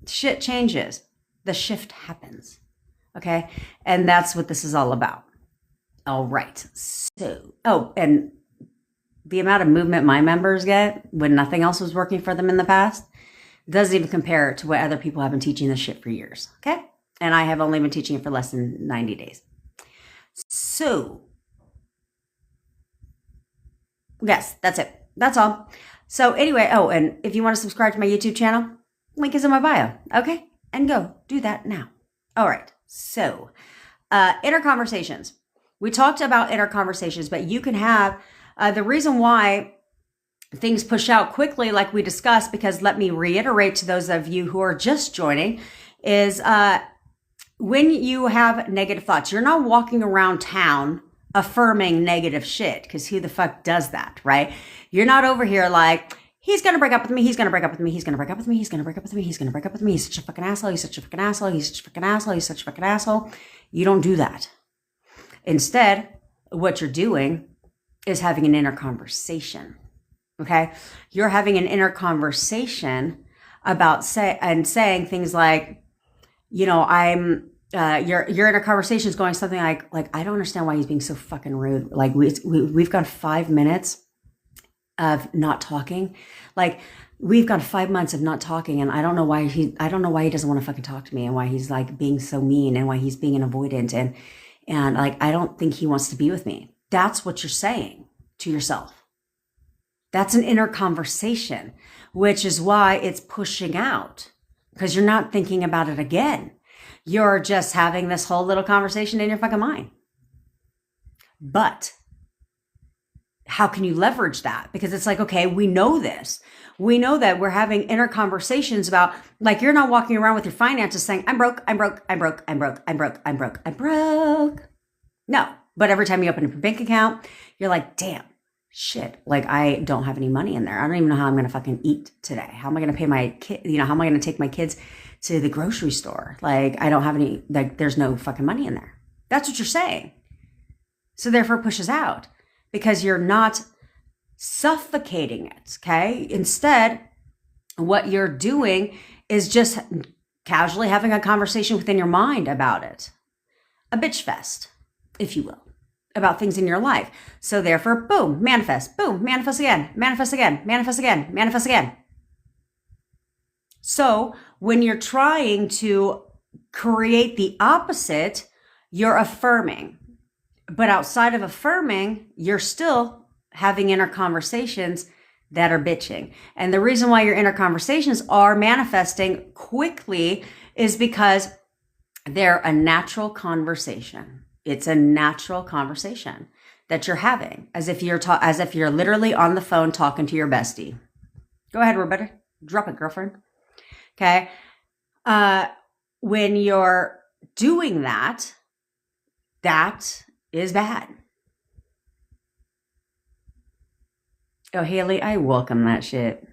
Shit changes. The shift happens. Okay. And that's what this is all about. All right. So, and the amount of movement my members get when nothing else was working for them in the past doesn't even compare to what other people have been teaching this shit for years. Okay. And I have only been teaching it for less than 90 days. So, yes, that's it. That's all. So anyway, and if you want to subscribe to my YouTube channel, link is in my bio. Okay. And go do that now. All right. So, Inner conversations. We talked about inner conversations, but you can have the reason why things push out quickly, like we discussed, because let me reiterate to those of you who are just joining, is when you have negative thoughts, you're not walking around town affirming negative shit, because who the fuck does that, right? You're not over here like, he's going to break up with me. He's going to break up with me. He's going to break up with me. He's going to break up with me. He's going to break up with me. He's such a fucking asshole. He's such a fucking asshole. He's such a fucking asshole. He's such a fucking asshole. You don't do that. Instead, what you're doing is having an inner conversation. Okay. You're having an inner conversation about saying things like, you know, your inner conversation is going something like, I don't understand why he's being so fucking rude. Like we've got 5 minutes of not talking. Like we've got 5 months of not talking, and I don't know why he doesn't want to fucking talk to me, and why he's like being so mean, and why he's being an avoidant, and like I don't think he wants to be with me. That's what you're saying to yourself. That's an inner conversation, which is why it's pushing out, because you're not thinking about it again. You're just having this whole little conversation in your fucking mind. But how can you leverage that? Because it's like, okay, we know this. We know that we're having inner conversations about, like, you're not walking around with your finances saying, I'm broke, I'm broke, I'm broke, I'm broke, I'm broke, I'm broke, I'm broke. No. But every time you open up your bank account, you're like, damn, shit, like I don't have any money in there. I don't even know how I'm going to fucking eat today. How am I going to pay my kid? You know, how am I going to take my kids to the grocery store? Like I don't have any, like there's no fucking money in there. That's what you're saying. So therefore it pushes out, because you're not suffocating it. Okay. Instead, what you're doing is just casually having a conversation within your mind about it. A bitch fest, if you will, about things in your life. So therefore, boom, manifest again, manifest again, manifest again, manifest again. So when you're trying to create the opposite, you're affirming. But outside of affirming, you're still having inner conversations that are bitching. And the reason why your inner conversations are manifesting quickly is because they're a natural conversation. It's a natural conversation that you're having, as if you're literally on the phone talking to your bestie. Go ahead, Roberta. Drop it, girlfriend. Okay. When you're doing that, that is bad. Oh, Haley, I welcome that shit.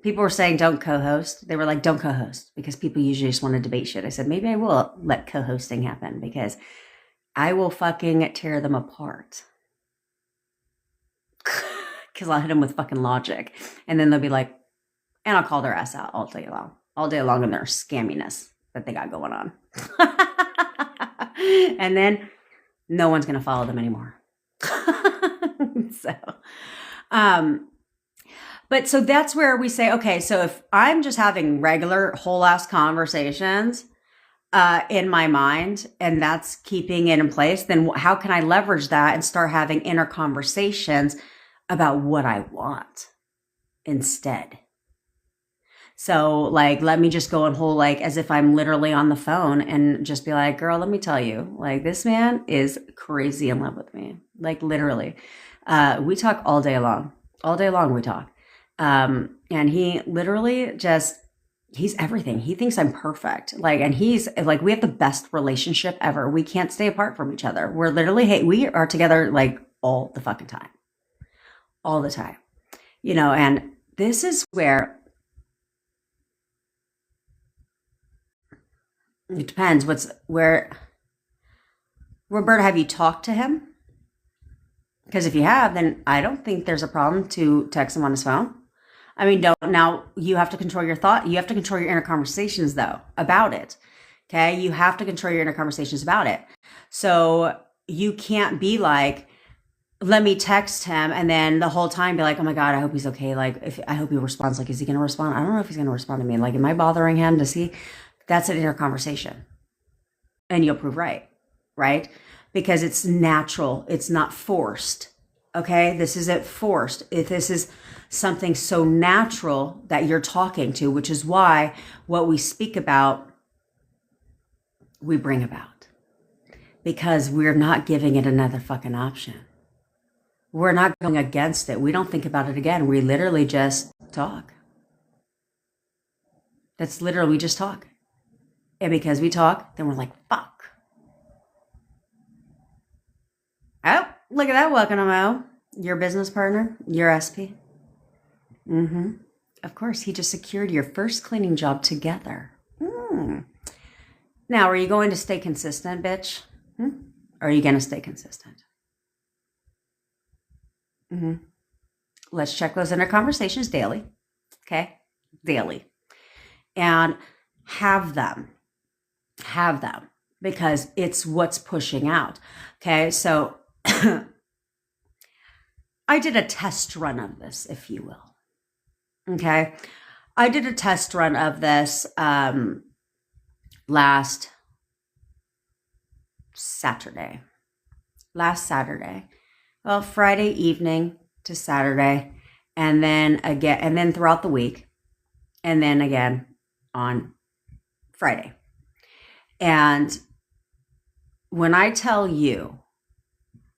People were saying don't co-host. They were like, don't co-host, because people usually just want to debate shit. I said, maybe I will let co-hosting happen, because I will fucking tear them apart. Because I'll hit them with fucking logic. And then they'll be like, and I'll call their ass out all day long in their scamminess that they got going on. And then no one's going to follow them anymore. But so that's where we say, okay, so if I'm just having regular whole ass conversations in my mind, and that's keeping it in place, then how can I leverage that and start having inner conversations about what I want instead? So like, let me just go and hold, like, as if I'm literally on the phone, and just be like, girl, let me tell you, like, this man is crazy in love with me. Like literally, we talk all day long we talk. And he literally he's everything. He thinks I'm perfect. Like, and he's like, we have the best relationship ever. We can't stay apart from each other. We're literally, we are together like all the fucking time, all the time, you know, and this is where it depends. Roberta, have you talked to him? Because if you have, then I don't think there's a problem to text him on his phone. I mean, now you have to control your thought. You have to control your inner conversations though about it. Okay. You have to control your inner conversations about it. So you can't be like, let me text him, and then the whole time be like, oh my God, I hope he's okay. Like, I hope he responds. Like, is he going to respond? I don't know if he's going to respond to me. Like, am I bothering him? Does he? That's an inner conversation. And you'll prove right. Right? Because it's natural. It's not forced. Okay. This isn't forced. If this is something so natural that you're talking to, which is why what we speak about, we bring about. because we're not giving it another fucking option. We're not going against it. We don't think about it again. We literally just talk. That's literally, we just talk. And because we talk, then we're like, fuck. Oh, look at that. Welcome to Mo. Your business partner, your SP. Of course, he just secured your first cleaning job together. Now, are you going to stay consistent, bitch? Or are you going to stay consistent? Let's check those inner conversations daily. Okay? Daily. And have them. Because it's what's pushing out. Okay? So I did a test run of this, if you will. Okay? I did a test run of this last Saturday. Well, Friday evening to Saturday, and then again, and then throughout the week, and then again on Friday. And when I tell you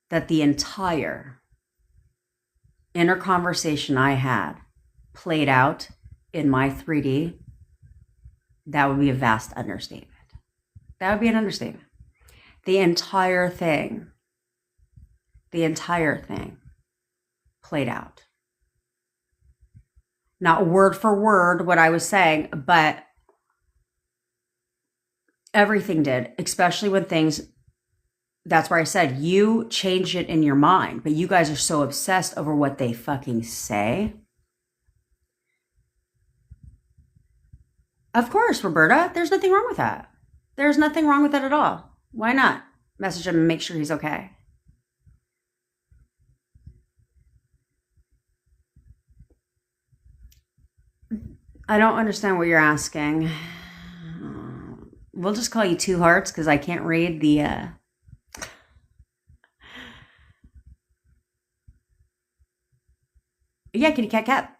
that the entire inner conversation I had played out in my 3D, that would be a vast understatement. That would be an understatement. The entire thing played out. Not word for word what I was saying, but everything did, especially when things, that's where I said, you change it in your mind, but you guys are so obsessed over what they fucking say. Of course, Roberta, there's nothing wrong with that. There's nothing wrong with that at all. Why not? Message him and make sure he's okay. I don't understand what you're asking. We'll just call you Two Hearts because I can't read the... Yeah, kitty cat.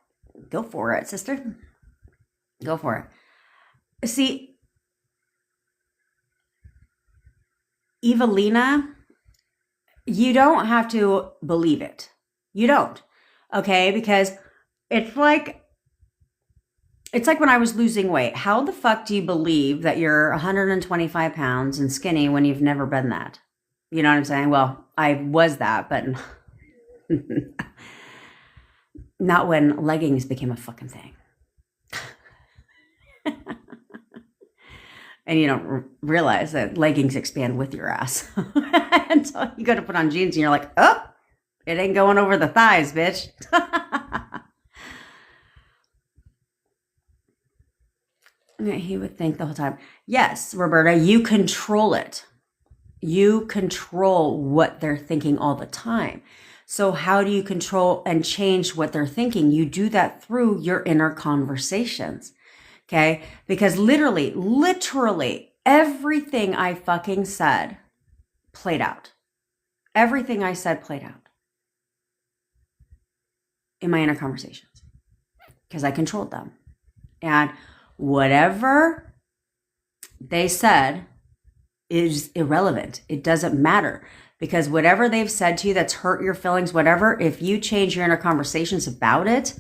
Go for it, sister. Go for it. See, Evelina, you don't have to believe it. You don't. Okay? Because it's like when I was losing weight. How the fuck do you believe that you're 125 pounds and skinny when you've never been that? You know what I'm saying? Well, I was that, but not when leggings became a fucking thing. And you don't realize that leggings expand with your ass. Until you go to put on jeans and you're like, oh, it ain't going over the thighs, bitch. He would think the whole time. Yes, Roberta, you control it. You control what they're thinking all the time. So how do you control and change what they're thinking? You do that through your inner conversations. Okay? Because literally, everything I fucking said played out. Everything I said played out in my inner conversations because I controlled them. And whatever they said is irrelevant. It doesn't matter because whatever they've said to you that's hurt your feelings, whatever, if you change your inner conversations about it,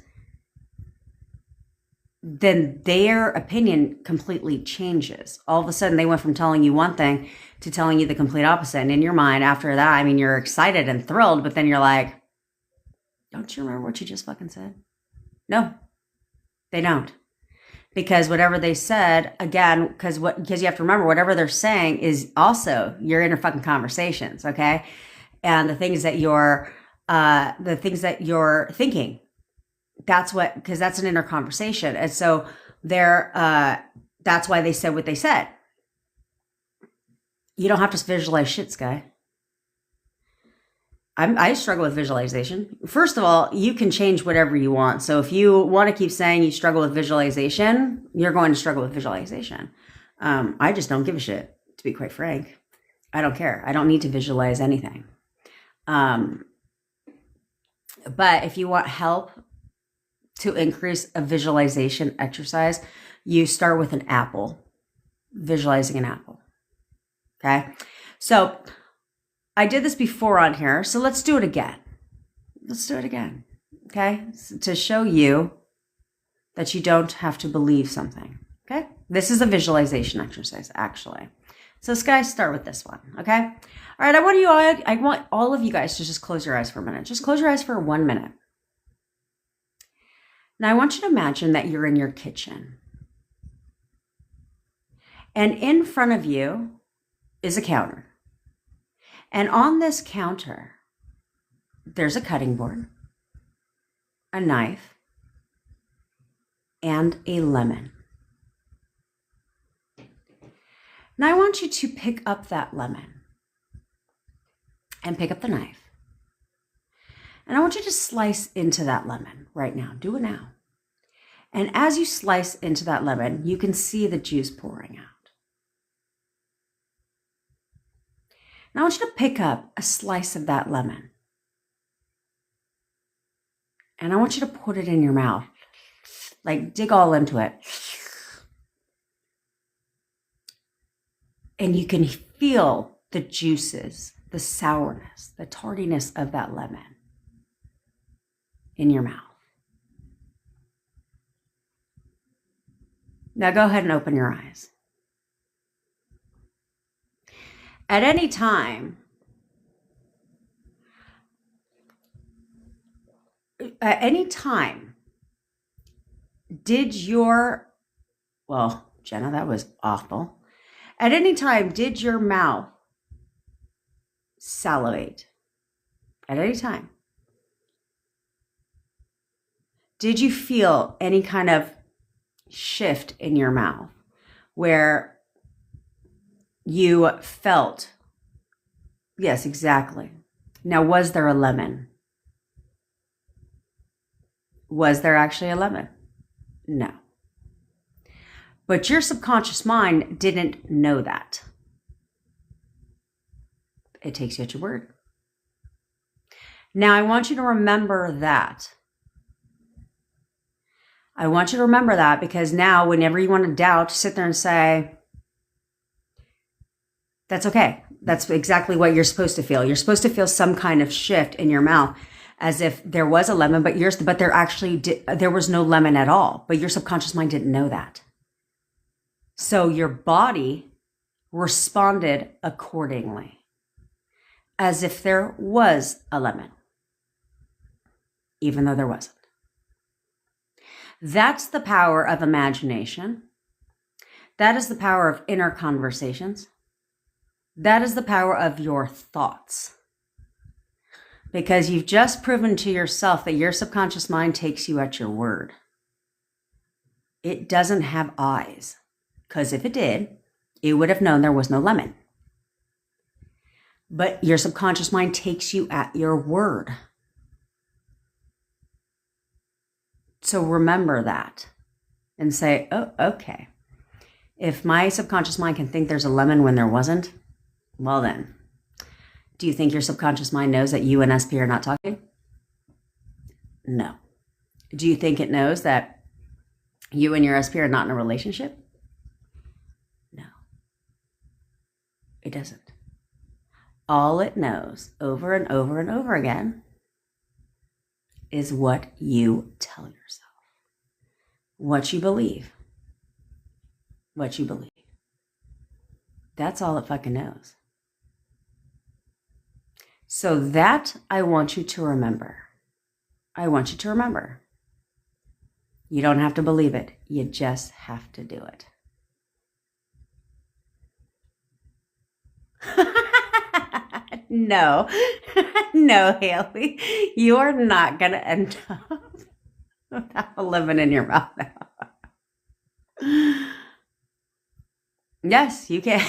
then their opinion completely changes. All of a sudden, they went from telling you one thing to telling you the complete opposite. And in your mind, after that, I mean, you're excited and thrilled, but then you're like, don't you remember what you just fucking said? No, they don't. Because whatever they said, again, because you have to remember, whatever they're saying is also your inner fucking conversations, okay? And the things that you're thinking. That's what, because that's an inner conversation. And so that's why they said what they said. You don't have to visualize shit, Sky. I struggle with visualization. First of all, you can change whatever you want. So if you want to keep saying you struggle with visualization, you're going to struggle with visualization. I just don't give a shit, to be quite frank. I don't care. I don't need to visualize anything. But if you want help to increase a visualization exercise, you start with an apple, visualizing an apple. Okay. So I did this before on here, so let's do it again. Let's do it again, okay? To show you that you don't have to believe something, okay? This is a visualization exercise, actually. So let's guys start with this one, okay? All right, I want all of you guys to just close your eyes for a minute. Just close your eyes for 1 minute. Now I want you to imagine that you're in your kitchen. And in front of you is a counter. And on this counter, there's a cutting board, a knife, and a lemon. Now I want you to pick up that lemon and pick up the knife. And I want you to slice into that lemon right now. Do it now. And as you slice into that lemon, you can see the juice pouring out. Now I want you to pick up a slice of that lemon. And I want you to put it in your mouth. Like dig all into it. And you can feel the juices, the sourness, the tardiness of that lemon in your mouth. Now go ahead and open your eyes. At any time, did your, well, Jenna, that was awful. At any time, did your mouth salivate? At any time? Did you feel any kind of shift in your mouth where you felt, yes, exactly. Now, was there a lemon? Was there actually a lemon? No. But your subconscious mind didn't know that. It takes you at your word. Now, I want you to remember that. I want you to remember that because now, whenever you want to doubt, sit there and say, that's okay. That's exactly what you're supposed to feel. You're supposed to feel some kind of shift in your mouth as if there was a lemon, but there was no lemon at all. But your subconscious mind didn't know that. So your body responded accordingly, as if there was a lemon, even though there wasn't. That's the power of imagination. That is the power of inner conversations. That is the power of your thoughts. Because you've just proven to yourself that your subconscious mind takes you at your word. It doesn't have eyes. Because if it did, it would have known there was no lemon. But your subconscious mind takes you at your word. So remember that and say, oh, okay. If my subconscious mind can think there's a lemon when there wasn't, well then, do you think your subconscious mind knows that you and SP are not talking? No. Do you think it knows that you and your SP are not in a relationship? No. It doesn't. All it knows over and over and over again is what you tell yourself. What you believe. What you believe. That's all it fucking knows. So that I want you to remember. I want you to remember. You don't have to believe it. You just have to do it. No, no, Haley, you are not going to end up without a lemon in your mouth now. Yes, you can.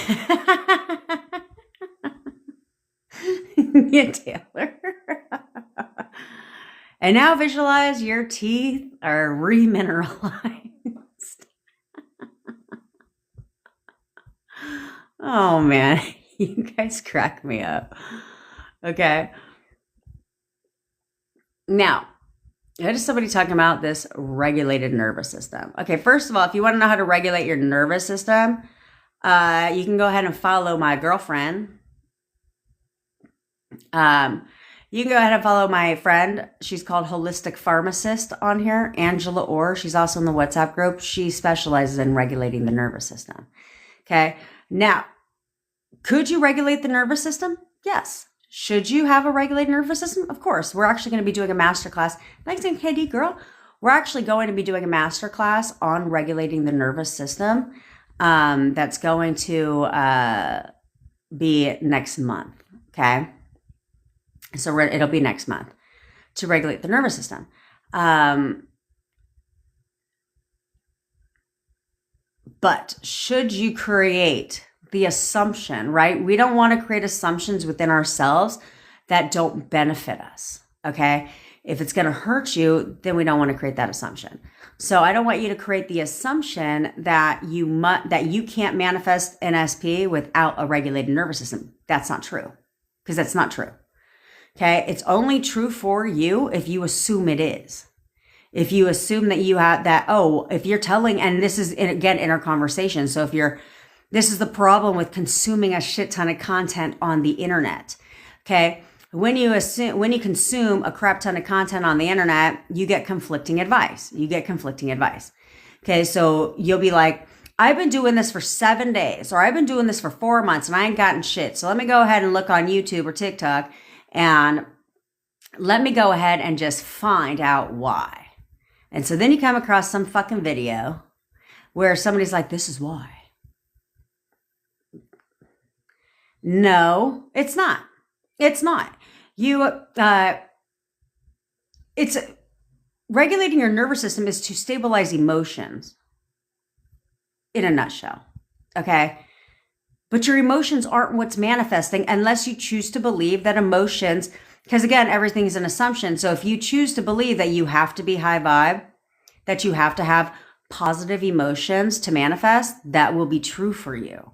Yeah, Taylor. And now visualize your teeth are remineralized. Oh, man. You guys crack me up. Okay. Now, there's somebody talking about this regulated nervous system. Okay, first of all, if you want to know how to regulate your nervous system, you can go ahead and follow my girlfriend. You can go ahead and follow my friend. She's called Holistic Pharmacist on here, Angela Orr. She's also in the WhatsApp group. She specializes in regulating the nervous system. Okay. Now, could you regulate the nervous system? Yes. Should you have a regulated nervous system? Of course. We're actually going to be doing a masterclass. Thanks, KD girl. We're actually going to be doing a masterclass on regulating the nervous system. That's going to be next month. Okay. So it'll be next month to regulate the nervous system. But should you create the assumption, right? We don't want to create assumptions within ourselves that don't benefit us. Okay. If it's going to hurt you, then we don't want to create that assumption. So I don't want you to create the assumption that you can't manifest an SP without a regulated nervous system. That's not true, because that's not true. Okay. It's only true for you if you assume it is. If you assume that you have that, if you're telling, and this is again in our conversation. So this is the problem with consuming a shit ton of content on the internet. Okay. When you consume a crap ton of content on the internet, you get conflicting advice. Okay. So you'll be like, I've been doing this for 7 days, or I've been doing this for 4 months and I ain't gotten shit. So let me go ahead and look on YouTube or TikTok and let me go ahead and just find out why. And so then you come across some fucking video where somebody's like, this is why. No, it's not. It's not. It's regulating your nervous system is to stabilize emotions in a nutshell. Okay. But your emotions aren't what's manifesting unless you choose to believe that emotions, because again, everything is an assumption. So if you choose to believe that you have to be high vibe, that you have to have positive emotions to manifest, that will be true for you.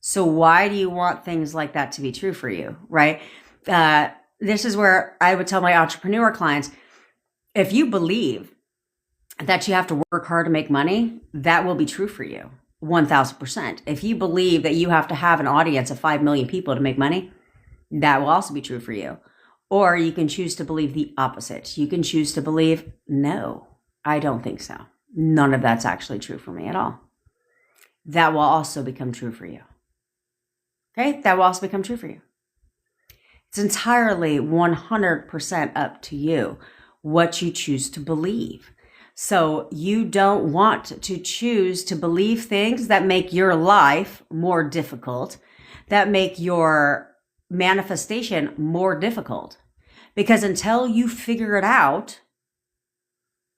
So why do you want things like that to be true for you, right? This is where I would tell my entrepreneur clients, if you believe that you have to work hard to make money, that will be true for you, 1,000%. If you believe that you have to have an audience of 5 million people to make money, that will also be true for you. Or you can choose to believe the opposite. You can choose to believe, no, I don't think so. None of that's actually true for me at all. That will also become true for you. Okay, that will also become true for you. It's entirely 100% up to you what you choose to believe. So you don't want to choose to believe things that make your life more difficult, that make your manifestation more difficult. Because until you figure it out,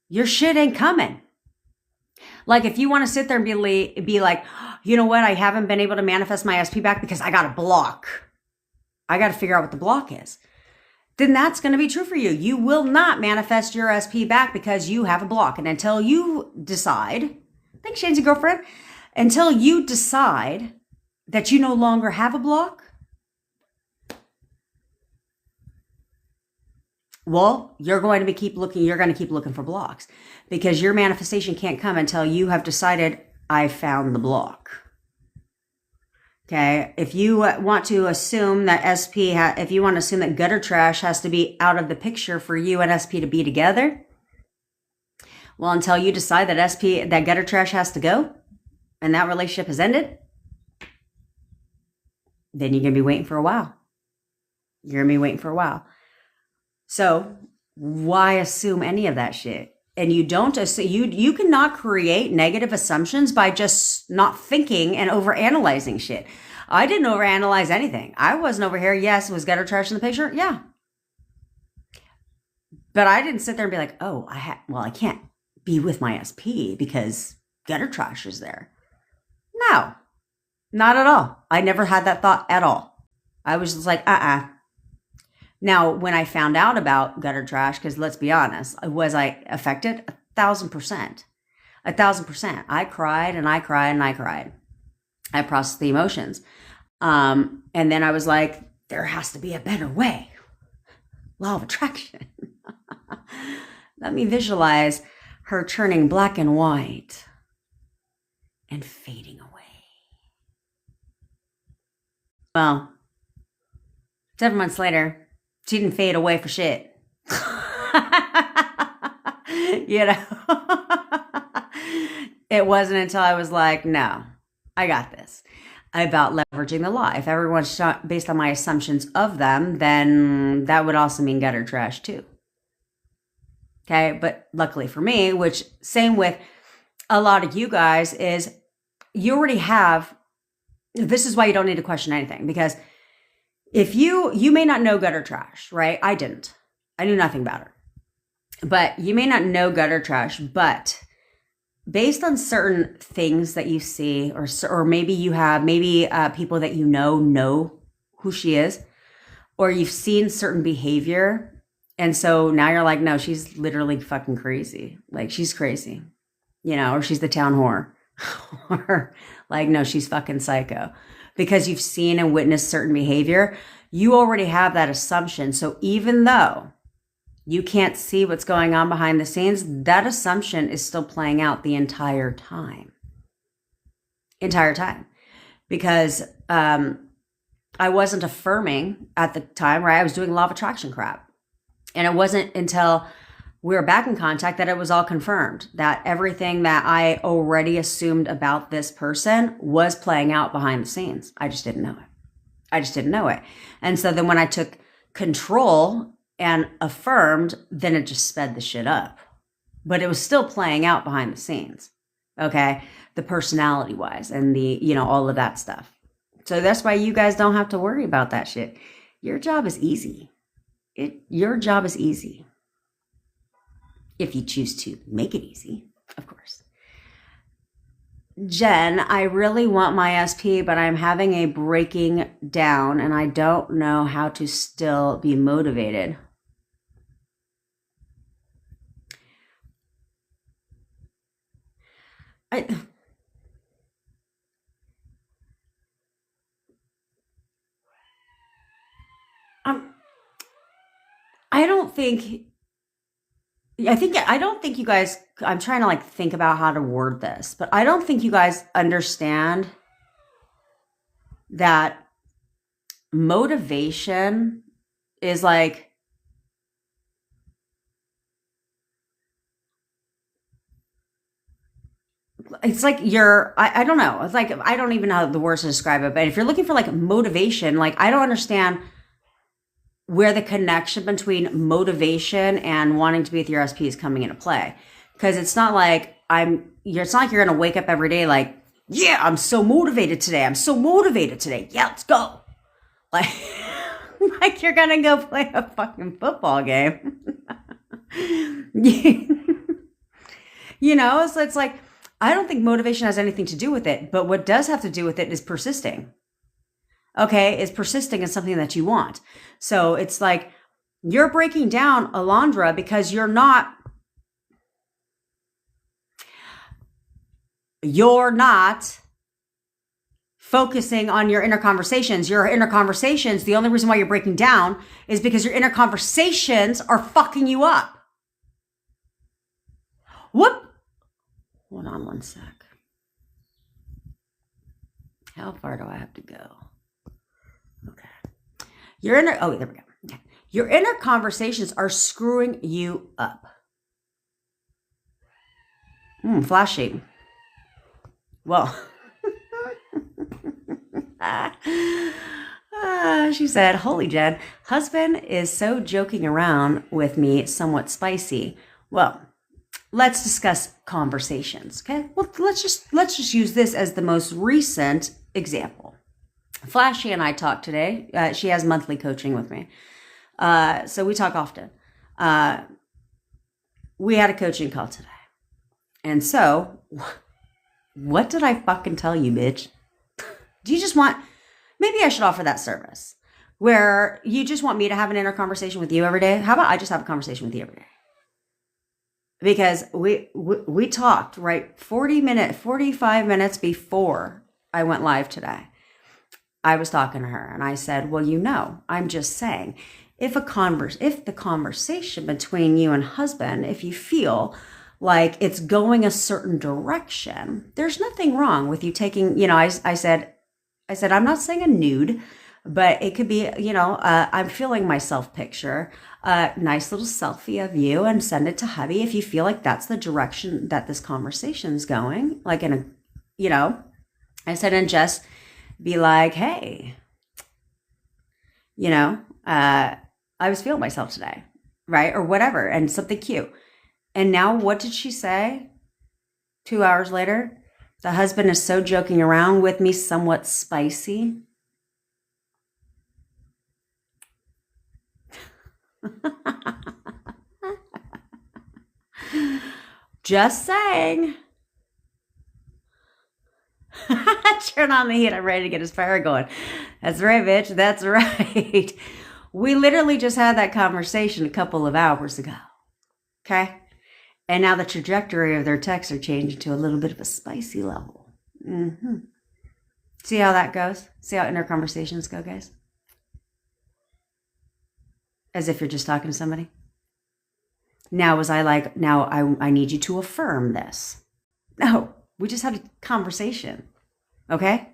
your shit ain't coming. Like if you want to sit there and be like, you know what? I haven't been able to manifest my SP back because I got a block. I got to figure out what the block is. Then that's going to be true for you. You will not manifest your SP back because you have a block. And until you decide, thanks, Shane's girlfriend, until you decide that you no longer have a block, well, you're going to keep looking for blocks, because your manifestation can't come until you have decided, I found the block. Okay. If you want to assume that if you want to assume that gutter trash has to be out of the picture for you and SP to be together, well, until you decide that gutter trash has to go and that relationship has ended, then you're going to be waiting for a while. So why assume any of that shit? And you don't assume, you cannot create negative assumptions by just not thinking and overanalyzing shit. I didn't overanalyze anything. I wasn't over here. Yes, was gutter trash in the picture? Yeah. But I didn't sit there and be like, I can't be with my SP because gutter trash is there. No, not at all. I never had that thought at all. I was just like, Now, when I found out about gutter trash, because let's be honest, was I affected? 1,000%. 1,000%. I cried and I cried and I cried. I processed the emotions. And then I was like, there has to be a better way. Law of attraction. Let me visualize her turning black and white and fading away. Well, 7 months later, she didn't fade away for shit. You know? It wasn't until I was like, no, I got this. About leveraging the law. If everyone's shot based on my assumptions of them, then that would also mean gutter trash too. Okay. But luckily for me, which same with a lot of you guys, is you already have, this is why you don't need to question anything, because if you may not know gutter trash, right? I didn't. I knew nothing about her. But you may not know gutter trash, but based on certain things that you see, or maybe you have, people that you know who she is, or you've seen certain behavior. And so now you're like, no, she's literally fucking crazy. Like, she's crazy, or she's the town whore. Or like, no, she's fucking psycho. Because you've seen and witnessed certain behavior, you already have that assumption. So even though you can't see what's going on behind the scenes, that assumption is still playing out the entire time. Because I wasn't affirming at the time, right? I was doing law of attraction crap. And it wasn't until we were back in contact that it was all confirmed, that everything that I already assumed about this person was playing out behind the scenes. I just didn't know it. And so then when I took control and affirmed, then it just sped the shit up. But it was still playing out behind the scenes, okay? The personality wise and the, all of that stuff. So that's why you guys don't have to worry about that shit. Your job is easy. Your job is easy. If you choose to make it easy, of course. Jen, I really want my SP, but I'm having a breaking down and I don't know how to still be motivated. I don't think you guys, I'm trying to think about how to word this, but I don't think you guys understand that motivation is it's like I don't know. It's like, I don't even know the words to describe it, but if you're looking for motivation, I don't understand where the connection between motivation and wanting to be with your SP is coming into play. Because it's not like it's not like you're going to wake up every day like, yeah, I'm so motivated today. Yeah, let's go. Like you're going to go play a fucking football game. So it's like, I don't think motivation has anything to do with it. But what does have to do with it is persisting. Okay, is persisting in something that you want. So it's like you're breaking down, Alondra, because you're not focusing on your inner conversations. Your inner conversations, the only reason why you're breaking down is because your inner conversations are fucking you up. Whoop. Hold on one sec. How far do I have to go? Okay. There we go. Okay. Your inner conversations are screwing you up. Flashy. Well, she said, holy Jen, husband is so joking around with me, somewhat spicy. Well, let's discuss conversations. Okay. Well, let's just use this as the most recent example. Flashy and I talked today. She has monthly coaching with me. So we talk often. We had a coaching call today. And so, what did I fucking tell you, bitch? Do you just want, maybe I should offer that service where you just want me to have an inner conversation with you every day. How about I just have a conversation with you every day? Because we talked, right? 45 minutes before I went live today. I was talking to her and I said, well, I'm just saying, if the conversation between you and husband, if you feel like it's going a certain direction, there's nothing wrong with you taking, I said, I'm not saying a nude, But it could be, I'm feeling myself picture a nice little selfie of you and send it to hubby if you feel like that's the direction that this conversation's going. Like I said, and just be like, hey, I was feeling myself today, right? Or whatever, and something cute. And now what did she say 2 hours later? The husband is so joking around with me, somewhat spicy. Just saying. Turn on the heat. I'm ready to get his fire going. That's right, bitch. That's right. We literally just had that conversation a couple of hours ago. Okay? And now the trajectory of their texts are changing to a little bit of a spicy level. Mm-hmm. See how that goes? See how inner conversations go, guys? As if you're just talking to somebody. Now was I like, now I need you to affirm this. No, we just had a conversation. Okay?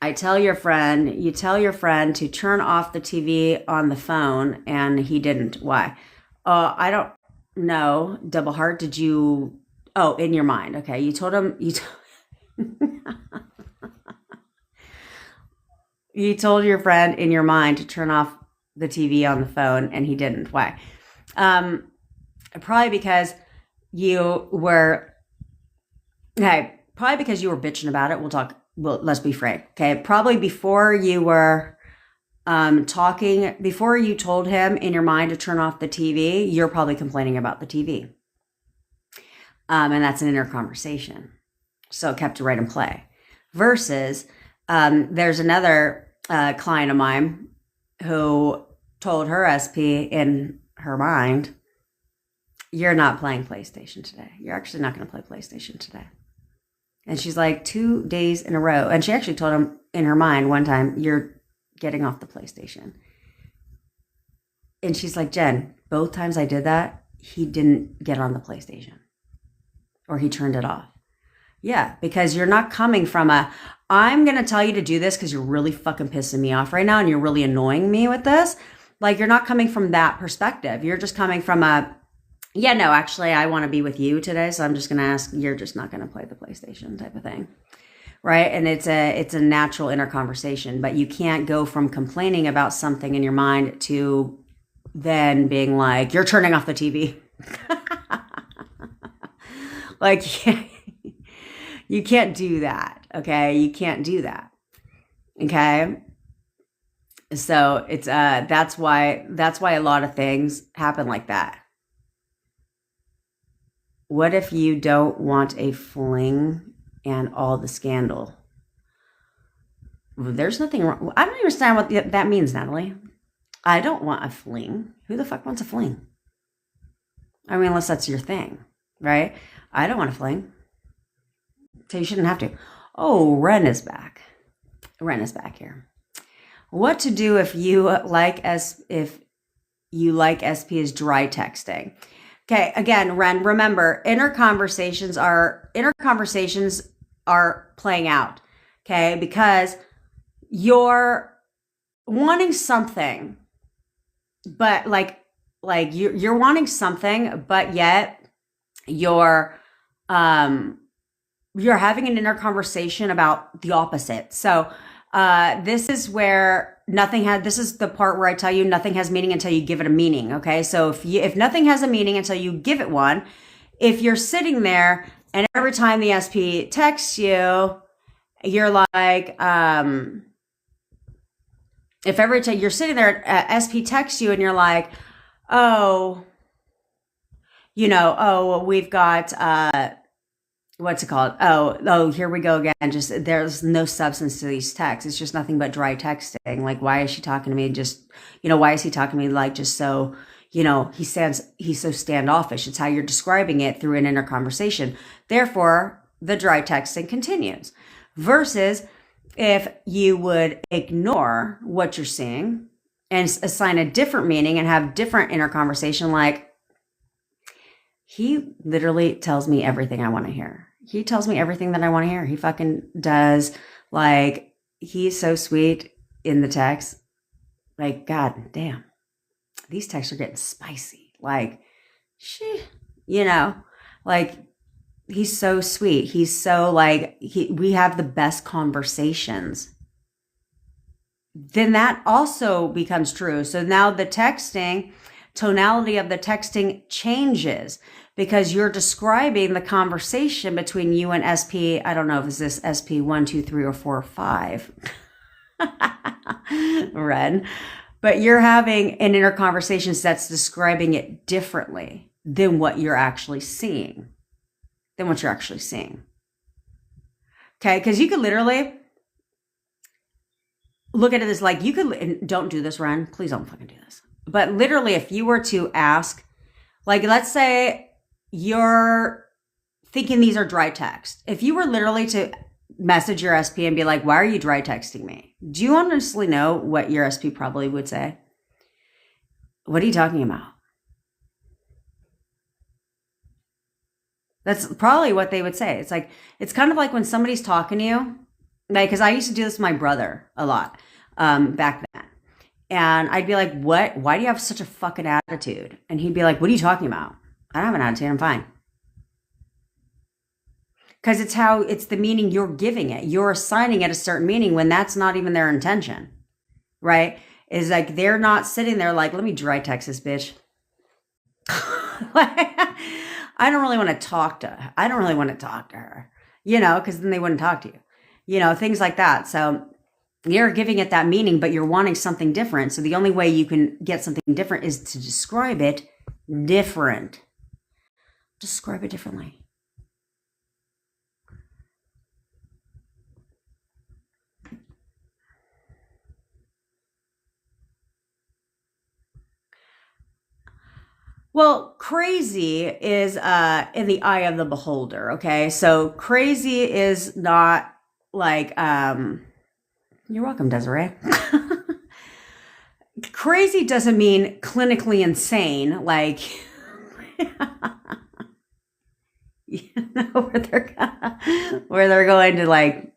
You tell your friend to turn off the TV on the phone, and he didn't. Why? I don't know. Double heart, did you? Oh, in your mind. Okay. You told him, you told your friend in your mind to turn off the TV on the phone, and he didn't. Why? Probably because you were, bitching about it. Let's be frank. Okay. Probably before you were before you told him in your mind to turn off the TV, you're probably complaining about the TV. And that's an inner conversation. So it kept it right in play. Versus, there's another client of mine who told her SP in her mind, you're not playing PlayStation today. You're actually not going to play PlayStation today. And she's like, 2 days in a row. And she actually told him in her mind one time, you're getting off the PlayStation. And she's like, Jen, both times I did that, he didn't get on the PlayStation. Or he turned it off. Yeah, because you're not coming from I'm going to tell you to do this because you're really fucking pissing me off right now and you're really annoying me with this. Like, you're not coming from that perspective. You're just coming from yeah, no, actually, I want to be with you today, so I'm just going to ask, you're just not going to play the PlayStation type of thing, right? And it's a natural inner conversation, but you can't go from complaining about something in your mind to then being like, you're turning off the TV. Like, you can't do that, okay? You can't do that, okay? So it's that's why a lot of things happen like that. What if you don't want a fling and all the scandal? There's nothing wrong. I don't understand what that means, Natalie. I don't want a fling. Who the fuck wants a fling? I mean, unless that's your thing, right? I don't want a fling. So you shouldn't have to. Oh, Ren is back. Ren is back here. What to do if you like SP is dry texting? Okay, again, Ren, remember, inner conversations are playing out, okay? Because you're wanting something, but you're wanting something, but yet you're having an inner conversation about the opposite. So this is where this is the part where I tell you nothing has meaning until you give it a meaning. Okay. So if nothing has a meaning until you give it one, if you're sitting there and every time the SP texts you, you're like, if every time you're sitting there, SP texts you and you're like, oh, we've got, what's it called? Oh, here we go again. Just there's no substance to these texts. It's just nothing but dry texting. Like, why is she talking to me? Just, why is he talking to me? Like, just so, he's so standoffish. It's how you're describing it through an inner conversation. Therefore, the dry texting continues. Versus if you would ignore what you're seeing and assign a different meaning and have different inner conversation, like, he literally tells me everything I want to hear. He tells me everything that I want to hear. He fucking does. Like, he's so sweet in the text. Like, god damn, these texts are getting spicy. Like, she, you know, like, he's so sweet. He's so like, we have the best conversations. Then that also becomes true. So now the texting, tonality of the texting changes because you're describing the conversation between you and SP. I don't know if it's this SP 1, 2, 3, or 4, or 5. Ren. But you're having an inner conversation that's describing it differently than what you're actually seeing. Okay, because you could literally look at it as like, you could, and don't do this, Ren. Please don't fucking do this. But literally, if you were to ask, like, let's say you're thinking these are dry text. If you were literally to message your SP and be like, why are you dry texting me? Do you honestly know what your SP probably would say? What are you talking about? That's probably what they would say. It's like, it's kind of like when somebody's talking to you, like, because I used to do this with my brother a lot back then. And I'd be like, what? Why do you have such a fucking attitude? And he'd be like, what are you talking about? I don't have an attitude. I'm fine. Because it's the meaning you're giving it. You're assigning it a certain meaning when that's not even their intention, right? Is like, they're not sitting there like, let me dry text this bitch. I don't really want to talk to her, because then they wouldn't talk to you, things like that. So you're giving it that meaning, but you're wanting something different. So the only way you can get something different is to describe it different. Describe it differently. Well, crazy is in the eye of the beholder, okay? So crazy is not like you're welcome, Desiree. Crazy doesn't mean clinically insane, like where they're going to like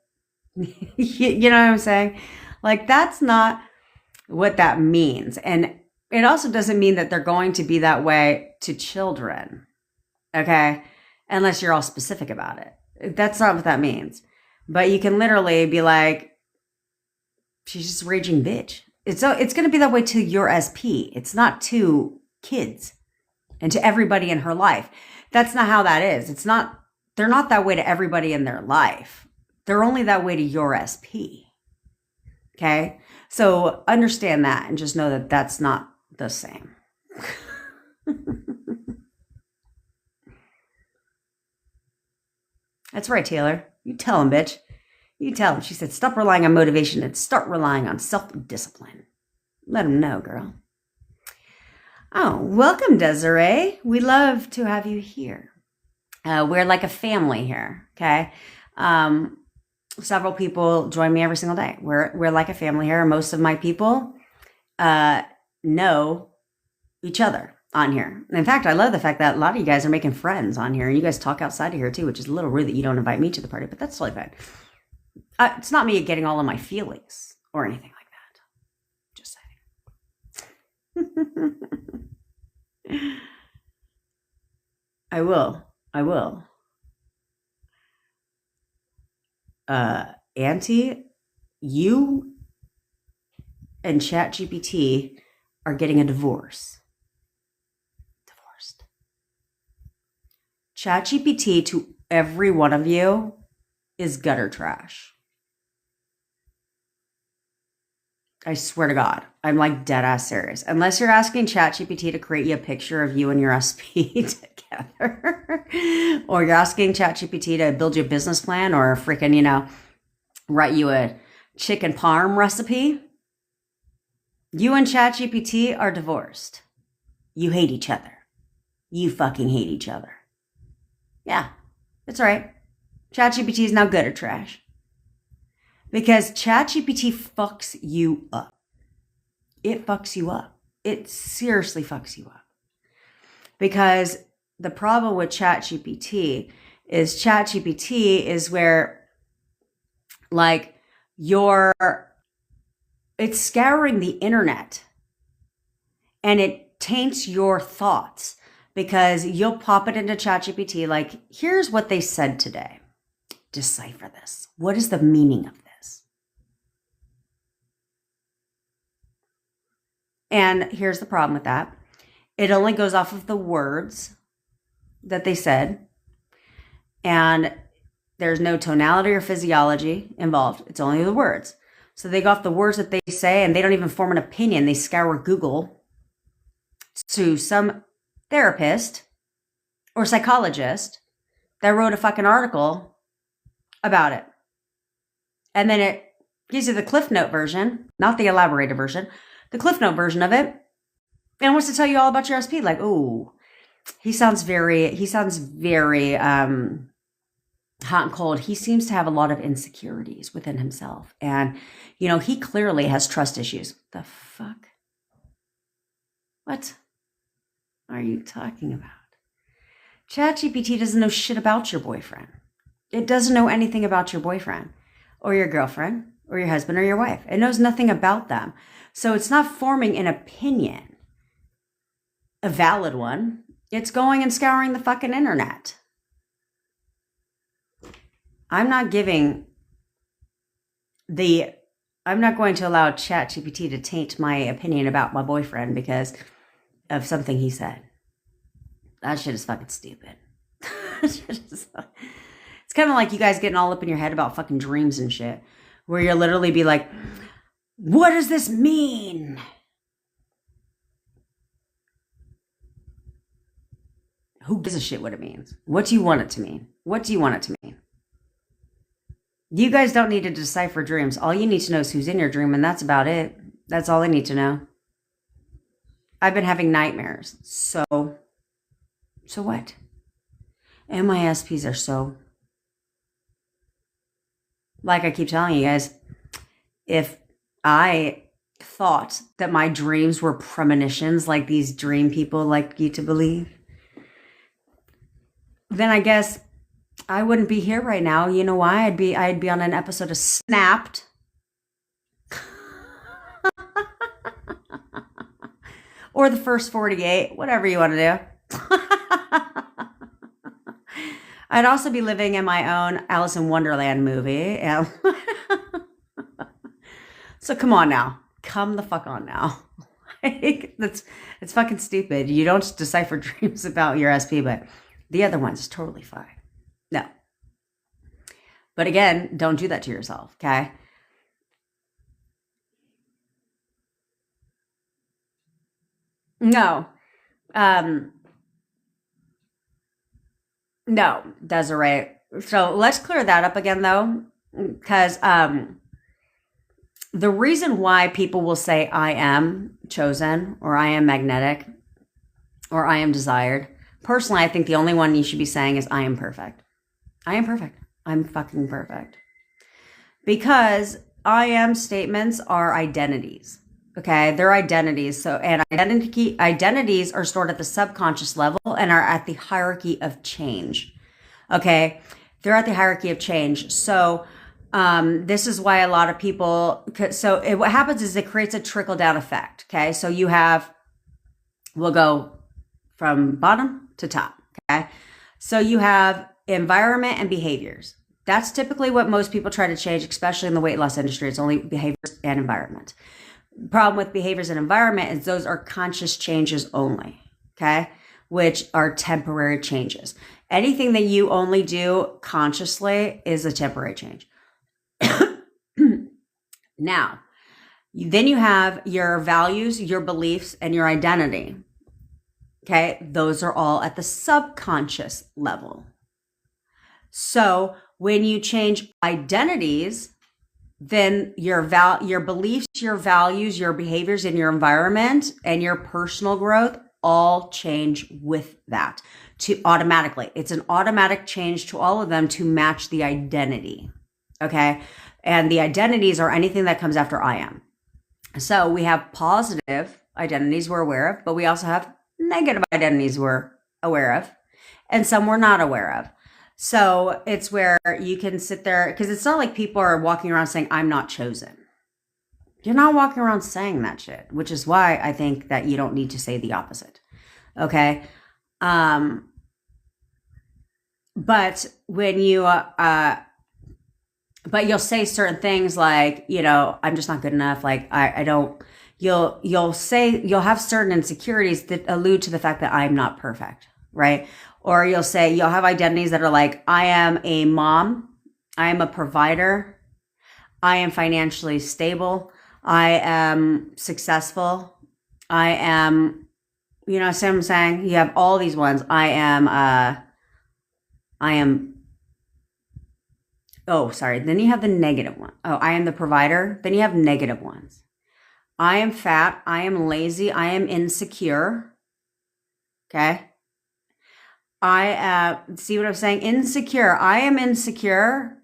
you know what I'm saying? Like, that's not what that means. And it also doesn't mean that they're going to be that way to children, okay? Unless you're all specific about it. That's not what that means. But you can literally be like, she's just a raging bitch. It's going to be that way to your SP. It's not to kids and to everybody in her life. That's not how that is. They're not that way to everybody in their life. They're only that way to your SP. Okay? So understand that and just know that that's not the same. That's right, Taylor. You tell him, bitch. You tell him. She said, stop relying on motivation and start relying on self-discipline. Let him know, girl. Oh, welcome, Desiree. We love to have you here. We're like a family here, okay? Several people join me every single day. We're like a family here. Most of my people know each other on here. And in fact, I love the fact that a lot of you guys are making friends on here, and you guys talk outside of here too, which is a little rude that you don't invite me to the party, but that's totally fine. It's not me getting all of my feelings or anything like that. Just saying. I will. Auntie, you and ChatGPT are getting a divorce. Divorced. ChatGPT to every one of you is gutter trash. I swear to God, I'm like dead ass serious. Unless you're asking ChatGPT to create you a picture of you and your SP together, or you're asking ChatGPT to build you a business plan, or freaking, write you a chicken parm recipe. You and ChatGPT are divorced. You hate each other. You fucking hate each other. Yeah, that's right. ChatGPT is now gutter trash. Because ChatGPT fucks you up. It fucks you up. It seriously fucks you up. Because the problem with ChatGPT is ChatGPT is where like it's scouring the internet and it taints your thoughts because you'll pop it into ChatGPT like, here's what they said today. Decipher this. What is the meaning of this? And here's the problem with that. It only goes off of the words that they said. And there's no tonality or physiology involved. It's only the words. So they go off the words that they say and they don't even form an opinion. They scour Google to some therapist or psychologist that wrote a fucking article about it. And then it gives you the Cliff Note version, not the elaborated version, the Cliff Note version of it. And wants to tell you all about your SP. Like, ooh, he sounds very hot and cold. He seems to have a lot of insecurities within himself. And, he clearly has trust issues. The fuck? What are you talking about? ChatGPT doesn't know shit about your boyfriend. It doesn't know anything about your boyfriend or your girlfriend or your husband or your wife. It knows nothing about them. So it's not forming an opinion, a valid one. It's going and scouring the fucking internet. I'm not going to allow ChatGPT to taint my opinion about my boyfriend because of something he said. That shit is fucking stupid. It's kind of like you guys getting all up in your head about fucking dreams and shit, where you'll literally be like, what does this mean? Who gives a shit what it means? What do you want it to mean? What do you want it to mean? You guys don't need to decipher dreams. All you need to know is who's in your dream, and that's about it. That's all I need to know. I've been having nightmares. So what? And my SPs are so... Like I keep telling you guys, if I thought that my dreams were premonitions like these dream people like you to believe, then I guess I wouldn't be here right now. You know why? I'd be on an episode of Snapped. Or the First 48, whatever you want to do. I'd also be living in my own Alice in Wonderland movie. So come on now. Come the fuck on now. It's fucking stupid. You don't decipher dreams about your SP, but the other one's totally fine. No. But again, don't do that to yourself, okay? No. No, Desiree. So let's clear that up again, though, because the reason why people will say I am chosen or I am magnetic or I am desired, personally, I think the only one you should be saying is I am perfect. I am perfect. I'm fucking perfect. Because I am statements are identities. Okay, they're identities. So, and identities are stored at the subconscious level and are at the hierarchy of change. Okay, they're at the hierarchy of change. So, this is why a lot of people. What happens is it creates a trickle down effect. Okay, so we'll go from bottom to top. Okay, so you have environment and behaviors. That's typically what most people try to change, especially in the weight loss industry. It's only behaviors and environment. Problem with behaviors and environment is those are conscious changes only, okay? Which are temporary changes. Anything that you only do consciously is a temporary change. Now, then you have your values, your beliefs, and your identity. Okay, those are all at the subconscious level. So when you change identities, then your beliefs, your values, your behaviors, and your environment and your personal growth all change with that automatically. It's an automatic change to all of them to match the identity. Okay. And the identities are anything that comes after I am. So we have positive identities we're aware of, but we also have negative identities we're aware of, and some we're not aware of. So it's where you can sit there, because it's not like people are walking around saying, I'm not chosen. You're not walking around saying that shit, which is why I think that you don't need to say the opposite. Okay. But when you, but you'll say certain things like, I'm just not good enough. Like, I don't, you'll say, you'll have certain insecurities that allude to the fact that I'm not perfect. Right. Or you'll have identities that are like, I am a mom. I am a provider. I am financially stable. I am successful. I am, see what I'm saying? You have all these ones. Then you have the negative one. Oh, I am the provider. Then you have negative ones. I am fat. I am lazy. I am insecure. Okay. See what I'm saying? Insecure. I am insecure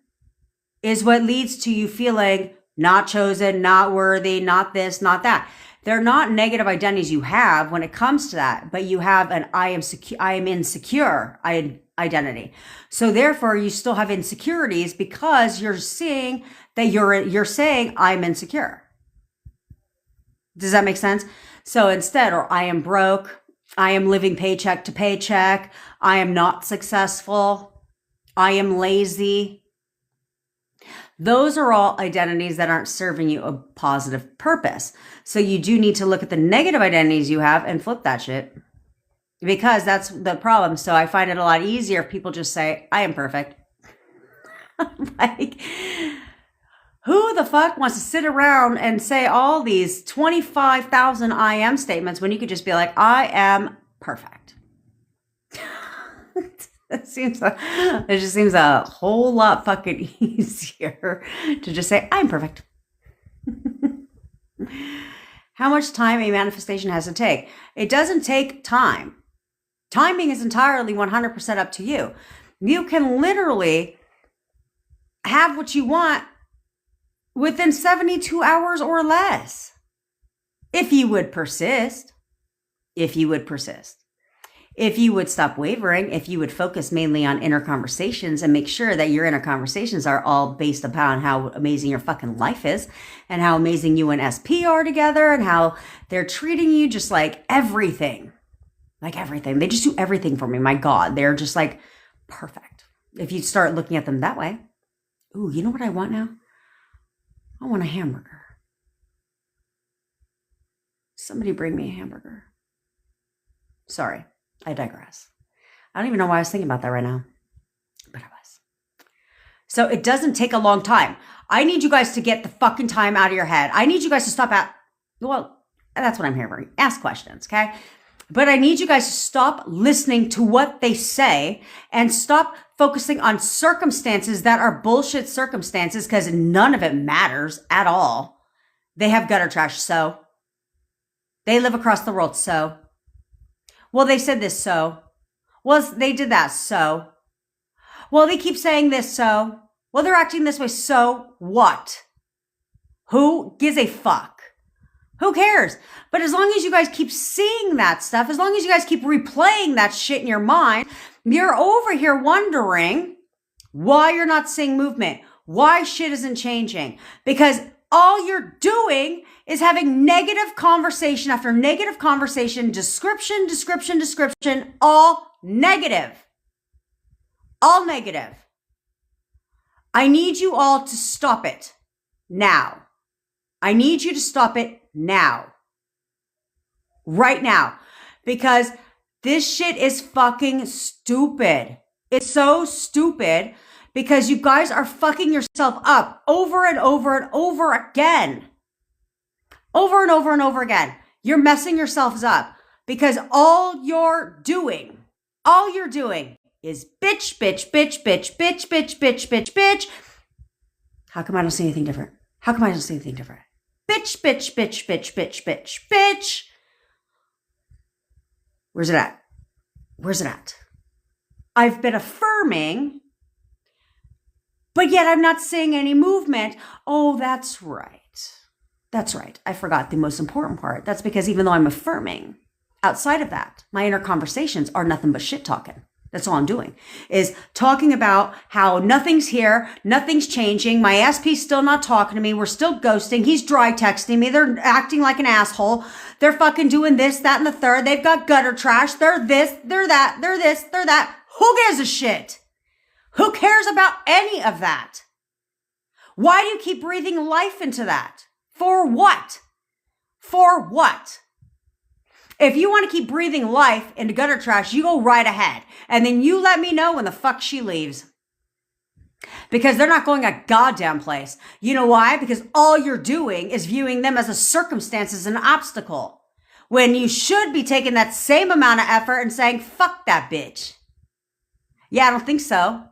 is what leads to you feeling not chosen, not worthy, not this, not that. They're not negative identities you have when it comes to that, but you have an I am insecure identity. So therefore you still have insecurities because you're seeing that you're saying I'm insecure. Does that make sense? So instead, or I am broke, I am living paycheck to paycheck, I am not successful, I am lazy. Those are all identities that aren't serving you a positive purpose. So you do need to look at the negative identities you have and flip that shit, because that's the problem. So I find it a lot easier if people just say, I am perfect. Like, who the fuck wants to sit around and say all these 25,000 I am statements when you could just be like, I am perfect? It just seems a whole lot fucking easier to just say, I'm perfect. How much time a manifestation has to take? It doesn't take time. Timing is entirely 100% up to you. You can literally have what you want within 72 hours or less. If you would persist. If you would stop wavering, if you would focus mainly on inner conversations and make sure that your inner conversations are all based upon how amazing your fucking life is and how amazing you and SP are together and how they're treating you just like everything. Like everything. They just do everything for me. My God, they're just like perfect. If you start looking at them that way. Ooh, you know what I want now? I want a hamburger. Somebody bring me a hamburger. Sorry. I digress. I don't even know why I was thinking about that right now, but I was. So it doesn't take a long time. I need you guys to get the fucking time out of your head. I need you guys to stop that's what I'm here for. Ask questions, okay? But I need you guys to stop listening to what they say and stop focusing on circumstances that are bullshit circumstances, because none of it matters at all. They have gutter trash, so. They live across the world, so. Well, they said this, so. Well, they did that, so. Well, they keep saying this, so. Well, they're acting this way, so what? Who gives a fuck? Who cares? But as long as you guys keep seeing that stuff, as long as you guys keep replaying that shit in your mind, you're over here wondering why you're not seeing movement, why shit isn't changing. Because all you're doing is having negative conversation after negative conversation, description, all negative. All negative. I need you all to stop it now. I need you to stop it now. Right now. Because this shit is fucking stupid. It's so stupid because you guys are fucking yourself up over and over and over again. Over and over and over again. You're messing yourselves up because all you're doing is bitch. How come I don't see anything different? Bitch. Where's it at? I've been affirming, but yet I'm not seeing any movement. Oh, that's right. I forgot the most important part. That's because even though I'm affirming, outside of that, my inner conversations are nothing but shit talking. That's all I'm doing, is talking about how nothing's here, nothing's changing. My SP's still not talking to me. We're still ghosting. He's dry texting me. They're acting like an asshole. They're fucking doing this, that, and the third. They've got gutter trash. They're this, they're that, they're this, they're that. Who gives a shit? Who cares about any of that? Why do you keep breathing life into that? For what? For what? If you want to keep breathing life into gutter trash, you go right ahead. And then you let me know when the fuck she leaves. Because they're not going a goddamn place. You know why? Because all you're doing is viewing them as a circumstance, as an obstacle. When you should be taking that same amount of effort and saying, fuck that bitch. Yeah, I don't think so.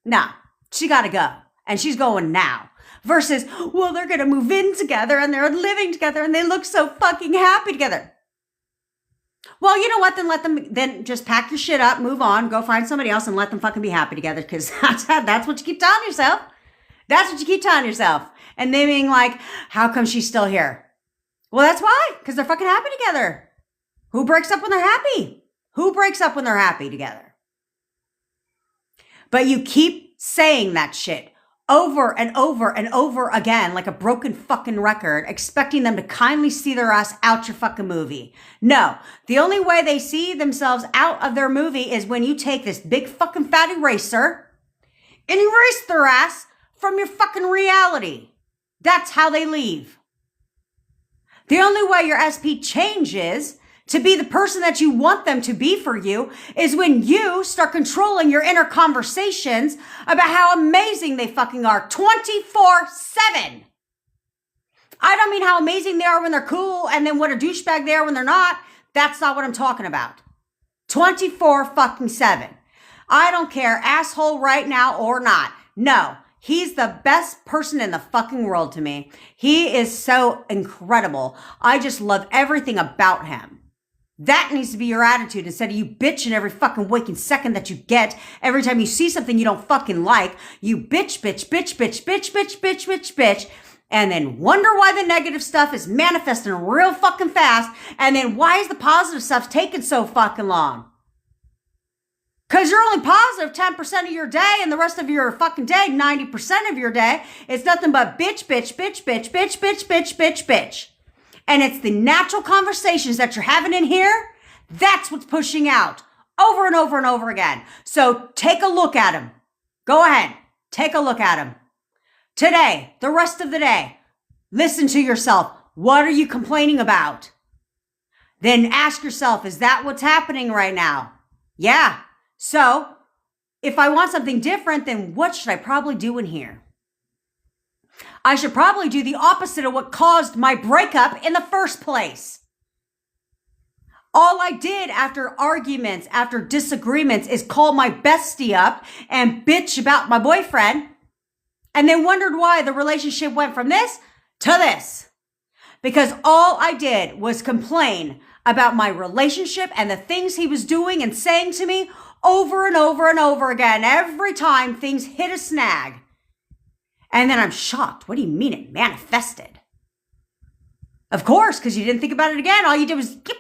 No, she gotta go. And she's going now. Versus, well, they're gonna move in together and they're living together and they look so fucking happy together. Well, you know what? Then just pack your shit up, move on, go find somebody else and let them fucking be happy together. Because that's what you keep telling yourself. That's what you keep telling yourself. And they being like, how come she's still here? Well, that's why. Because they're fucking happy together. Who breaks up when they're happy? Who breaks up when they're happy together? But you keep saying that shit over and over and over again, like a broken fucking record, expecting them to kindly see their ass out your fucking movie. No, the only way they see themselves out of their movie is when you take this big fucking fat eraser and erase their ass from your fucking reality. That's how they leave. The only way your SP changes to be the person that you want them to be for you is when you start controlling your inner conversations about how amazing they fucking are 24/7. I don't mean how amazing they are when they're cool and then what a douchebag they are when they're not. That's not what I'm talking about. 24/7. I don't care, asshole right now or not. No, he's the best person in the fucking world to me. He is so incredible. I just love everything about him. That needs to be your attitude instead of you bitching every fucking waking second that you get. Every time you see something you don't fucking like, you bitch, and then wonder why the negative stuff is manifesting real fucking fast. And then why is the positive stuff taking so fucking long? Because you're only positive 10% of your day and the rest of your fucking day, 90% of your day, is nothing but bitch. And it's the natural conversations that you're having in here. That's what's pushing out over and over and over again. So take a look at them. Go ahead. Take a look at them. Today, the rest of the day, listen to yourself. What are you complaining about? Then ask yourself, is that what's happening right now? Yeah. So if I want something different, then what should I probably do in here? I should probably do the opposite of what caused my breakup in the first place. All I did after arguments, after disagreements, is call my bestie up and bitch about my boyfriend, and then wondered why the relationship went from this to this. Because all I did was complain about my relationship and the things he was doing and saying to me over and over and over again, every time things hit a snag. And then I'm shocked. What do you mean it manifested? Of course, because you didn't think about it again. All you did was yep.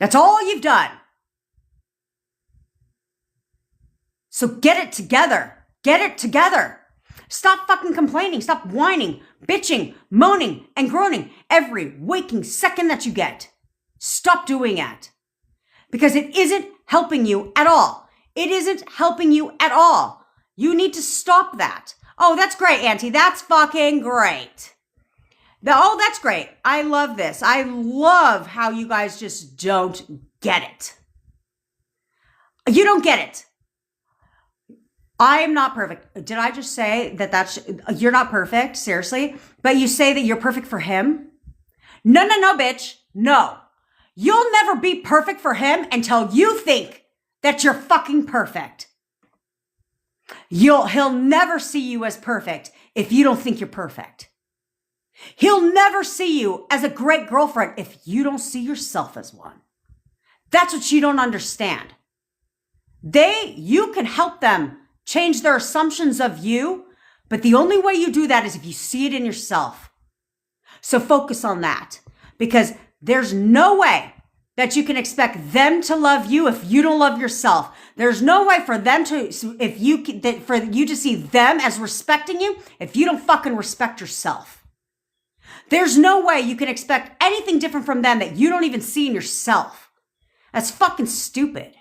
That's all you've done. So get it together. Get it together. Stop fucking complaining. Stop whining, bitching, moaning, and groaning every waking second that you get. Stop doing it. Because it isn't helping you at all. It isn't helping you at all. You need to stop that. Oh, that's great, Auntie. That's fucking great. Oh, that's great. I love this. I love how you guys just don't get it. You don't get it. I am not perfect. Did I just say that you're not perfect? Seriously? But you say that you're perfect for him? No, bitch. No. You'll never be perfect for him until you think that you're fucking perfect. He'll never see you as perfect if you don't think you're perfect. He'll never see you as a great girlfriend if you don't see yourself as one. That's what you don't understand. You can help them change their assumptions of you, but the only way you do that is if you see it in yourself. So focus on that, because there's no way that you can expect them to love you if you don't love yourself. There's no way for them to, for you to see them as respecting you if you don't fucking respect yourself. There's no way you can expect anything different from them that you don't even see in yourself. That's fucking stupid.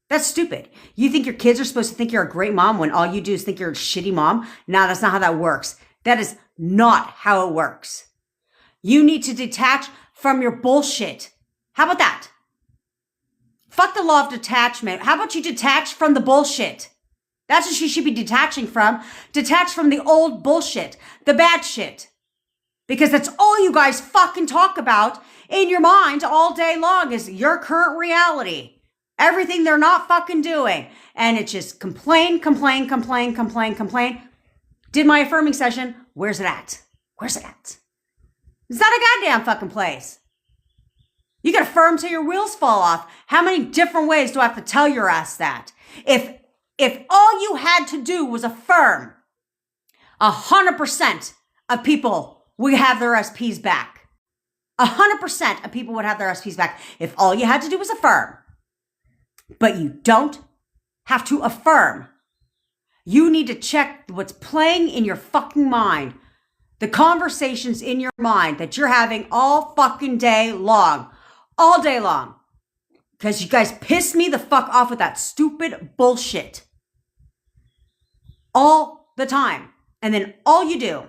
That's stupid. You think your kids are supposed to think you're a great mom when all you do is think you're a shitty mom? No, that's not how that works. That is not how it works. You need to detach from your bullshit. How about that? Fuck the law of detachment. How about you detach from the bullshit? That's what you should be detaching from. Detach from the old bullshit, the bad shit. Because that's all you guys fucking talk about in your mind all day long is your current reality. Everything they're not fucking doing. And it's just complain, complain, complain, complain, complain. Did my affirming session. Where's it at? Where's it at? It's not a goddamn fucking place. You can affirm till your wheels fall off. How many different ways do I have to tell your ass that? If all you had to do was affirm, 100% of people would have their SPs back. 100% of people would have their SPs back if all you had to do was affirm. But you don't have to affirm. You need to check what's playing in your fucking mind. The conversations in your mind that you're having all fucking day long. All day long. Because you guys piss me the fuck off with that stupid bullshit. All the time. And then all you do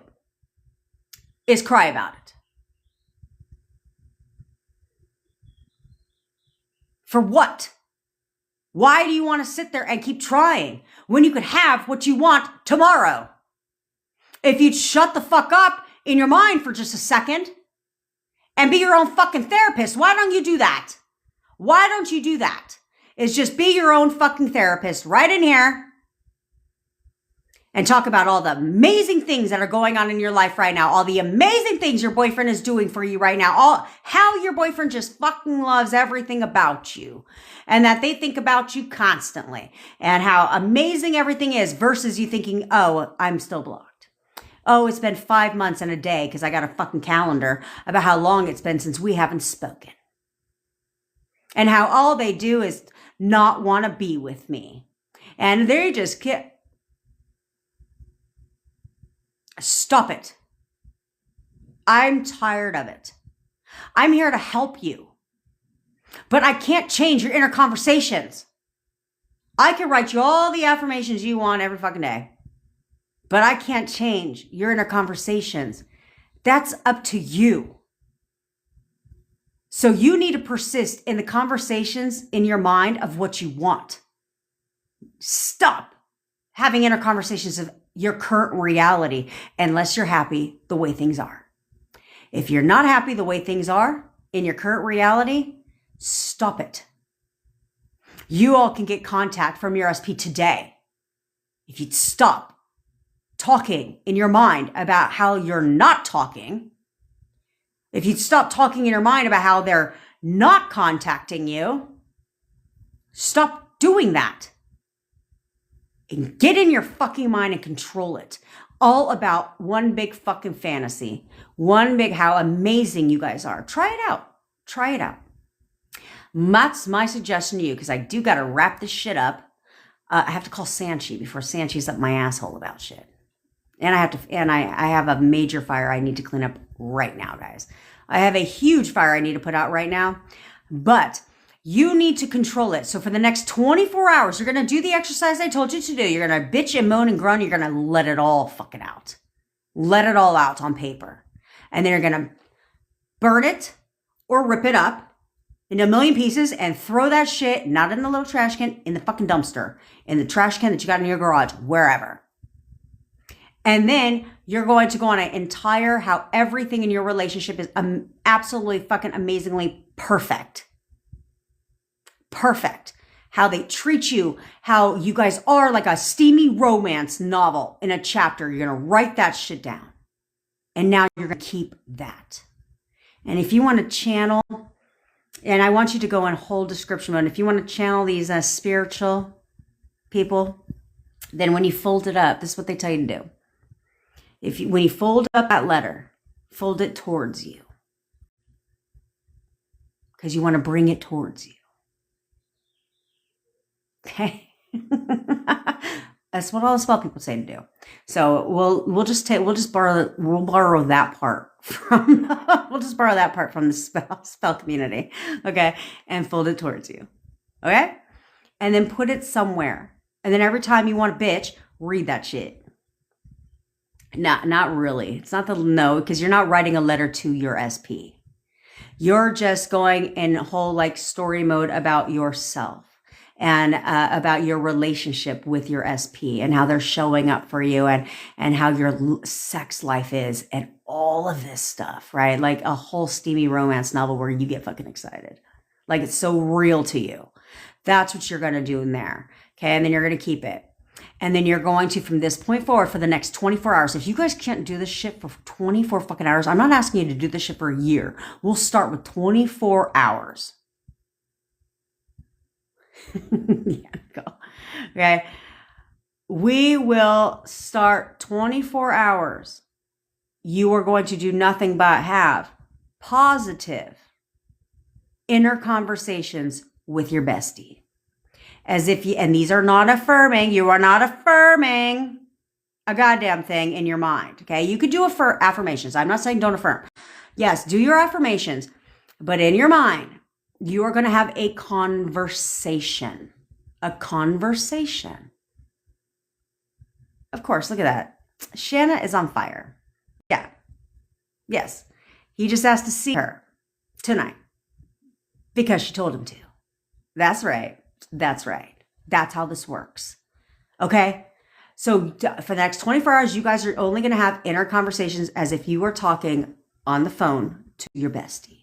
is cry about it. For what? Why do you want to sit there and keep trying when you could have what you want tomorrow? If you'd shut the fuck up in your mind for just a second and be your own fucking therapist, why don't you do that? Why don't you do that? Is just be your own fucking therapist right in here and talk about all the amazing things that are going on in your life right now, all the amazing things your boyfriend is doing for you right now, all how your boyfriend just fucking loves everything about you and that they think about you constantly and how amazing everything is versus you thinking, oh, I'm still blocked. Oh, it's been 5 months and a day because I got a fucking calendar about how long it's been since we haven't spoken. And how all they do is not want to be with me. And they just get... Stop it. I'm tired of it. I'm here to help you. But I can't change your inner conversations. I can write you all the affirmations you want every fucking day. But I can't change your inner conversations. That's up to you. So you need to persist in the conversations in your mind of what you want. Stop having inner conversations of your current reality unless you're happy the way things are. If you're not happy the way things are in your current reality, stop it. You all can get contact from your SP today. If you'd stop talking in your mind about how you're not talking, if you'd stop talking in your mind about how they're not contacting you, stop doing that. And get in your fucking mind and control it. All about one big fucking fantasy. One big how amazing you guys are. Try it out. Try it out. That's my suggestion to you because I do got to wrap this shit up. I have to call Sanchi before Sanchi's up my asshole about shit. And I have a major fire I need to clean up right now, guys. I have a huge fire I need to put out right now, but you need to control it. So for the next 24 hours, you're going to do the exercise I told you to do. You're going to bitch and moan and groan. You're going to let it all fucking out. Let it all out on paper. And then you're going to burn it or rip it up into a million pieces and throw that shit, not in the little trash can, in the fucking dumpster, in the trash can that you got in your garage, wherever. And then you're going to go on an entire how everything in your relationship is absolutely fucking amazingly perfect. Perfect. How they treat you, how you guys are like a steamy romance novel in a chapter. You're going to write that shit down. And now you're going to keep that. And if you want to channel, and I want you to go in whole description mode. If you want to channel these spiritual people, then when you fold it up, this is what they tell you to do. When you fold up that letter, fold it towards you. because you want to bring it towards you. Okay. That's what all the spell people say to do. So we'll borrow that part from the spell community. Okay. And fold it towards you. Okay. And then put it somewhere. And then every time you want a bitch, read that shit. Not really. It's not because you're not writing a letter to your SP. You're just going in whole like story mode about yourself. And about your relationship with your SP and how they're showing up for you and how your sex life is and all of this stuff, right? Like a whole steamy romance novel where you get fucking excited. Like it's so real to you. That's what you're going to do in there. Okay. And then you're going to keep it. And then you're going to, from this point forward, for the next 24 hours, if you guys can't do this shit for 24 fucking hours, I'm not asking you to do this shit for a year. We'll start with 24 hours. Yeah, go. Okay. We will start 24 hours. You are going to do nothing but have positive inner conversations with your bestie. As if and these are not affirming, you are not affirming a goddamn thing in your mind. Okay. You could do affirmations. I'm not saying don't affirm. Yes, do your affirmations, but in your mind, you are going to have a conversation. A conversation. Of course, look at that. Shanna is on fire. Yeah. Yes. He just has to see her tonight because she told him to. That's right. That's right. That's how this works. Okay? So for the next 24 hours, you guys are only going to have inner conversations as if you were talking on the phone to your bestie.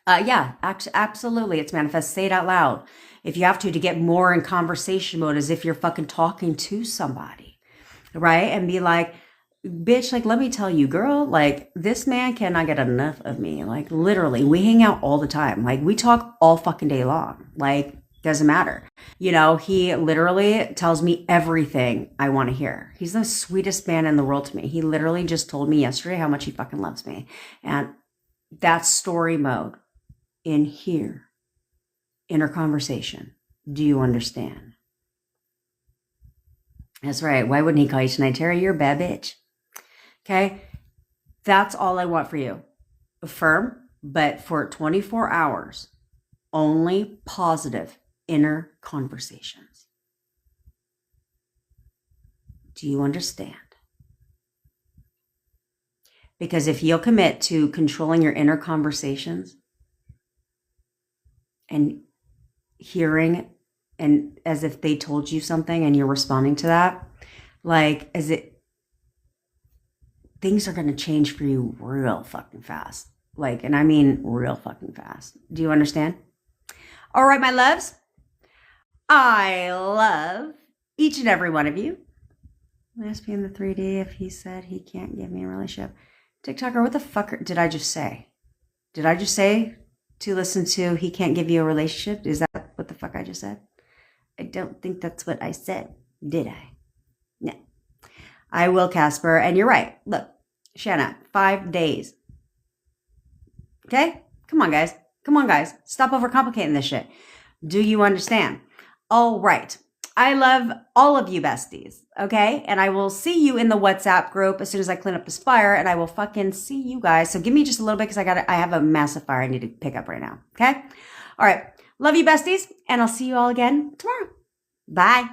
Yeah, absolutely. It's manifest. Say it out loud. If you have to get more in conversation mode as if you're fucking talking to somebody, right? And be like, bitch, like, let me tell you, girl, like, this man cannot get enough of me. Like, literally, we hang out all the time. Like, we talk all fucking day long. Like, doesn't matter. You know, he literally tells me everything I want to hear. He's the sweetest man in the world to me. He literally just told me yesterday how much he fucking loves me. And that's story mode. In here, inner conversation. Do you understand? That's right. Why wouldn't he call you tonight, Terry? You're a bad bitch. Okay. That's all I want for you. Affirm, but for 24 hours, only positive inner conversations. Do you understand? Because if you'll commit to controlling your inner conversations, and hearing and as if they told you something and you're responding to that, like things are going to change for you real fucking fast. Like, and I mean real fucking fast. Do you understand? All right, my loves. I love each and every one of you. Ask me in the 3D if he said he can't give me a relationship. TikToker, what the fuck did I just say? Did I just say to listen to he can't give you a relationship? Is that what the fuck I just said? I don't think that's what I said. Did I? No. I will, Casper. And you're right. Look, Shanna, 5 days. Okay? Come on, guys. Come on, guys. Stop overcomplicating this shit. Do you understand? All right. I love all of you besties, okay? And I will see you in the WhatsApp group as soon as I clean up this fire, and I will fucking see you guys. So give me just a little bit because I have a massive fire I need to pick up right now, okay? All right. Love you, besties, and I'll see you all again tomorrow. Bye.